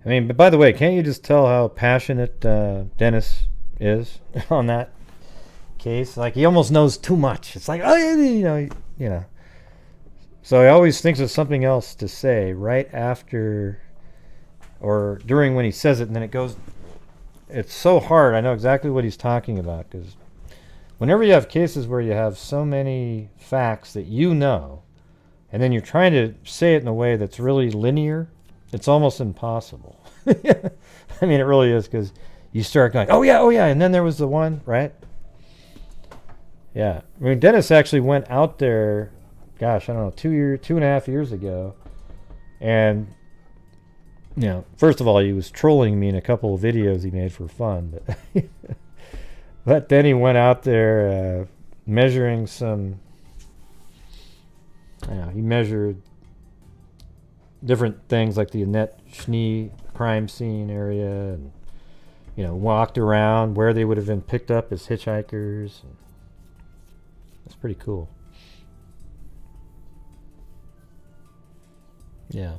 I mean, but by the way, can't you just tell how passionate Dennis is on that case? Like, he almost knows too much. It's like, oh, you know. So he always thinks of something else to say right after or during when he says it, and then it goes. It's so hard. I know exactly what he's talking about, because whenever you have cases where you have so many facts that you know, and then you're trying to say it in a way that's really linear, it's almost impossible. I mean, it really is, because you start going, oh yeah, and then there was the one, right? Yeah. I mean, Dennis actually went out there, gosh, I don't know, 2.5 years ago, and first of all, he was trolling me in a couple of videos he made for fun, but then he went out there measuring some. He measured different things like the Annette Schnee crime scene area, and walked around where they would have been picked up as hitchhikers. That's pretty cool. Yeah.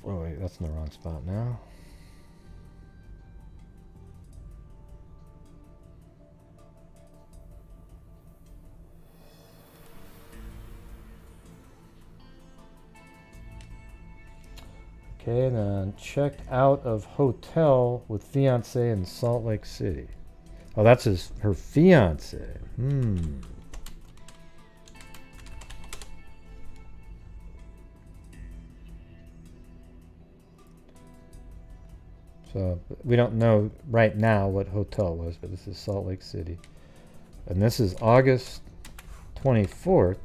Oh wait, that's in the wrong spot now. Okay, and then check out of hotel with fiance in Salt Lake City. Oh, that's her fiance. So we don't know right now what hotel it was, but this is Salt Lake City. And this is August 24th.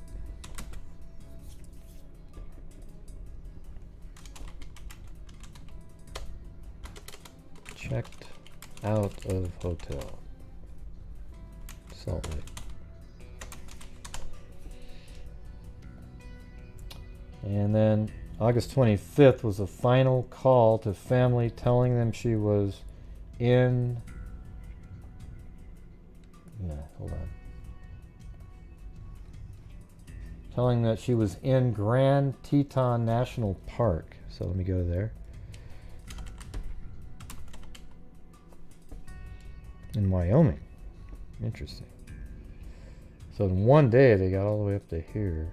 Checked out of hotel. Salt Lake. And then August 25th was a final call to family telling them she was in. Hold on. Telling that she was in Grand Teton National Park. So let me go there. In Wyoming. Interesting. So in one day they got all the way up to here.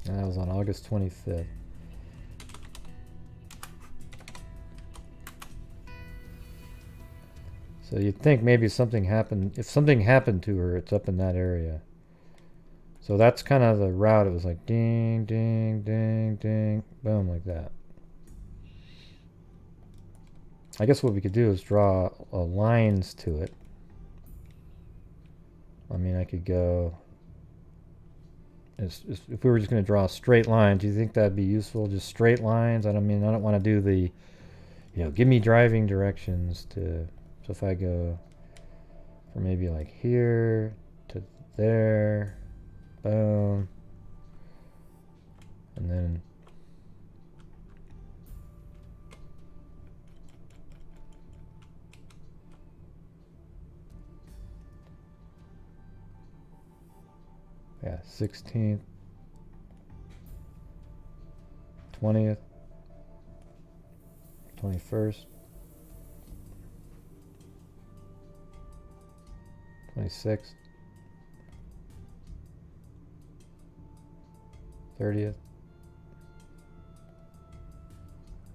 And that was on August 25th. So you'd think maybe something happened. If something happened to her, it's up in that area. So that's kind of the route. It was like ding, ding, ding, ding, boom, like that. I guess what we could do is draw lines to it. I mean, I could go. If we were just going to draw straight lines, do you think that'd be useful? Just straight lines? I don't want to do the, give me driving directions to. So if I go from maybe like here to there, boom, and then yeah, 16th, 20th, 21st. 26th, 30th,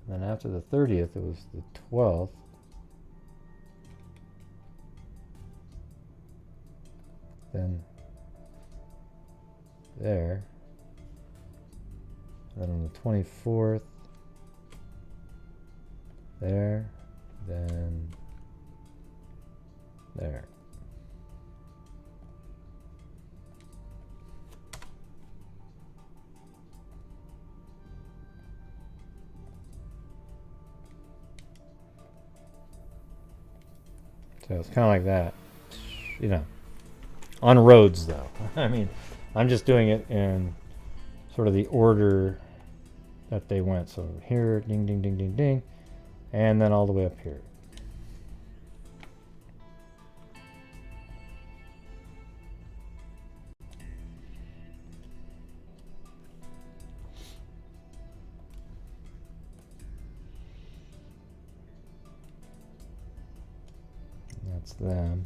and then after the 30th it was the 12th, then there, and then on the 24th, there, then there. So it's kind of like that, you know, on roads though. I mean, I'm just doing it in sort of the order that they went. So here, ding, ding, ding, ding, ding, and then all the way up here. That's them.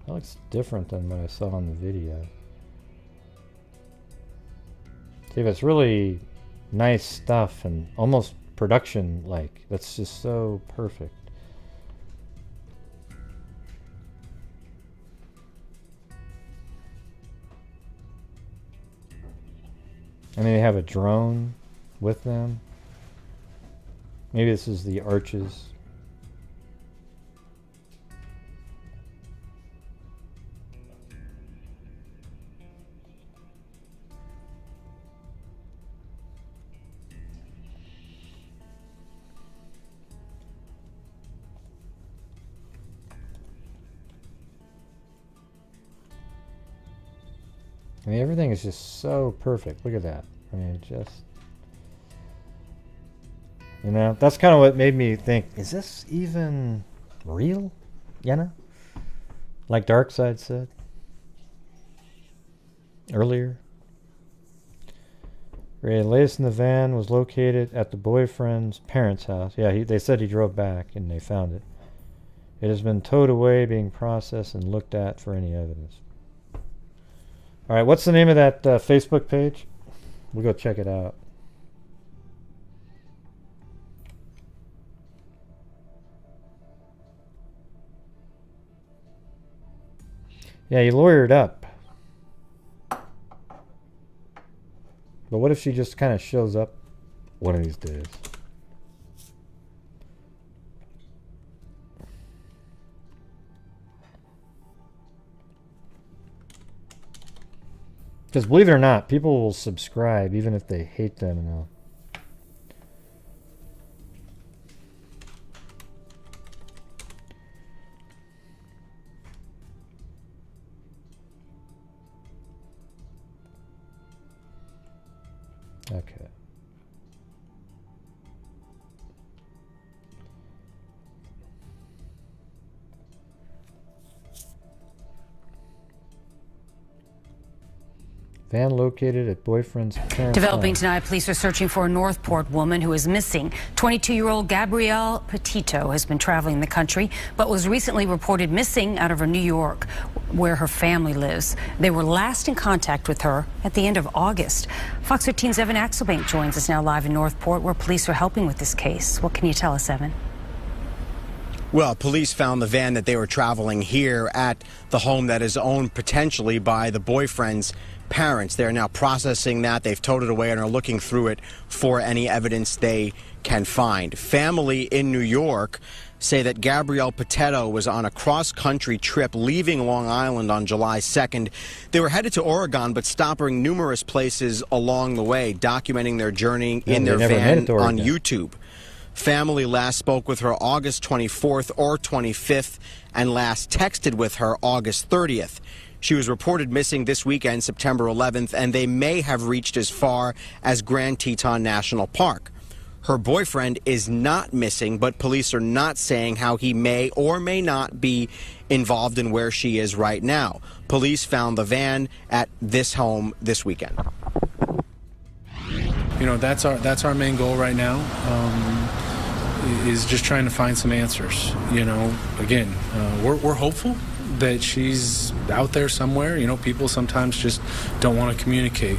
That looks different than what I saw in the video. See, but it's really nice stuff and almost production-like. That's just so perfect. And they have a drone with them. Maybe this is the arches. I mean, everything is just so perfect. Look at that. I mean, just, you know, that's kind of what made me think, is this even real? You know? Like Darkseid said earlier. The latest in the van was located at the boyfriend's parents' house. Yeah, they said he drove back and they found it. It has been towed away, being processed and looked at for any evidence. All right, what's the name of that Facebook page? We'll go check it out. Yeah, he lawyered up. But what if she just kind of shows up one of these days? Because believe it or not, people will subscribe even if they hate them and all. Okay. Van located at boyfriend's parents' Developing home. tonight, police are searching for a Northport woman who is missing. 22-year-old Gabrielle Petito has been traveling the country, but was recently reported missing out of her New York, where her family lives. They were last in contact with her at the end of August. Fox 15's Evan Axelbank joins us now live in Northport, where police are helping with this case. What can you tell us, Evan? Well, police found the van that they were traveling here at the home that is owned potentially by the boyfriend's parents. They're now processing that. They've towed it away and are looking through it for any evidence they can find. Family in New York say that Gabrielle Petito was on a cross-country trip leaving Long Island on July 2nd. They were headed to Oregon, but stopping numerous places along the way, documenting their journey in their van on YouTube. Family last spoke with her August 24th or 25th and last texted with her August 30th. She was reported missing this weekend, September 11th, and they may have reached as far as Grand Teton National Park. Her boyfriend is not missing, but police are not saying how he may or may not be involved in where she is right now. Police found the van at this home this weekend. You know, that's our main goal right now, is just trying to find some answers. You know, again, we're hopeful that she's out there somewhere. You know, people sometimes just don't want to communicate.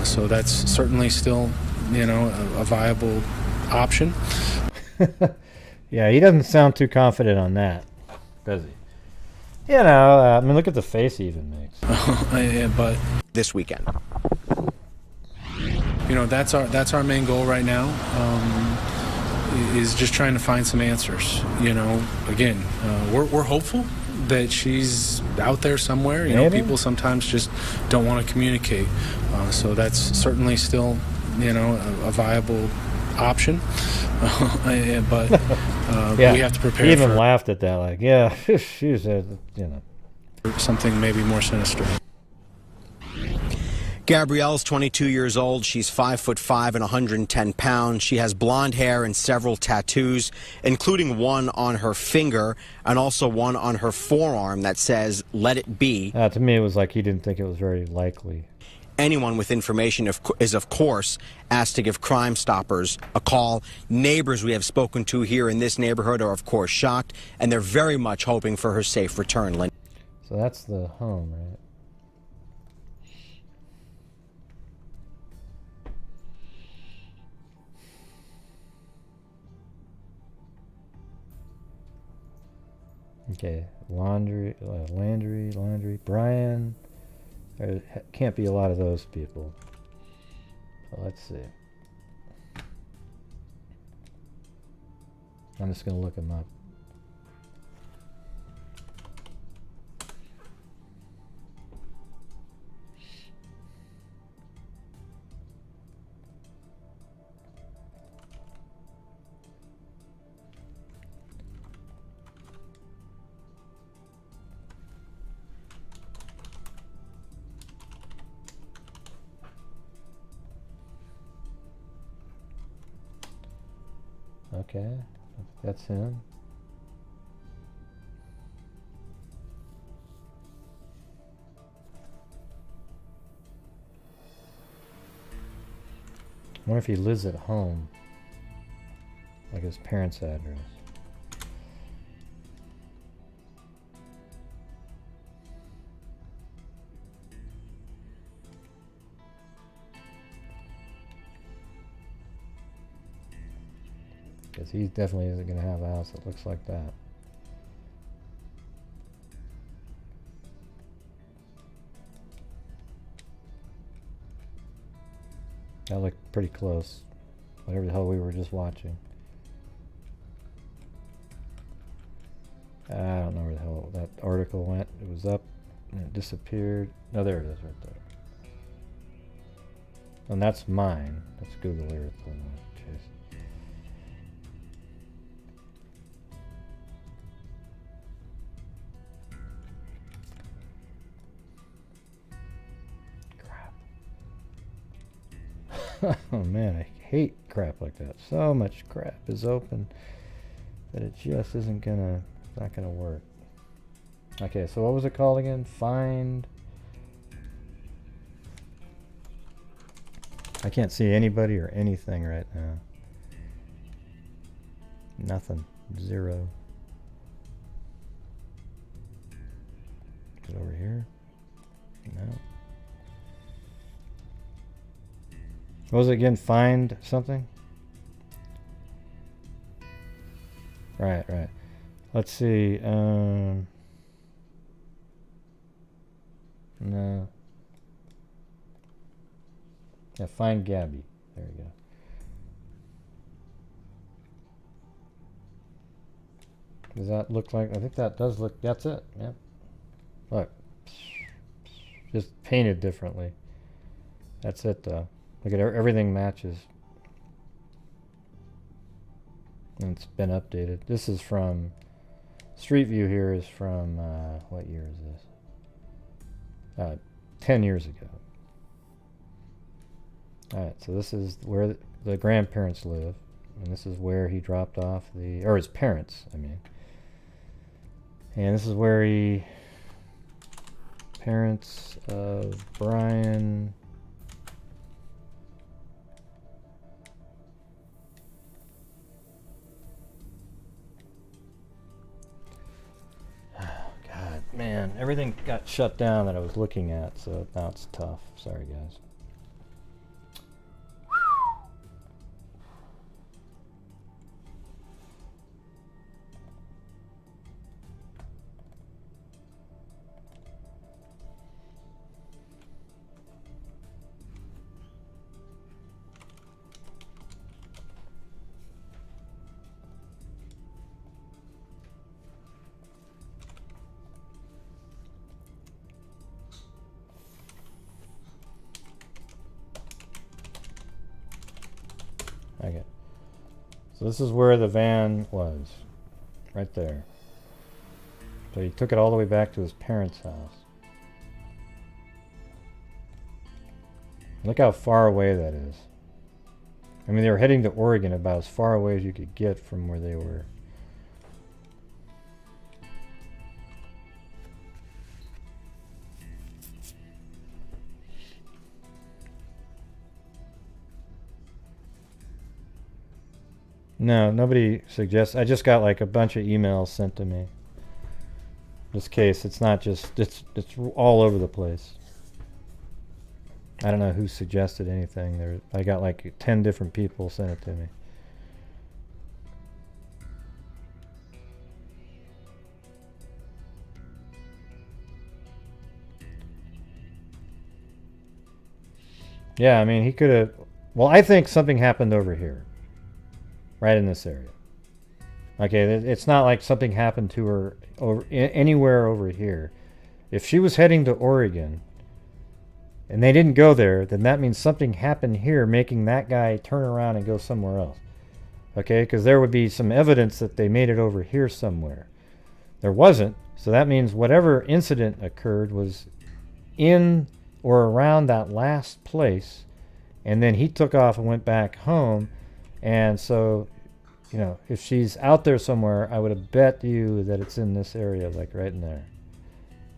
So that's certainly still, you know, a viable option. Yeah, he doesn't sound too confident on that, does he? You know, I mean, look at the face he even makes. Yeah, but this weekend. you know, that's our main goal right now. Is just trying to find some answers. You know, again, we're hopeful that she's out there somewhere. You know, people sometimes just don't want to communicate. So that's certainly still, you know, a viable option. But Yeah. we have to prepare. He even for laughed at that, like, yeah, she said, you know. something maybe more sinister. Gabrielle's 22 years old. She's 5'5" and 110 pounds. She has blonde hair and several tattoos, including one on her finger and also one on her forearm that says, "Let it be." To me, it was like he didn't think it was very likely. Anyone with information is, of course, asked to give Crime Stoppers a call. Neighbors we have spoken to here in this neighborhood are, of course, shocked, and they're very much hoping for her safe return. So that's the home, right? Okay, Landry, Brian. There can't be a lot of those people. So let's see. I'm just going to look them up. Okay, that's him. I wonder if he lives at home, like his parents' address. Because he definitely isn't going to have a house that looks like that. That looked pretty close. Whatever the hell we were just watching. I don't know where the hell that article went. It was up and it disappeared. No, there it is right there. And that's mine. That's Google Earth. Jeez. Oh man, I hate crap like that. So much crap is open that it just isn't not gonna work. Okay, so what was it called again? Find. I can't see anybody or anything right now. Nothing. Zero. Is it over here? No. What was it again? Find something? Right. Let's see. No. Yeah, find Gabby. There we go. Does that look like? I think that does look. That's it. Yep. Look. Just painted differently. That's it, though. Look at everything matches. And it's been updated. This is from Street View. Here is from what year is this? 10 years ago. Alright, so this is where the grandparents live, and this is where he dropped off or his parents, I mean. And this is where parents of Brian. God, man, everything got shut down that I was looking at, so now it's tough. Sorry, guys. Okay. So this is where the van was. Right there. So he took it all the way back to his parents' house. Look how far away that is. I mean, they were heading to Oregon, about as far away as you could get from where they were. No, nobody suggests. I just got like a bunch of emails sent to me. This case, it's not just, it's all over the place. I don't know who suggested anything. I got like 10 different people sent it to me. Yeah, I mean, he could have... Well, I think something happened over here. Right in this area. Okay, it's not like something happened to her anywhere over here. If she was heading to Oregon and they didn't go there, then that means something happened here making that guy turn around and go somewhere else. Okay, because there would be some evidence that they made it over here somewhere. There wasn't, so that means whatever incident occurred was in or around that last place, and then he took off and went back home. And so, you know, if she's out there somewhere, I would have bet you that it's in this area, like right in there.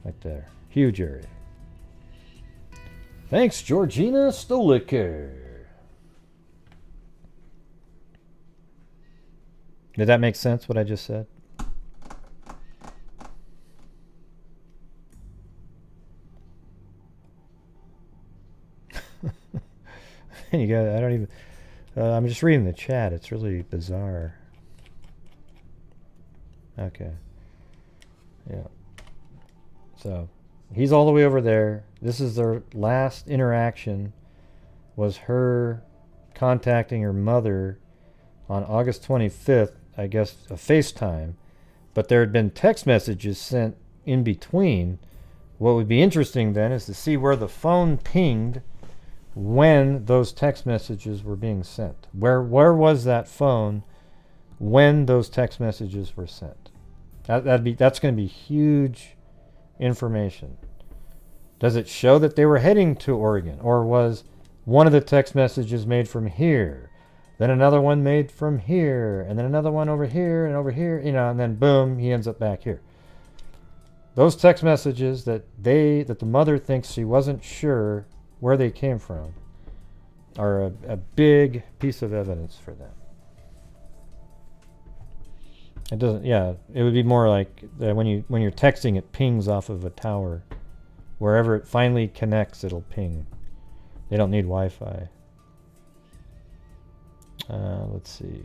Right there. Huge area. Thanks, Georgina Stoliker. Did that make sense, what I just said? You got, I don't even... I'm just reading the chat. It's really bizarre. Okay. Yeah. So, he's all the way over there. This is their last interaction. Was her contacting her mother on August 25th, I guess, a FaceTime. But there had been text messages sent in between. What would be interesting then is to see where the phone pinged when those text messages were being sent. Where was that phone when those text messages were sent? That's going to be huge information. Does it show that they were heading to Oregon, or was one of the text messages made from here, then another one made from here, and then another one over here and over here, you know, and then boom, he ends up back here. Those text messages that the mother thinks she wasn't sure where they came from are a big piece of evidence for them. It doesn't, yeah, it would be more like when you're texting, it pings off of a tower. Wherever it finally connects, it'll ping. They don't need Wi-Fi. Let's see.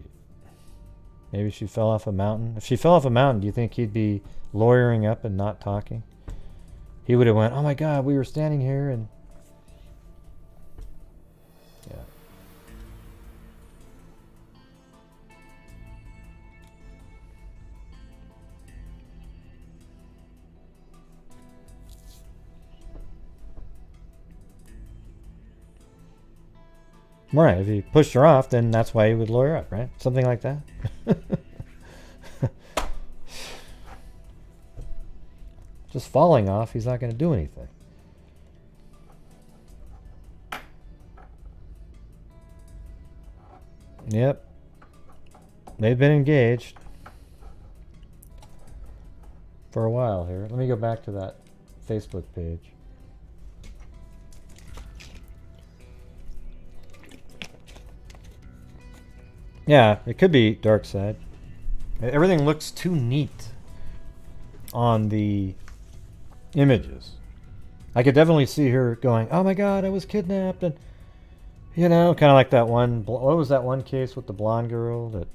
Maybe she fell off a mountain. If she fell off a mountain, do you think he'd be lawyering up and not talking? He would have went, oh my God, we were standing here and... Yeah. Right, if he pushed her off, then that's why he would lawyer up, right? Something like that. Just falling off, he's not going to do anything. Yep. They've been engaged for a while here. Let me go back to that Facebook page. Yeah, it could be dark side. Everything looks too neat on the images. I could definitely see her going, oh my God, I was kidnapped. And, you know, kind of like that one, what was that one case with the blonde girl that,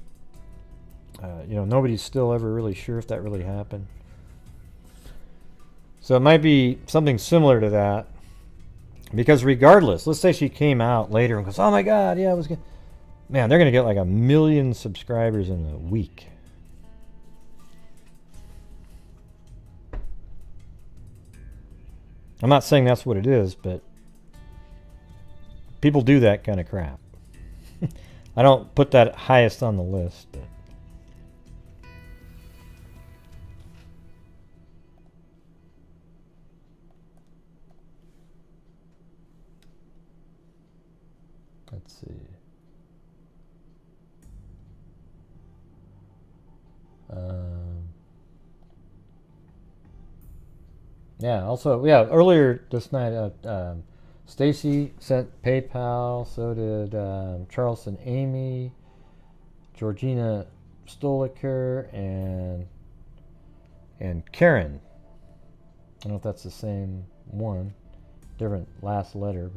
you know, nobody's still ever really sure if that really happened. So it might be something similar to that. Because regardless, let's say she came out later and goes, oh my God, yeah, I was good. Man, they're going to get like 1 million subscribers in a week. I'm not saying that's what it is, but people do that kind of crap. I don't put that highest on the list. But. Let's see. Earlier this night, Stacy sent PayPal, so did Charleston Amy, Georgina Stoliker, and Karen. I don't know if that's the same one, different last letter,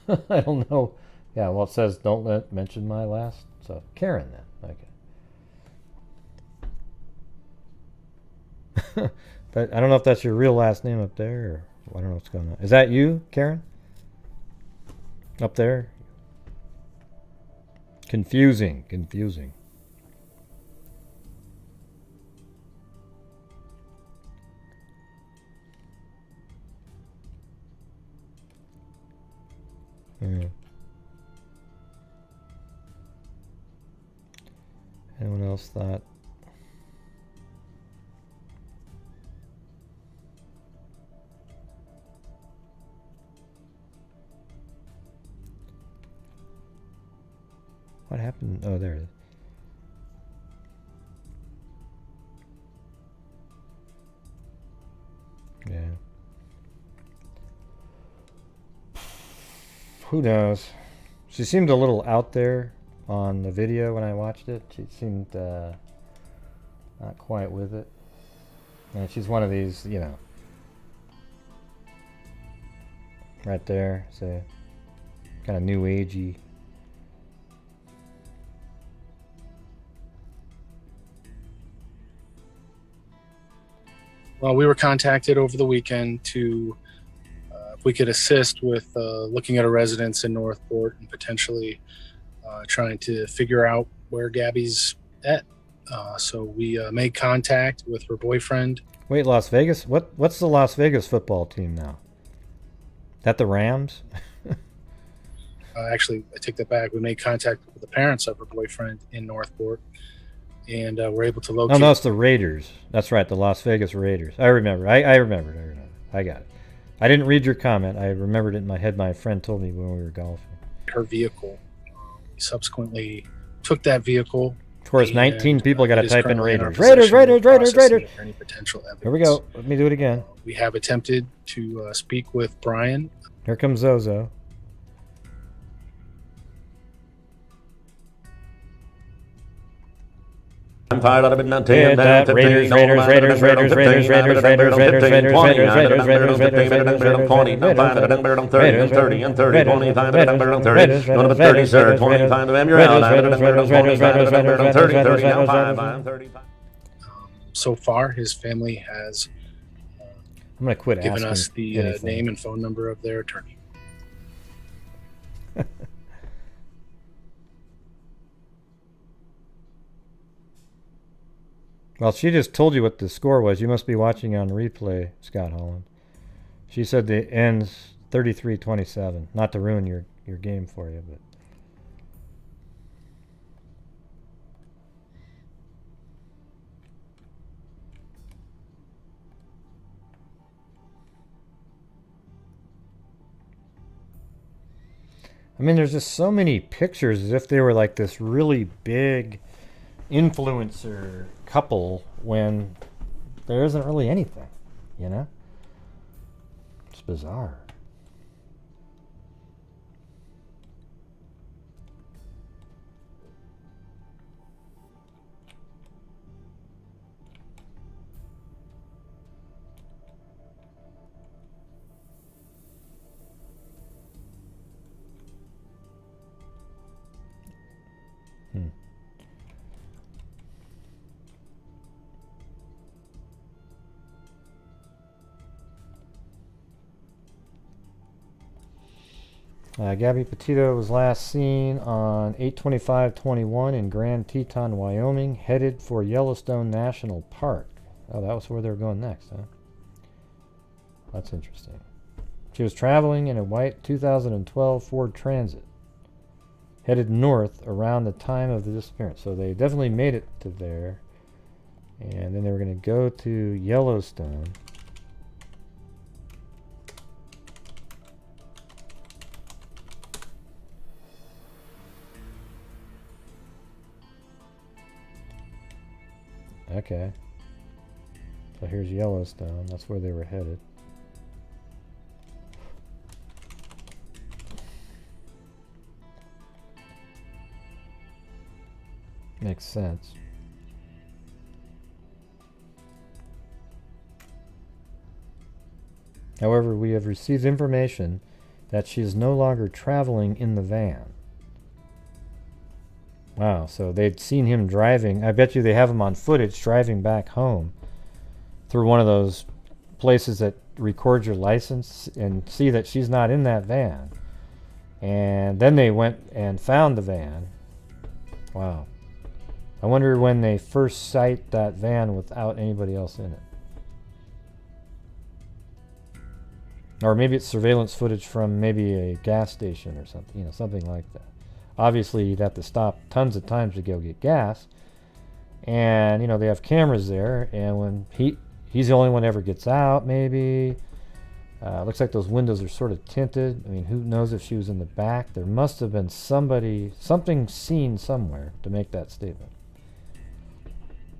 but I don't know. Yeah, well, it says don't mention my last, so Karen then. Okay. But I don't know if that's your real last name up there, or I don't know what's going on. Is that you, Karen? Up there? Confusing. Yeah. Anyone else thought? What happened? Oh, there it is. Yeah. Who knows? She seemed a little out there on the video when I watched it. She seemed not quite with it. And she's one of these, right there, so kind of new agey. Well, we were contacted over the weekend to if we could assist with looking at a residence in Northport and potentially trying to figure out where Gabby's at. So we made contact with her boyfriend. Wait, Las Vegas? What's the Las Vegas football team now? That the Rams? Actually, I take that back. We made contact with the parents of her boyfriend in Northport. And we're able to locate... No, it's the Raiders. That's right, the Las Vegas Raiders. I remember. I remembered. I got it. I didn't read your comment. I remembered it in my head. My friend told me when we were golfing. Her vehicle. We subsequently took that vehicle. Of course, 19 people got to type in Raiders. Raiders. Any potential evidence. Here we go. Let me do it again. We have attempted to speak with Brian. Here comes Zozo. I'm fired out of it, not Raiders, Raiders, Raiders, Raiders, Raiders, Raiders, Raiders, Raiders, Raiders, Raiders, Raiders, Raiders, Raiders, Raiders, Raiders, 20, 30, and 30, and 30, 25, 30, going to 30, sir, 25 of them, you're out, 25, 30, 30, now 5, I'm 35. So far, his family has I'm going to quit given asking us the name and phone number of their attorney. Well, she just told you what the score was. You must be watching on replay, Scott Holland. She said the end's 33-27. Not to ruin your game for you, but... I mean, there's just so many pictures as if they were like this really big influencer couple when there isn't really anything, It's bizarre. Gabby Petito was last seen on 8/25/21 in Grand Teton, Wyoming, headed for Yellowstone National Park. Oh, that was where they were going next, huh? That's interesting. She was traveling in a white 2012 Ford Transit, headed north around the time of the disappearance. So they definitely made it to there. And then they were going to go to Yellowstone. Okay. So here's Yellowstone. That's where they were headed. Makes sense. However, we have received information that she is no longer traveling in the van. Wow, so they'd seen him driving. I bet you they have him on footage driving back home through one of those places that records your license and see that she's not in that van. And then they went and found the van. Wow. I wonder when they first sight that van without anybody else in it. Or maybe it's surveillance footage from maybe a gas station or something, you know, something like that. Obviously, you'd have to stop tons of times to go get gas. And, you know, they have cameras there, and when he's the only one that ever gets out, maybe. Looks like those windows are sort of tinted. I mean, who knows if she was in the back? There must have been something seen somewhere to make that statement.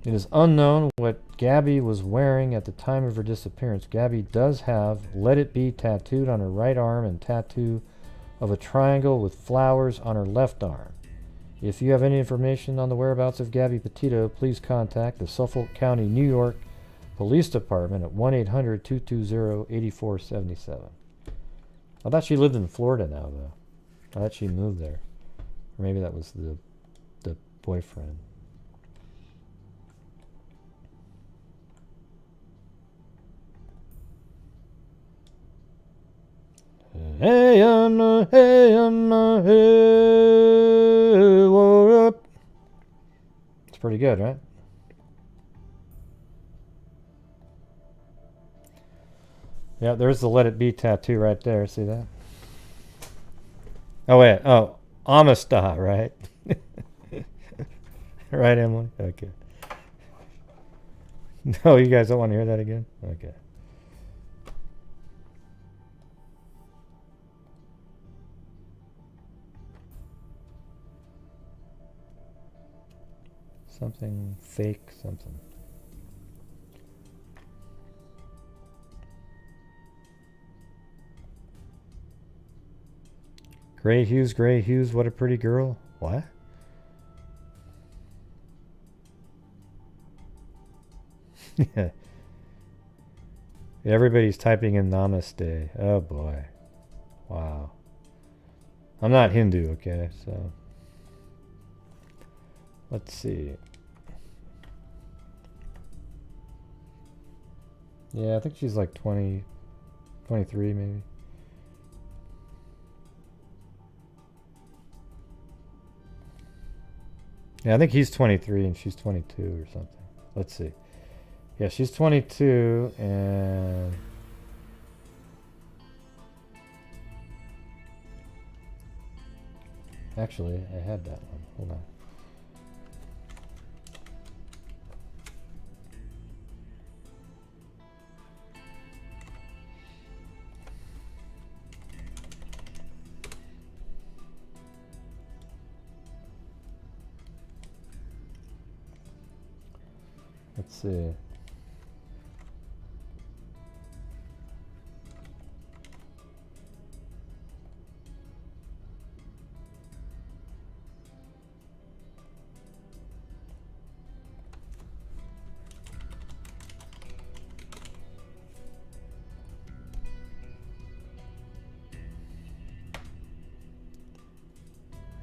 It is unknown what Gabby was wearing at the time of her disappearance. Gabby does have "Let It Be" tattooed on her right arm and tattoo of a triangle with flowers on her left arm. If you have any information on the whereabouts of Gabby Petito, please contact the Suffolk County, New York Police Department at 1-800-220-8477. I thought she lived in Florida now, though. I thought she moved there. Or maybe that was the boyfriend. Hey, what up? It's pretty good, right? Yeah, there's the "Let It Be" tattoo right there. See that? Oh, wait. Oh, Amistad, right? Right, Emily? Okay. No, you guys don't want to hear that again? Okay. Something fake, something. Gray Hughes, what a pretty girl. What? Yeah. Everybody's typing in Namaste. Oh boy. Wow. I'm not Hindu, okay, so. Let's see. Yeah, I think she's like 20, 23 maybe. Yeah, I think he's 23 and she's 22 or something. Let's see. Yeah, she's 22 and... Actually, I had that one. Hold on. Let's see.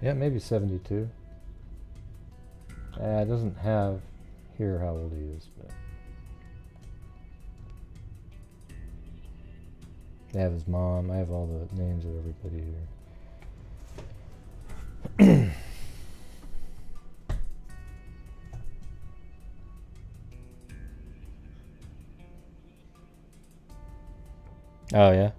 Yeah, maybe 72. It doesn't have here how old he is, but they have his mom. I have all the names of everybody here. Oh yeah.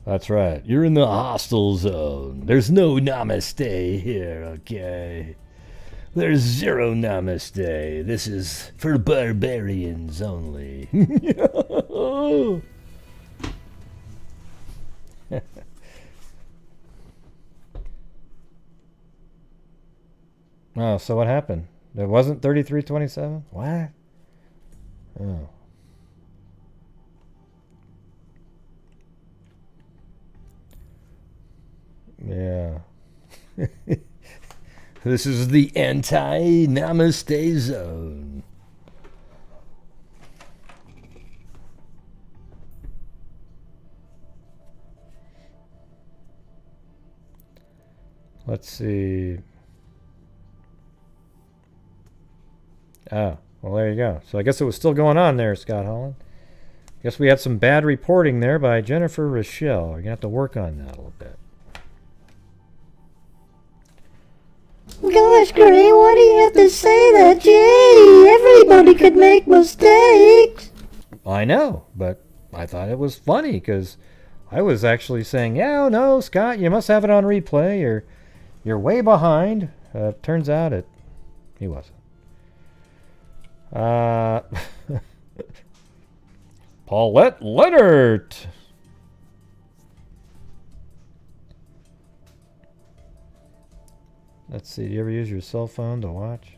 That's right. You're in the hostile zone. There's no namaste here, okay? There's zero namaste. This is for barbarians only. Oh, so what happened? There wasn't 3327? What? Oh. Yeah. This is the anti-namaste zone. Let's see. Oh, well, there you go. So I guess it was still going on there, Scott Holland. Guess we had some bad reporting there by Jennifer Rochelle. You're going to have to work on that a little bit. Gosh, Gray, why do you have to say that, Jay? Everybody could make mistakes. I know, but I thought it was funny because I was actually saying, yeah, oh, no, Scott, you must have it on replay. You're way behind. Turns out he wasn't. Paulette Leonard. Let's see, do you ever use your cell phone to watch?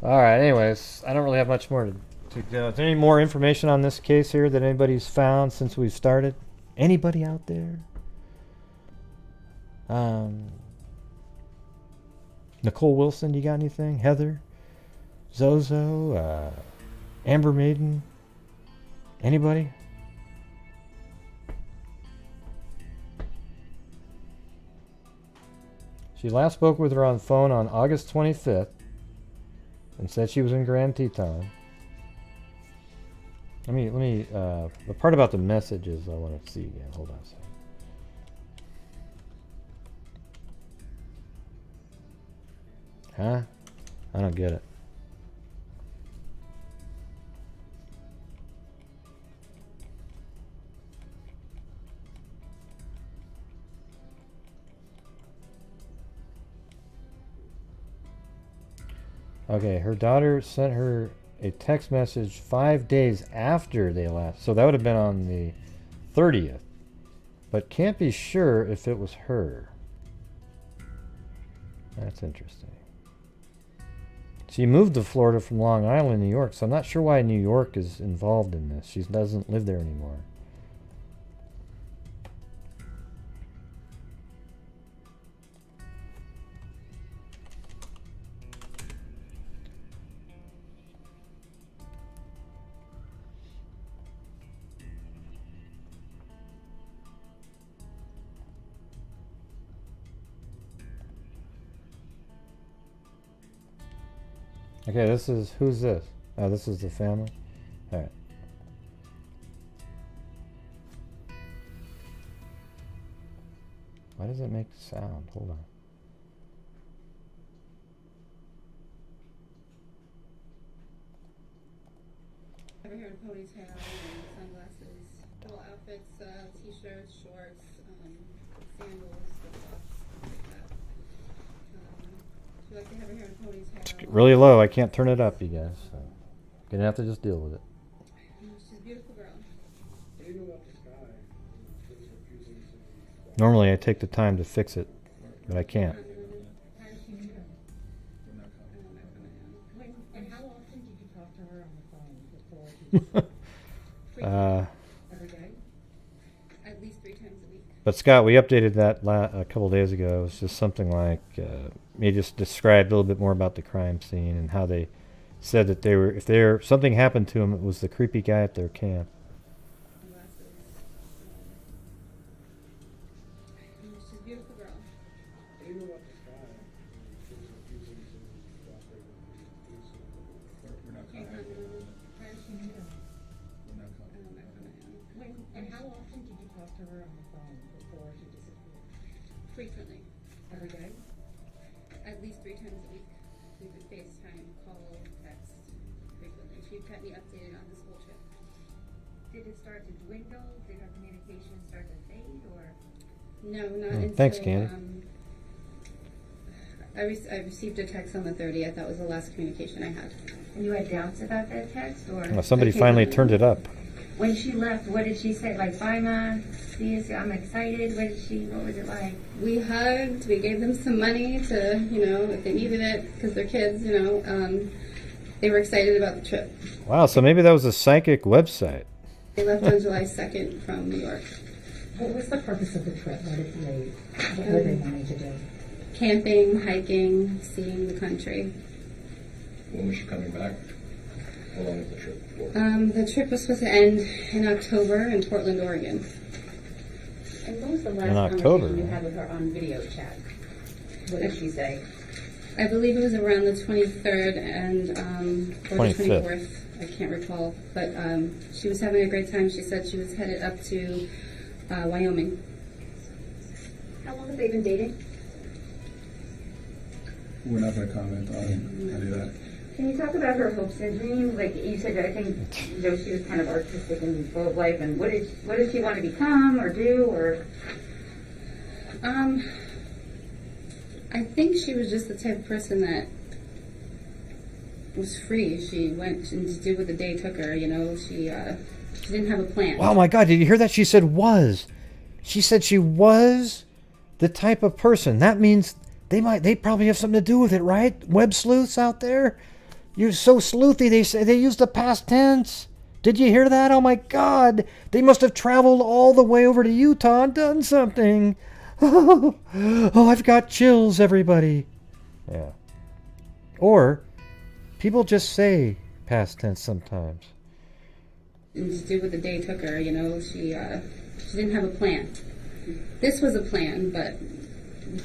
Alright, anyways, I don't really have much more to go. Is there any more information on this case here that anybody's found since we've started? Anybody out there? Nicole Wilson, you got anything? Heather? Zozo? Amber Maiden? Anybody? She last spoke with her on the phone on August 25th and said she was in Grand Teton. Let me, the part about the messages I want to see again. Hold on a second. Huh? I don't get it. Okay, her daughter sent her a text message 5 days after they last. So that would have been on the 30th. But can't be sure if it was her. That's interesting. She moved to Florida from Long Island, New York, so I'm not sure why New York is involved in this. She doesn't live there anymore. Okay, who's this? Oh, this is the family? Alright. Why does it make sound? Hold on. Over here in ponytail and sunglasses, little outfits, t-shirts, shorts, sandals, flip-flops, like that. We like to have her hair in ponytail. It's really low. I can't turn it up, you guys. So gonna have to just deal with it. She's a beautiful girl. Normally I take the time to fix it, but I can't. And how often did you talk to her on the phone before? Every day? At least 3 times a week. But Scott, we updated that a couple days ago. It was just something like, he just described a little bit more about the crime scene and how they said that they were, if something happened to him, it was the creepy guy at their camp. She's a beautiful girl. And how often did you talk to her on the phone before she disappeared? Frequently. Every day? At least 3 times a week. We would FaceTime, call, text. She kept me updated on this whole trip. Did it start to dwindle? Did our communication start to fade, or? No, not until. Thanks, Candy. I received a text on the 30th. That was the last communication I had. And you had doubts about that text, or? Well, somebody finally turned it up. When she left, what did she say? Like, bye, Ma. See you. I'm excited. What was it like? We hugged. We gave them some money to, if they needed it, because they're kids, They were excited about the trip. Wow, so maybe that was a psychic website. They left on July 2nd from New York. What was the purpose of the trip? What were they wanting to do? Camping, hiking, seeing the country. When was she coming back? How long was the trip for? The trip was supposed to end in October in Portland, Oregon. And what was the last In October, conversation you had with her on video chat? What did she say? I believe it was around the 23rd and or 25th. the 24th. I can't recall, but she was having a great time. She said she was headed up to Wyoming. How long have they been dating? We're not going to comment on any of that. Can you talk about her hopes and dreams? Like you said, I think she was kind of artistic and full of life. And what did she want to become or do? Or I think she was just the type of person that was free. She went and did what the day took her. She didn't have a plan. Oh my God, did you hear that? She said was. She said she was the type of person. That means they probably have something to do with it, right? Web sleuths out there? You're so sleuthy, they say they use the past tense. Did you hear that? Oh my God. They must have traveled all the way over to Utah and done something. Oh, I've got chills, everybody. Yeah. Or people just say past tense sometimes. And just did what the day took her. She didn't have a plan. This was a plan, but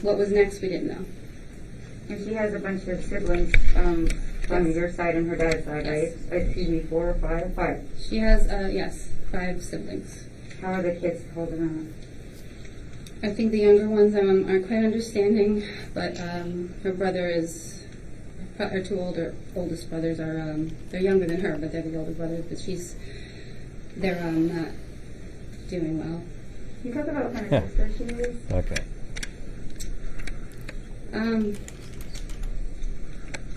what was next we didn't know. and she has a bunch of siblings from your side and her dad's side, right? Excuse me, 4 or 5? 5. She has 5 siblings. How are the kids holding on? I think the younger ones aren't quite understanding, but her brother is, her 2 oldest brothers are, they're younger than her, but they're the older brothers, but they're not doing well. Can you talk about what kind of sister she is? Okay.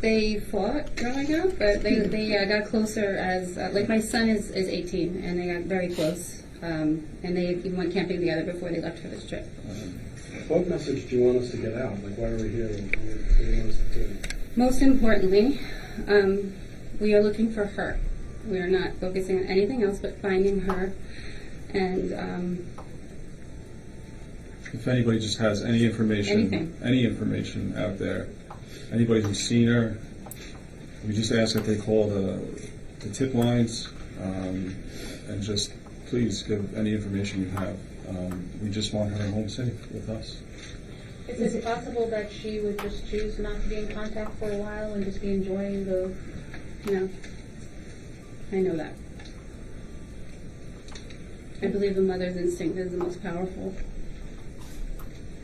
They fought growing up, but they got closer as, like my son is 18, and they got very close. And they even went camping together before they left for this trip. What message do you want us to get out? Like, why are we here? What do you want us to do? Most importantly, we are looking for her. We are not focusing on anything else but finding her. And if anybody just has any information, any information out there, anybody who's seen her, we just ask that they call the tip lines and just please give any information you have. We just want her home safe with us. Is it possible that she would just choose not to be in contact for a while and just be enjoying the... No. I know that. I believe a mother's instinct is the most powerful.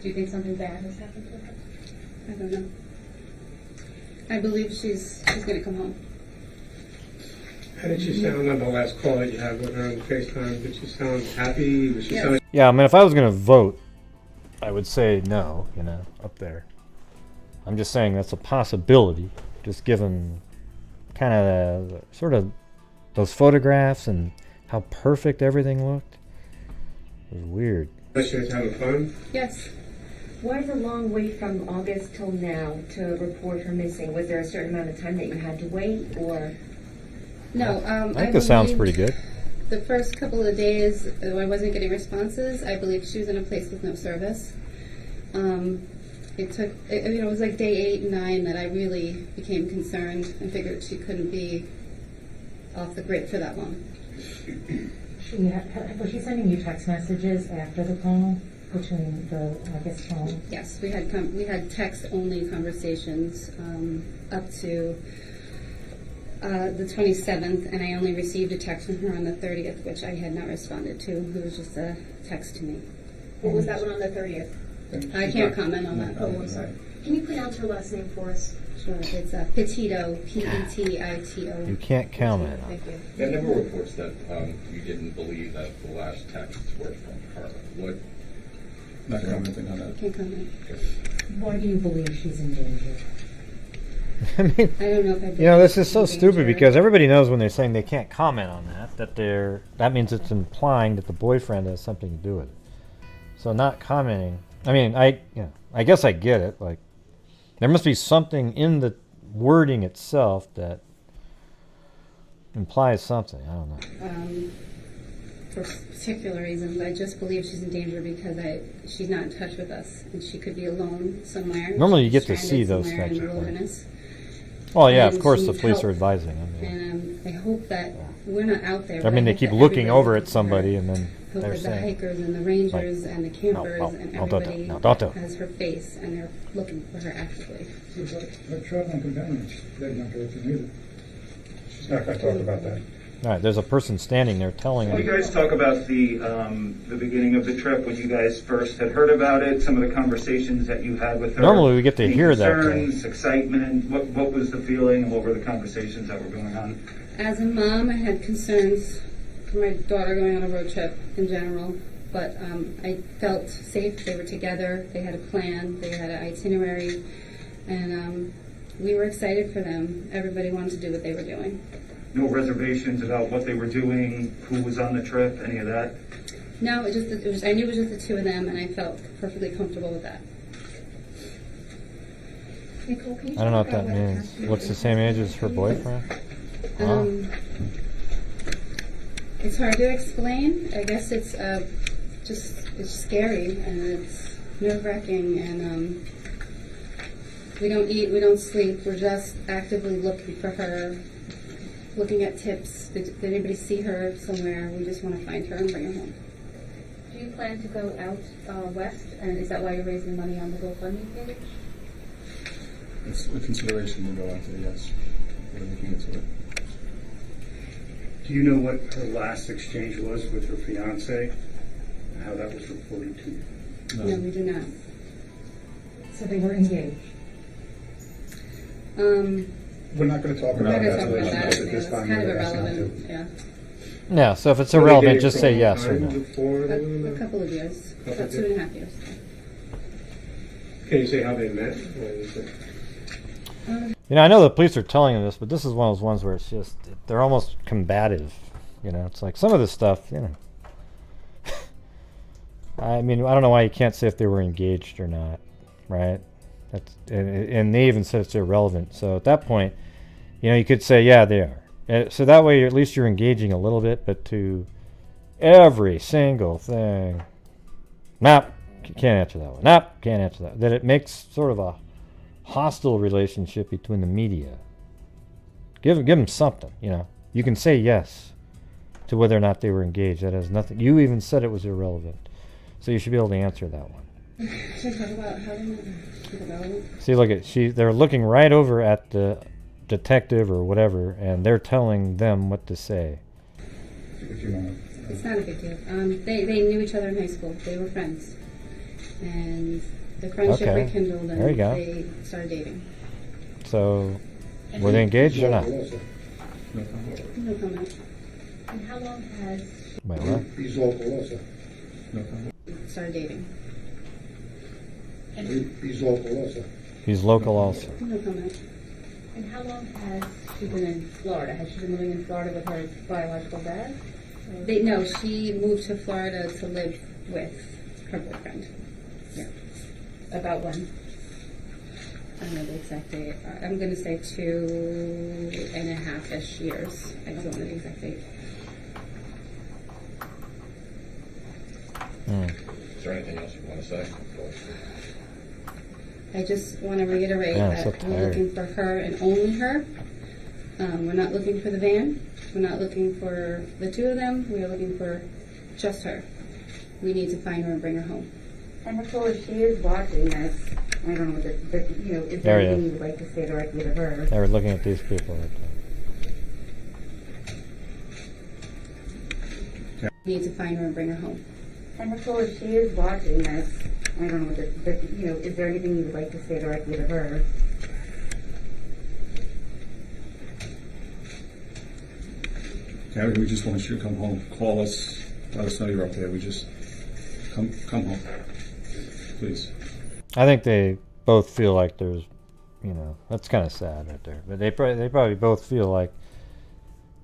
Do you think something bad has happened to her? I don't know. I believe she's going to come home. How did she sound on the last call that you had with her on FaceTime? Did she sound happy? Was she sound... Yeah, I mean, if I was going to vote, I would say no, up there. I'm just saying that's a possibility, just given kind of sort of those photographs and how perfect everything looked. It was weird. She was having fun? Yes. Why the long wait from August till now to report her missing? Was there a certain amount of time that you had to wait, or...? No, I think this sounds pretty good. The first couple of days, I wasn't getting responses. I believe she was in a place with no service. It was like day 8 and 9 that I really became concerned and figured she couldn't be off the grid for that long. Was she sending you text messages after the call between the, phone? Yes, we had text-only conversations up to the 27th, and I only received a text from her on the 30th, which I had not responded to. It was just a text to me. What was that one on the 30th? I can't comment on that. Oh, I'm sorry. Can you pronounce her last name for us? Sure, it's Petito, P-E-T-I-T-O. You can't comment on Thank you. There never reports that you didn't believe that the last texts were from her. What? Not commenting on that. Can't comment. Why do you believe she's in danger? I mean, I don't know if I you know, this is so stupid because everybody knows when they're saying they can't comment on that means it's implying that the boyfriend has something to do with it. So not commenting. I mean, I guess I get it. Like, there must be something in the wording itself that implies something. I don't know. For particular reasons, I just believe she's in danger because she's not in touch with us, and she could be alone somewhere. Normally you get to stranded see those somewhere types in of the things. wilderness. Well, yeah, And of course she the needs police help. are advising them. Yeah. And I hope that we're not out there. I but mean, they hope keep that looking everybody over at is somebody there. and then Hope they're that the saying, hikers and the rangers and the campers and no, don't do everybody it. No, don't do it. has her face, and they're looking for her actively. Her traveling companions, they're not going to either. She's not going to talk about that. all right, there's a person standing there telling Can you them. guys talk about the beginning of the trip when you guys first had heard about it? Some of the conversations that you had with her. Normally we get to Any hear that. concerns, excitement. What was the feeling, and what were the conversations that were going on? As a mom, I had concerns for my daughter going on a road trip in general, but I felt safe. They were together. They had a plan. They had an itinerary, and we were excited for them. Everybody wanted to do what they were doing. No reservations about what they were doing, who was on the trip, any of that? No, I knew it was just the two of them, and I felt perfectly comfortable with that. Nicole, can you I don't know what talk that about means. What's the same age as her boyfriend? It's hard to explain. I guess it's it's scary and it's nerve-wracking, and we don't eat, we don't sleep. We're just actively looking for her, looking at tips. Did anybody see her somewhere? We just want to find her and bring her home. Do you plan to go out west, and is that why you're raising money on the GoFundMe page? It's a consideration to go into, yes. We're looking into it. Do you know what her last exchange was with her fiance? And how that was reported to you? No, we do not. So they were engaged. We're not going to talk We're about not going to that. talk about that. At Yeah, this it's time. kind of We're asking irrelevant. to. Yeah. Yeah, so if it's Were they irrelevant, dating just for say a long yes or time no. before they were A married? couple of years, Couple about of 2.5 years. Can you say how they met? Or is it- You know, I know the police are telling them this, but this is one of those ones where it's just, they're almost combative. You know, it's like some of this stuff, you know. I mean, I don't know why you can't say if they were engaged or not, right? And they even said it's irrelevant. So at that point, you know, you could say, yeah, they are. So that way, at least you're engaging a little bit, but to every single thing, nope, can't answer that one. Nope, can't answer that. That it makes sort of a hostile relationship between the media. Give them something, you know. You can say yes to whether or not they were engaged. That has nothing. You even said it was irrelevant. So you should be able to answer that one. Should I talk about how they met? Irrelevant? See, look at they're looking right over at the detective or whatever, and they're telling them what to say. If you want to. It's not a big deal. They knew each other in high school. They were friends, and the friendship Okay. rekindled, and There you go. they started dating. So, were they engaged or not? No comment. And how long has Wait, what? He's local also. Started dating. He's local also. He's local also. No comment. and how long has she been in Florida? Has she been living in Florida with her biological dad? No, she moved to Florida to live with her boyfriend. Yeah. About when? I don't know the exact date. I'm going to say 2.5-ish years. I don't know the exact date. Is there anything else you want to say? I just want to reiterate Yeah, I'm that so we're tired. looking for her and only her. We're not looking for the van. We're not looking for the two of them. We are looking for just her. We need to find her and bring her home. And Nicole, if she is watching this, I don't know, is There there he anything is. you would like to say directly to her? They were looking at these people right there. We need to find her and bring her home. And Nicole, if she is watching this, I don't know, is there anything you would like to say directly to her? Gabby, we just want you to come home. Call us. Let us know you're up there. We just come home, please. I think they both feel like there's, that's kind of sad right there. But they probably both feel like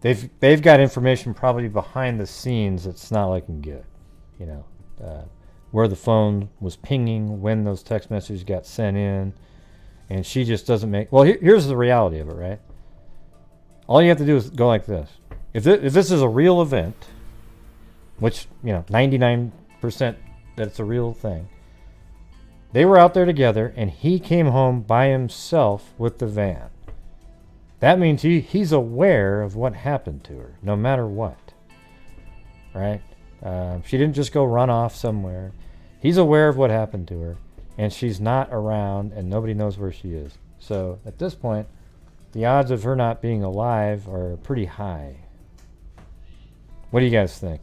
they've got information probably behind the scenes that Snotlight can get. Where the phone was pinging, when those text messages got sent in, and she just doesn't make. Well, here's the reality of it, right? All you have to do is go like this. If this is a real event, which 99% that it's a real thing. They were out there together, and he came home by himself with the van. That means he's aware of what happened to her, no matter what. Right? She didn't just go run off somewhere. He's aware of what happened to her, and she's not around, and nobody knows where she is. So at this point, the odds of her not being alive are pretty high. What do you guys think?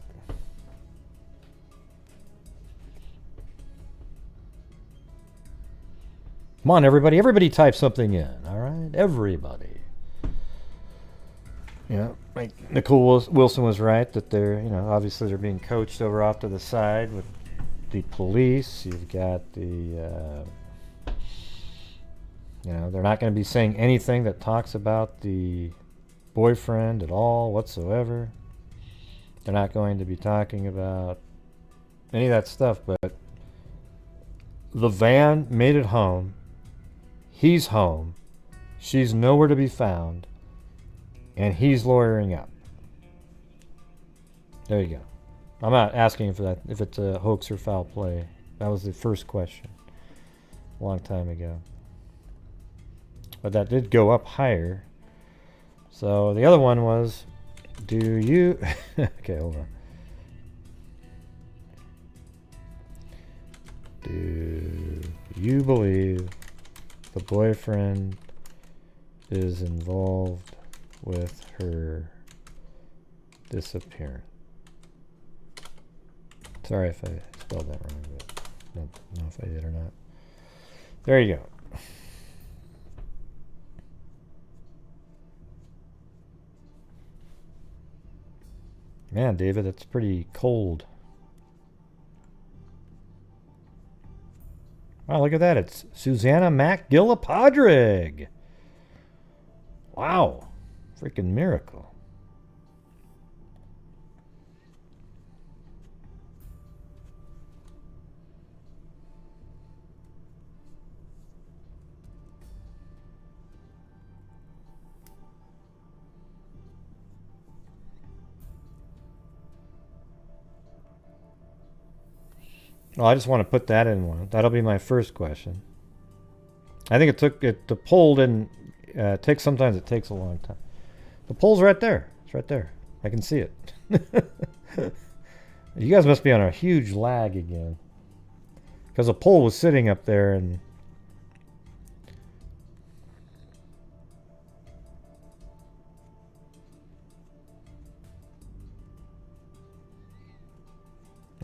Come on, everybody. Everybody type something in, all right? Everybody. Like Nicole Wilson was right that they're, obviously they're being coached over off to the side with the police. You've got the, they're not going to be saying anything that talks about the boyfriend at all whatsoever. They're not going to be talking about any of that stuff, but the van made it home. He's home. She's nowhere to be found. And he's lawyering up. There you go. I'm not asking for that, if it's a hoax or foul play. That was the first question a long time ago. But that did go up higher. So the other one was, do you... okay, hold on. Do you believe the boyfriend is involved with her disappearance? Sorry if I spelled that wrong, but I don't know if I did or not. There you go. Man, David, that's pretty cold. Wow, look at that. It's Susanna MacGillipadrig. Wow. Freaking miracle. Well, I just want to put that in one. That'll be my first question. I think the poll didn't take, sometimes it takes a long time. The poll's right there. It's right there. I can see it. You guys must be on a huge lag again. Because the poll was sitting up there and...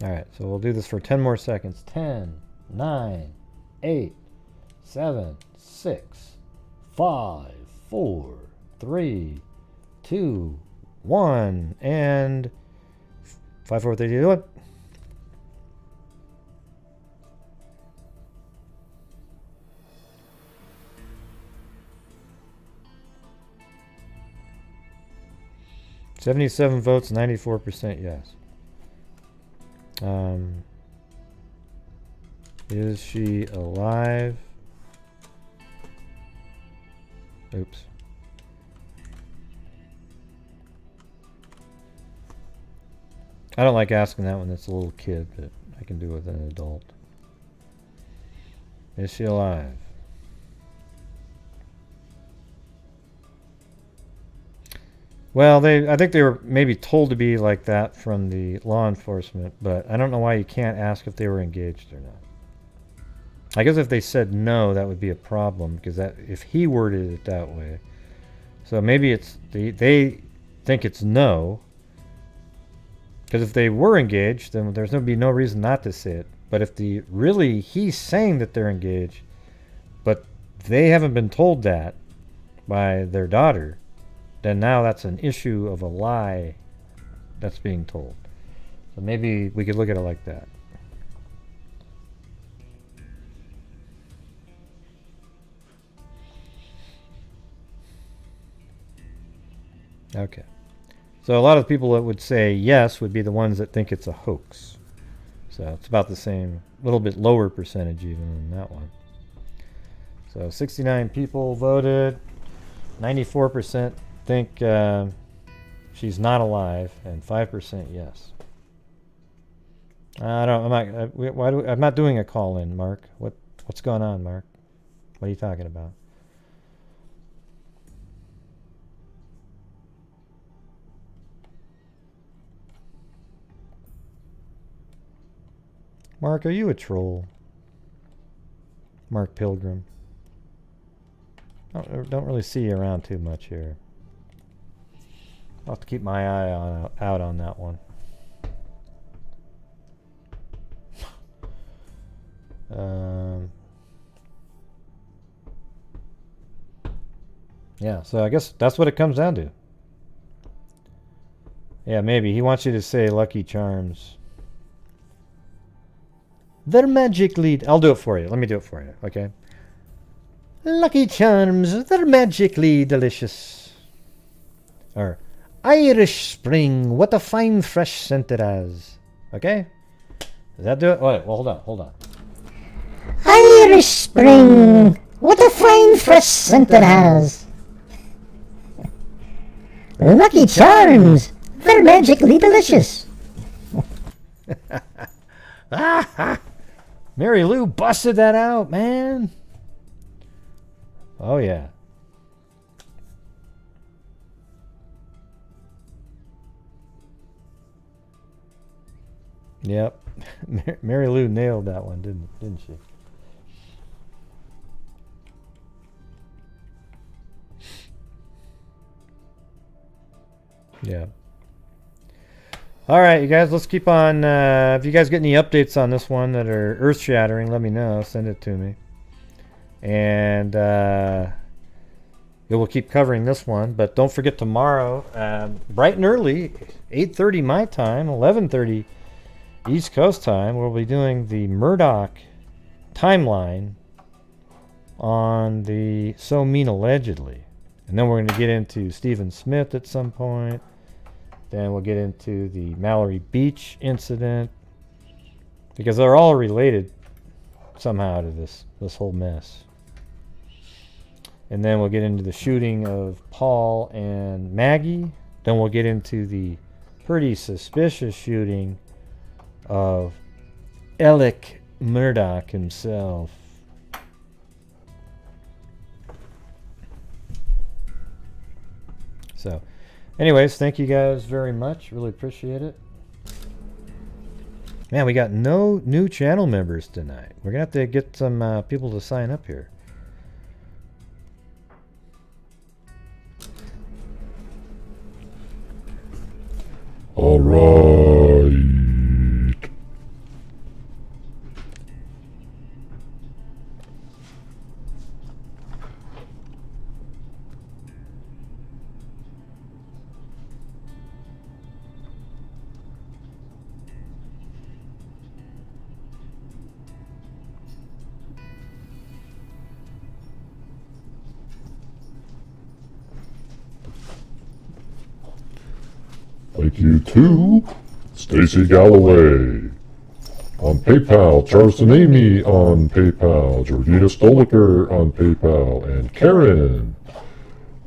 Alright, so we'll do this for 10 more seconds. 10, 9, 8, 7, 6, 5, 4, 3, 2, 1, and 5, 4, 3, 2, 1. $77 votes, 94% yes. Is she alive? Oops. I don't like asking that when it's a little kid, but I can do it with an adult. Is she alive? Well, I think they were maybe told to be like that from the law enforcement, but I don't know why you can't ask if they were engaged or not. I guess if they said no, that would be a problem, because that if he worded it that way. So maybe it's they think it's no, because if they were engaged, then there's going to be no reason not to say it. But if he's saying that they're engaged, but they haven't been told that by their daughter, then now that's an issue of a lie that's being told. So maybe we could look at it like that. Okay. So a lot of the people that would say yes would be the ones that think it's a hoax. So it's about the same, a little bit lower percentage even than that one. So 69 people voted. 94% think she's not alive, and 5% yes. I'm not doing a call-in, Mark. What's going on, Mark? What are you talking about? Mark, are you a troll? Mark Pilgrim. Don't really see you around too much here. I'll have to keep my eye out on that one. Yeah, so I guess that's what it comes down to. Yeah, maybe. He wants you to say Lucky Charms. They're magically... I'll do it for you. Let me do it for you, okay? Lucky Charms, they're magically delicious. Or, Irish Spring, what a fine fresh scent it has. Okay? Does that do it? Wait, well, hold on. Irish Spring, what a fine fresh scent it has. Lucky Charms, they're magically delicious. Mary Lou busted that out, man. Oh, yeah. Yep. Mary Lou nailed that one, didn't she? Yeah. All right, you guys, let's keep on. If you guys get any updates on this one that are earth-shattering, let me know. Send it to me. And we'll keep covering this one. But don't forget tomorrow, bright and early, 8:30 my time, 11:30 East Coast time, we'll be doing the Murdoch timeline on the So Mean Allegedly. And then we're going to get into Stephen Smith at some point. Then we'll get into the Mallory Beach incident, because they're all related somehow to this whole mess. And then we'll get into the shooting of Paul and Maggie. Then we'll get into the pretty suspicious shooting of Alec Murdoch himself. So, anyways, thank you guys very much. Really appreciate it. Man, we got no new channel members tonight. We're going to have to get some people to sign up here. All right. Thank you to Stacy Galloway on PayPal, Charleston Amy on PayPal, Georgina Stoliker on PayPal, and Karen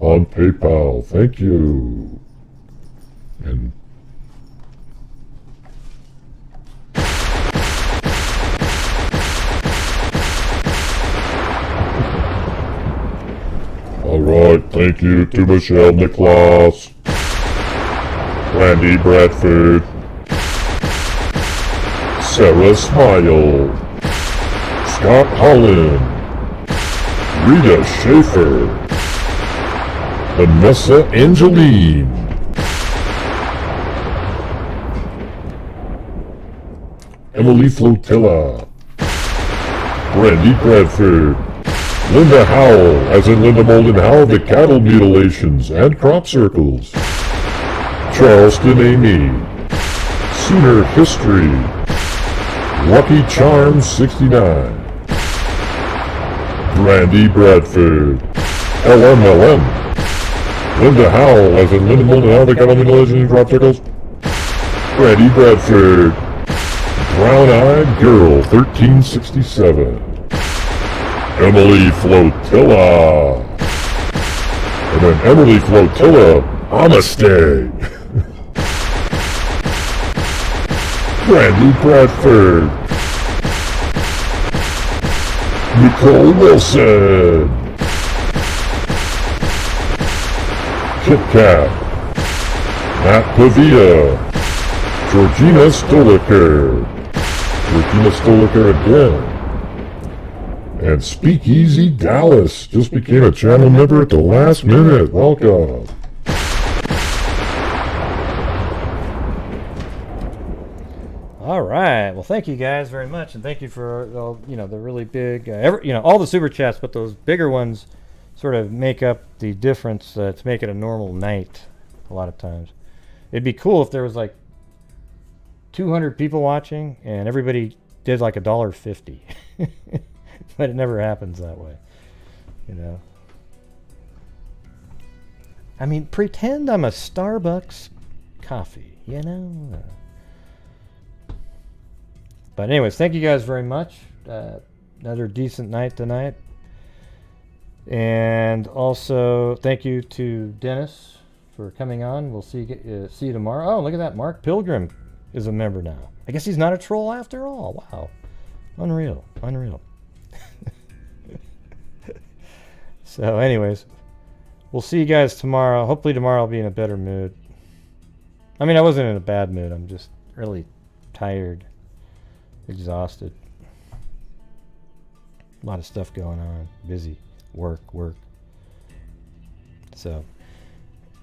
on PayPal. Thank you. And alright, thank you to Michelle Nicholas, Randy Bradford, Sarah Smile, Scott Holland, Rita Schaefer, Vanessa Angeline, Emily Flotilla, Randy Bradford, Linda Howell, as in Linda Molden Howell, the cattle mutilations and crop circles, Charleston Amy, Sooner History, Lucky Charms 69, Brandy Bradford, LMLM, Linda Howell, as in Linda Moulton Howell, they got on the legend drop tickles, Brandy Bradford, Brown Eyed Girl 1367, Emily Flotilla, and then Emily Flotilla, Namaste. Brandy Bradford, Nicole Wilson, Kit Kat, Matt Pavia, Georgina Stoliker again, and Speakeasy Dallas just became a channel member at the last minute. Welcome. All right. Well, thank you guys very much, and thank you for the really big, all the super chats, but those bigger ones sort of make up the difference to make it a normal night. A lot of times, it'd be cool if there was like 200 people watching and everybody did like $1.50, but it never happens that way. I mean, pretend I'm a Starbucks coffee, But anyways, thank you guys very much. Another decent night tonight. And also, thank you to Dennis for coming on. We'll see you tomorrow. Oh, look at that. Mark Pilgrim is a member now. I guess he's not a troll after all. Wow. Unreal. So anyways, we'll see you guys tomorrow. Hopefully tomorrow I'll be in a better mood. I mean, I wasn't in a bad mood. I'm just really tired. Exhausted. A lot of stuff going on. Busy. Work. So,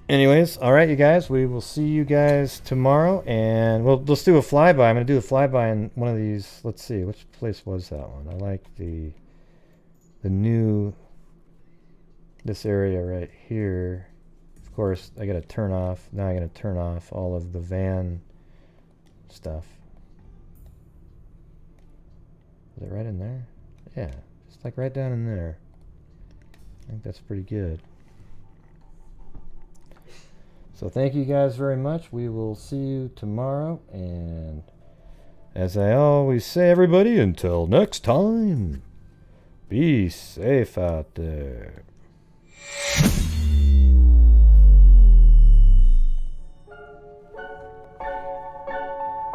anyways, all right, you guys. We will see you guys tomorrow, and let's do a flyby. I'm going to do a flyby in one of these. Let's see, which place was that one? I like the new, this area right here. Of course, I got to turn off. Now I got to turn off all of the van stuff. Is it right in there? Yeah, just like right down in there. I think that's pretty good. So thank you guys very much. We will see you tomorrow. And as I always say, everybody, until next time, be safe out there.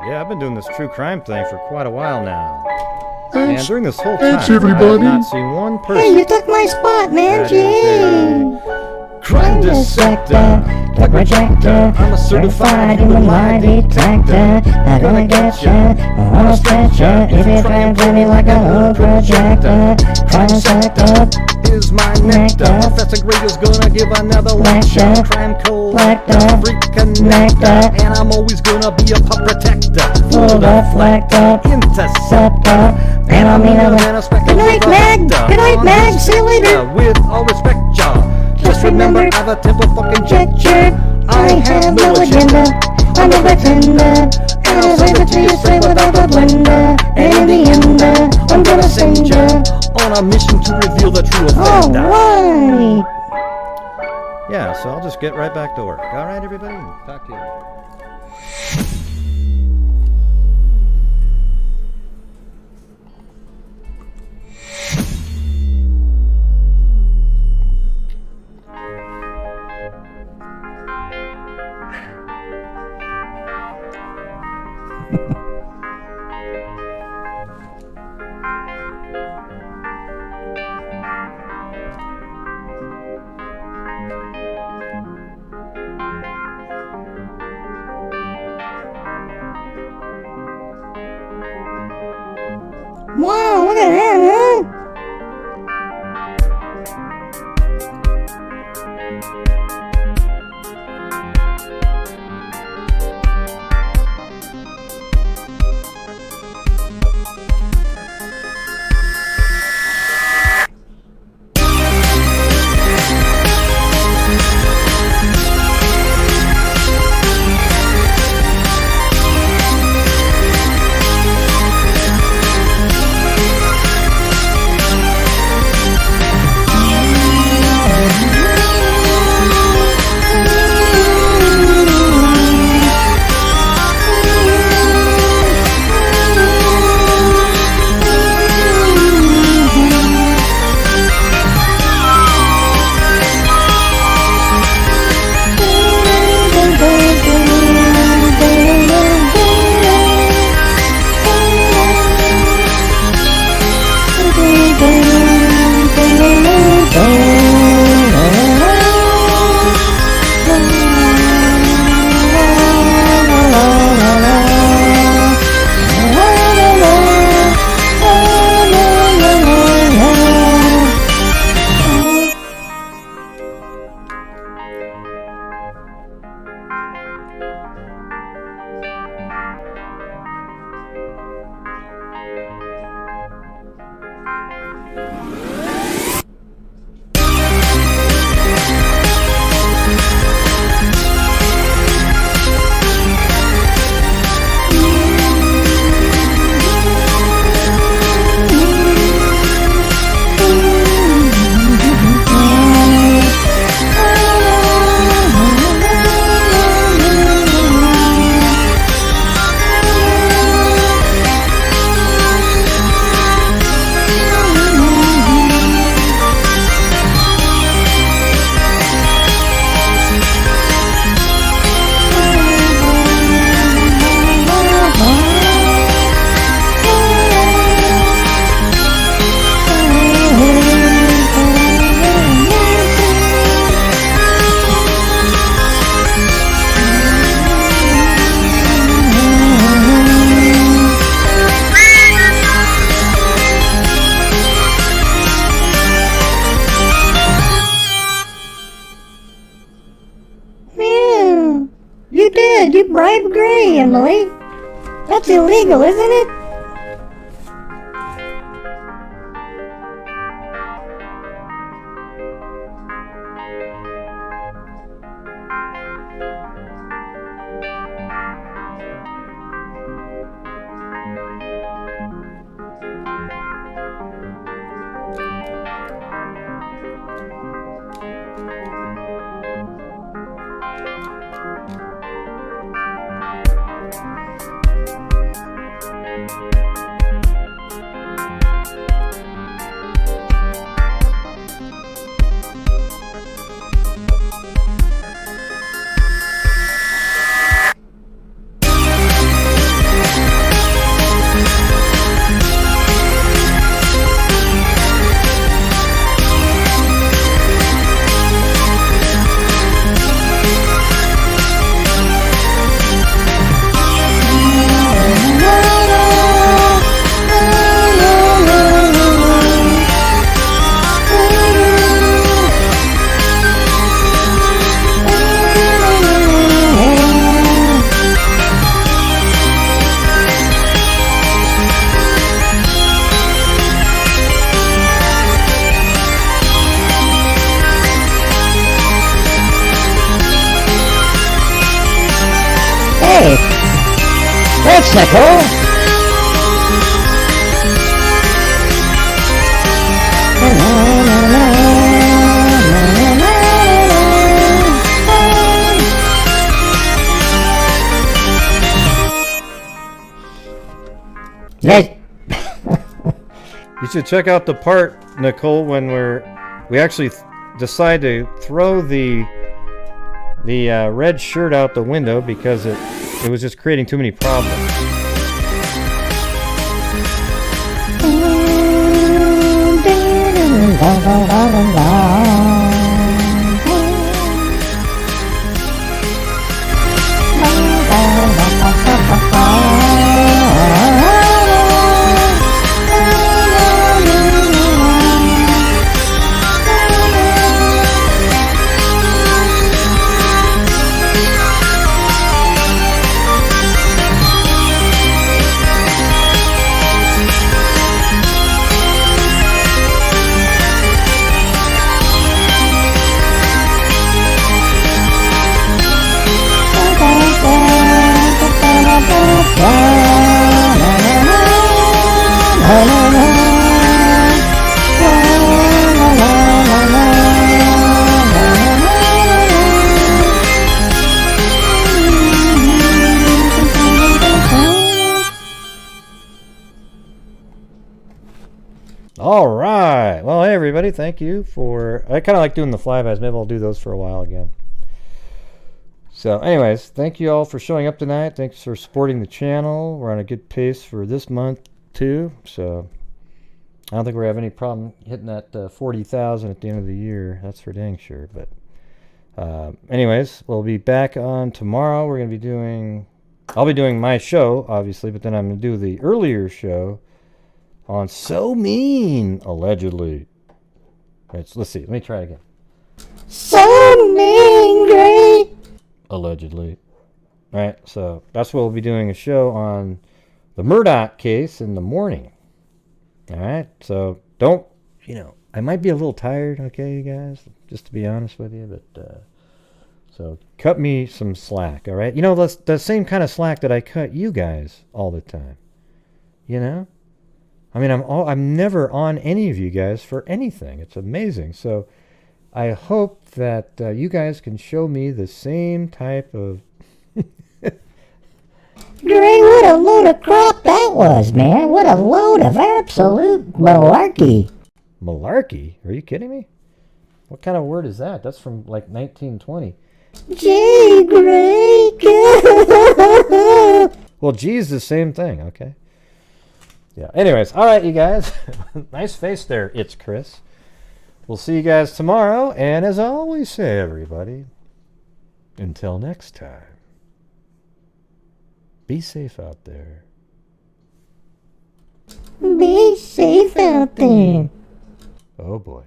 Yeah, I've been doing this true crime thing for quite a while now. And during this whole time, everybody. I have not seen one person. Hey, you took my spot, man. Gee. Crime dissector, drug rejector, I'm a certified human lie detector. I'm gonna get ya on a stretcher if you try and play me like a hood projector. Crime sector is my nectar. Professor Grillo's gonna give another lecture. Crime collector, freak connector, and I'm always gonna be a pup protector. full deflector, interceptor, and I mean a good night, Mag. Good night, Mag. See you later. With all respect, y'all. Just remember, I have a temple fucking jet. I have no agenda. I'm a pretender. And I'll say it to you straight without a blender. And in the end, I'm gonna send ya on a mission to reveal the true offender. Alright. Yeah, so I'll just get right back to work. Alright, everybody? Talk to you later. Wow, look at that, huh? good. You bribed Gray, Emily. That's illegal, isn't it? Hey, that's Nicole. Yes. You should check out the part, Nicole, when we actually decide to throw the red shirt out the window because it was just creating too many problems. All right. Well, hey, everybody. Thank you for... I kind of like doing the flybys. Maybe I'll do those for a while again. So, anyways, thank you all for showing up tonight. Thanks for supporting the channel. We're on a good pace for this month, too. So, I don't think we have any problem hitting that 40,000 at the end of the year. That's for dang sure. But, anyways, we'll be back on tomorrow. We're going to be doing... I'll be doing my show, obviously, but then I'm going to do the earlier show on So Mean, allegedly. Let's see. Let me try it again. So mean, Gray. Allegedly. All right, so that's what we'll be doing a show on the Murdoch case in the morning. All right, so don't, I might be a little tired, okay, you guys, just to be honest with you, but, so cut me some slack, all right? The same kind of slack that I cut you guys all the time, I mean, I'm never on any of you guys for anything. It's amazing. So I hope that you guys can show me the same type of... Gray, what a load of crap that was, man. What a load of absolute malarkey. Malarkey? Are you kidding me? What kind of word is that? That's from, like, 1920. Gee, Gray. Well, G is the same thing, okay? Yeah. Anyways, all right, you guys. Nice face there. It's Chris. We'll see you guys tomorrow. And as I always say, everybody, until next time, be safe out there. Be safe out there. Oh, boy.